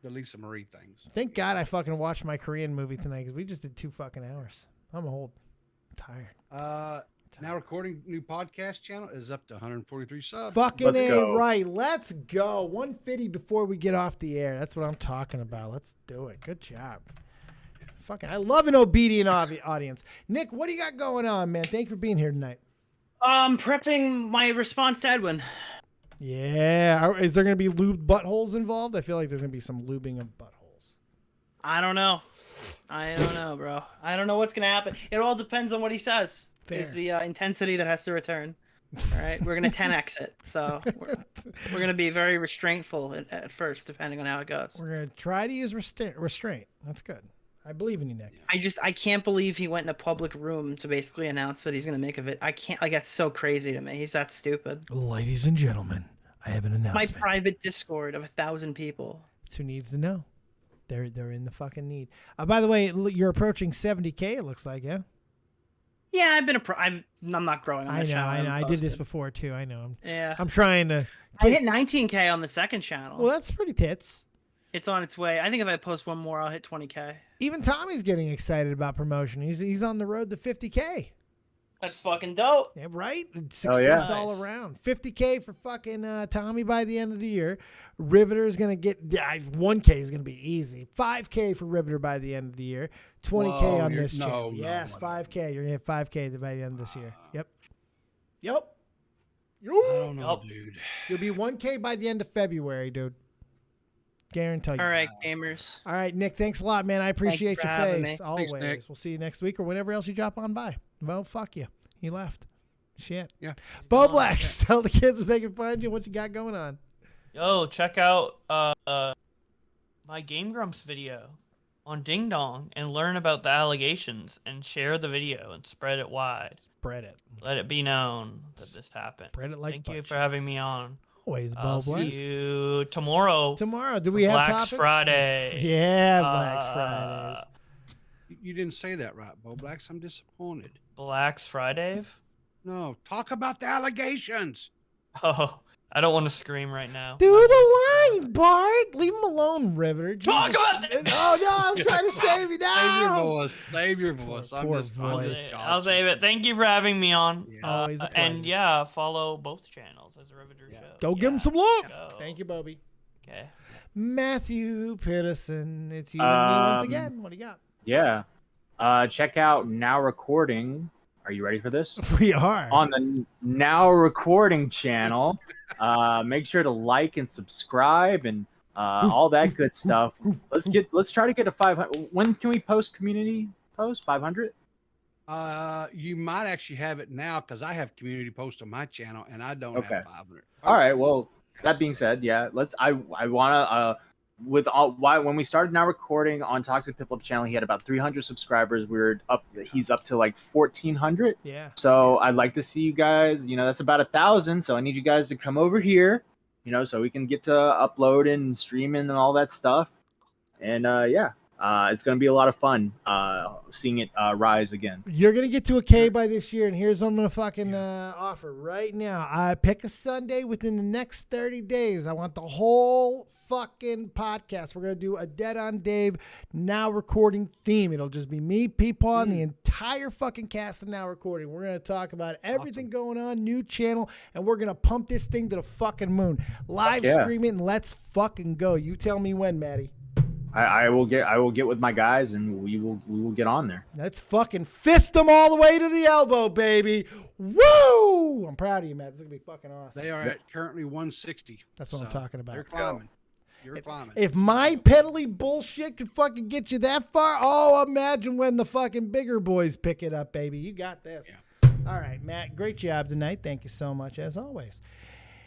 Lisa Marie things. Thank God I fucking watched my Korean movie tonight because we just did 2 fucking hours. I'm old. I'm tired. Now recording new podcast channel is up to 143 subs. Fucking A right. Let's go. 150 before we get off the air. That's what I'm talking about. Let's do it. Good job. Fucking, I love an obedient audience. Nick, what do you got going on, man? Thank you for being here tonight. Prepping my response to Edwin. Yeah. Is there going to be lubed buttholes involved? I feel like there's going to be some lubing of buttholes. I don't know. Bro. I don't know what's gonna happen. It all depends on what he says. Fair. Is the intensity that has to return. All right, we're gonna 10x it. So we're gonna be very restraintful at first, depending on how it goes. We're going to try to use restraint. That's good. I believe in you, Nick. I can't believe he went in a public room to basically announce that he's gonna make a vid. I can't. Like, that's so crazy to me. He's that stupid. Ladies and gentlemen, I have an My announcement. private Discord of 1,000 people. That's who needs to know. They're in the fucking need. By the way, you're approaching 70K. It looks like, yeah. Yeah, I've been I'm not growing on I that know. channel. I know. I haven't did this posted. before too. I know. Yeah. I'm trying to. I hit 19K on the second channel. Well, that's pretty tits. It's on its way. I think if I post one more, I'll hit 20K. Even Tommy's getting excited about promotion. He's on the road to 50K. That's fucking dope. Yeah, right? Success yeah. all around. 50K for fucking Tommy by the end of the year. Riveter is going to get 1K is going to be easy. 5K for Riveter by the end of the year. 20K Whoa, on you're- this no, channel. no, Yes, no. 5K. You're going to hit 5K by the end of this year. Yep. I don't know, dude. You'll be 1K by the end of February, dude. Guarantee you. All right, gamers. All right, Nick, thanks a lot, man. I appreciate for your having face. me. Always. Thanks, Nick. We'll see you next week or whenever else you drop on by. Well, fuck you. He left. Shit. Yeah. Bo Black, just tell the kids if they can find you what you got going on. Yo, check out my Game Grumps video on Ding Dong and learn about the allegations and share the video and spread it wide. Spread it. Let it be known that this happened. Spread it like Thank you butt for having me on. Always, Bo I'll Black. see you tomorrow. Tomorrow. Do we have Black topics? Friday. Yeah, Black Fridays. You didn't say that right, Bo Blacks. I'm disappointed. Black's Friday? No, talk about the allegations. Oh, I don't want to scream right now. Do the line, Bart. Leave him alone, Riveter. Talk Jesus. about that. Oh, no, I was trying to save you now. Save your voice. Save your voice. Poor voice. I'll save it. Thank you for having me on. Always a pleasure. And yeah, follow both channels as a Riveter show. Go give him some love. Go. Thank you, Bobby. Okay. Matthew Peterson, it's you and me once again. What do you got? Yeah. Check out Now Recording. Are you ready for this? We are. On the Now Recording channel. Make sure to like and subscribe and all that good stuff. Let's try to get to 500. When can we post community post? 500? You might actually have it now because I have community post on my channel and I don't have 500. All right. Well, that being said, yeah, I want to when we started Now Recording on Toxic Piplup channel, he had about 300 subscribers. He's up to like 1,400. Yeah. So I'd like to see you guys. That's about 1,000. So I need you guys to come over here. So we can get to upload and streaming and all that stuff. And it's gonna be a lot of fun seeing it rise again. You're gonna get to a K by this year, and here's what I'm gonna fucking offer right now. I pick a Sunday within the next 30 days. I want the whole fucking podcast. We're gonna do a Dead on Dave Now Recording theme. It'll just be me, PeePaw, and the entire fucking cast of Now Recording. We're gonna talk about everything going on, new channel, and we're gonna pump this thing to the fucking moon. Live stream it, and let's fucking go. You tell me when, Maddie. I will get with my guys and we will get on there. Let's fucking fist them all the way to the elbow, baby. Woo! I'm proud of you, Matt. This is gonna be fucking awesome. They are at currently 160. That's what I'm talking about. They're climbing. You're climbing. If my peddly bullshit could fucking get you that far, imagine when the fucking bigger boys pick it up, baby. You got this. Yeah. All right, Matt. Great job tonight. Thank you so much, as always.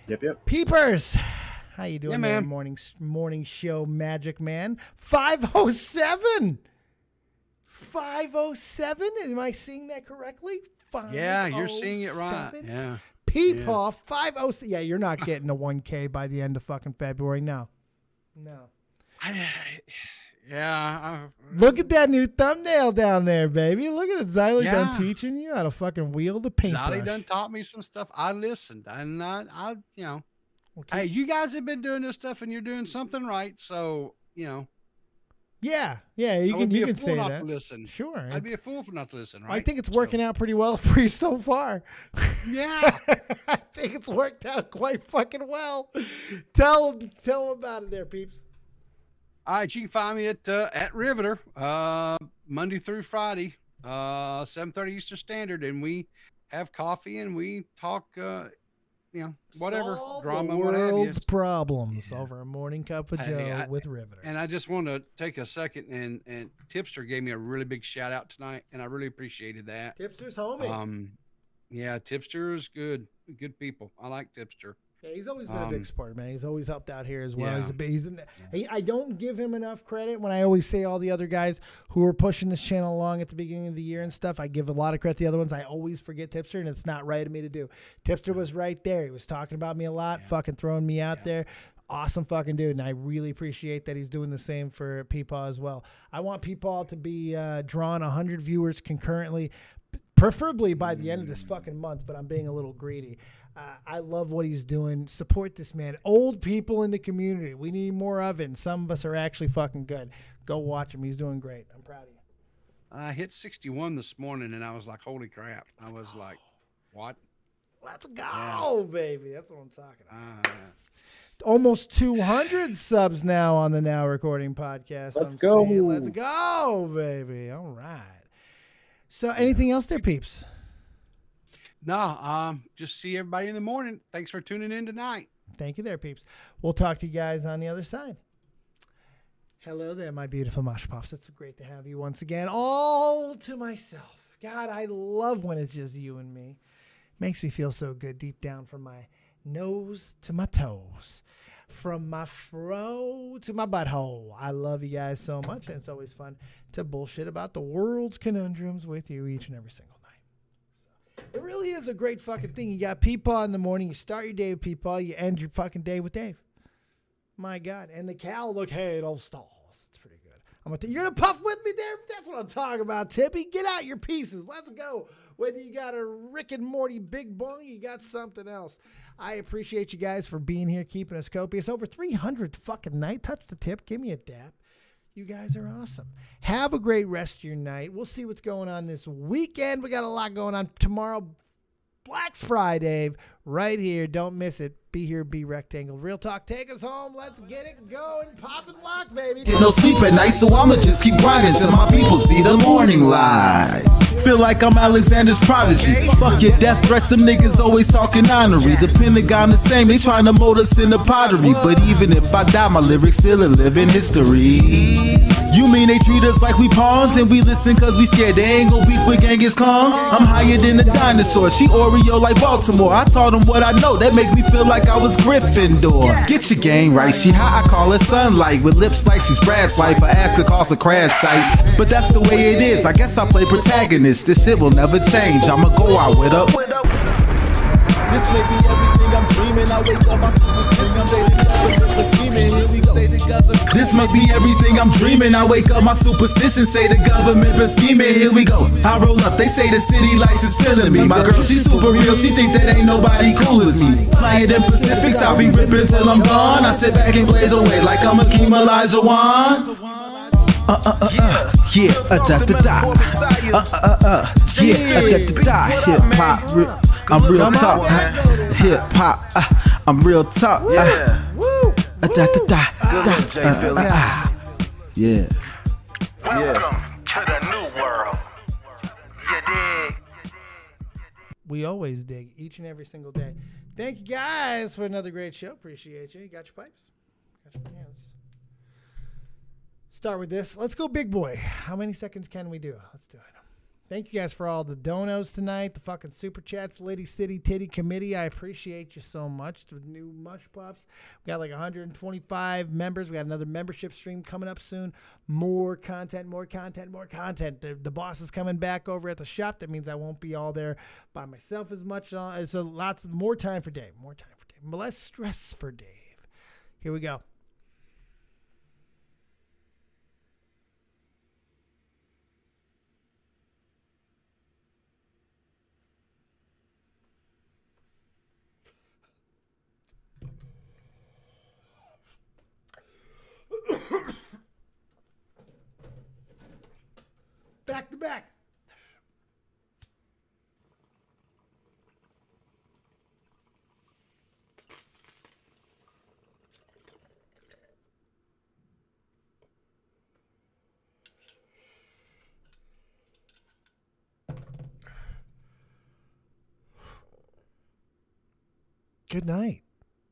Yep. Peepers. How you doing, man? Morning show magic man. 507. 507? Am I seeing that correctly? Yeah, you're seeing it right. Yeah. PeePaw 507. Yeah, you're not getting a 1K by the end of fucking February. No. Look at that new thumbnail down there, baby. Look at it. Xylee done teaching you how to fucking wield the paintbrush. Xylee done taught me some stuff. I listened. And I hey, you guys have been doing this stuff and you're doing something right. So, Yeah, you can say that. To listen. Sure. I'd be a fool for not to listen, right? I think it's working out pretty well for you so far. Yeah. I think it's worked out quite fucking well. Tell them about it there, peeps. All right, you can find me at Riveter Monday through Friday, 7:30 Eastern Standard, and we have coffee and we talk whatever Solve drama, the what have you. world's problems over a morning cup of Joe with Riveter. And I just want to take a second and Tipster gave me a really big shout out tonight, and I really appreciated that. Tipster's homie. Yeah, Tipster is good people. I like Tipster. Yeah, he's always been a big supporter, man. He's always helped out here as well. I don't give him enough credit when I always say all the other guys who are pushing this channel along at the beginning of the year and stuff. I give a lot of credit to the other ones. I always forget Tipster, and it's not right of me to do. Tipster was right there. He was talking about me a lot, fucking throwing me out there. Awesome fucking dude, and I really appreciate that he's doing the same for PeePaw as well. I want PeePaw to be drawn 100 viewers concurrently, preferably by the end of this fucking month, but I'm being a little greedy. I love what he's doing. Support this man. Old people in the community. We need more of it. And some of us are actually fucking good. Go watch him. He's doing great. I'm proud of you. I hit 61 this morning, and I was like, holy crap. I was like, what? Let's go, baby. That's what I'm talking about. Almost 200 subs now on the Now Recording podcast. Let's go. Let's go, baby. All right. So anything else there, peeps? No, just see everybody in the morning. Thanks for tuning in tonight. Thank you there, peeps. We'll talk to you guys on the other side. Hello there, my beautiful Mosh Puffs. It's great to have you once again, all to myself. God, I love when it's just you and me. Makes me feel so good deep down from my nose to my toes, from my fro to my butthole. I love you guys so much, and it's always fun to bullshit about the world's conundrums with you each and every single night. It really is a great fucking thing. You got PeePaw in the morning. You start your day with PeePaw. You end your fucking day with Dave. My God. And the cow, look, hey, it all stalls. It's pretty good. You're going to puff with me there? That's what I'm talking about, Tippy. Get out your pieces. Let's go. Whether you got a Rick and Morty big bong, you got something else. I appreciate you guys for being here, keeping us copious. Over 300 fucking night. Touch the tip. Give me a dap. You guys are awesome. Have a great rest of your night. We'll see what's going on this weekend. We got a lot going on tomorrow. Black's Friday right here. Don't miss it. Be here, be rectangle. Real Talk, take us home. Let's get it going. Pop and lock, baby. Get no sleep at night, so I'ma just keep grinding till my people see the morning light. Feel like I'm Alexander's prodigy. Fuck your death threats, them niggas always talking honorary. The Pentagon the same, they trying to mold us in the pottery. But even if I die, my lyrics still a living history. You mean they treat us like we pawns and we listen cause we scared they ain't gon' beef with Genghis Khan? I'm higher than a dinosaur, she Oreo like Baltimore. I taught them what I know, that make me feel like I was Gryffindor. Get your game right, she hot, I call her sunlight. With lips like she's Brad's life, I ask her cause a crash site. But that's the way it is, I guess I play protagonist. This shit will never change, I'ma go out with her. This may be everything I'm dreaming. I wake up, my superstition say the government scheming. Here we go. This must be everything I'm dreaming. I wake up, my superstition say the government been scheming. Here we go. I roll up, they say the city lights is feeling me. My girl, she super real. She think that ain't nobody cool as me. Flyer than Pacifics, I'll be ripping till I'm gone. I sit back and blaze away like I'm a Keem Elijah Wan. Yeah, da-da-da. Yeah, da-da-da. Hip-hop. I'm real talk, hip hop. I'm real talk. Yeah. Yeah. Welcome to the new world. You dig? We always dig each and every single day. Thank you guys for another great show. Appreciate you. You got your pipes? Got your bananas? Start with this. Let's go big boy. How many seconds can we do? Let's do it. Thank you guys for all the donos tonight, the fucking super chats, Liddy City Titty Committee. I appreciate you so much. The new Mush Puffs. We got like 125 members. We got another membership stream coming up soon. More content, more content, more content. The boss is coming back over at the shop. That means I won't be all there by myself as much. So lots more time for Dave. More time for Dave. Less stress for Dave. Here we go. Back to back. Good night.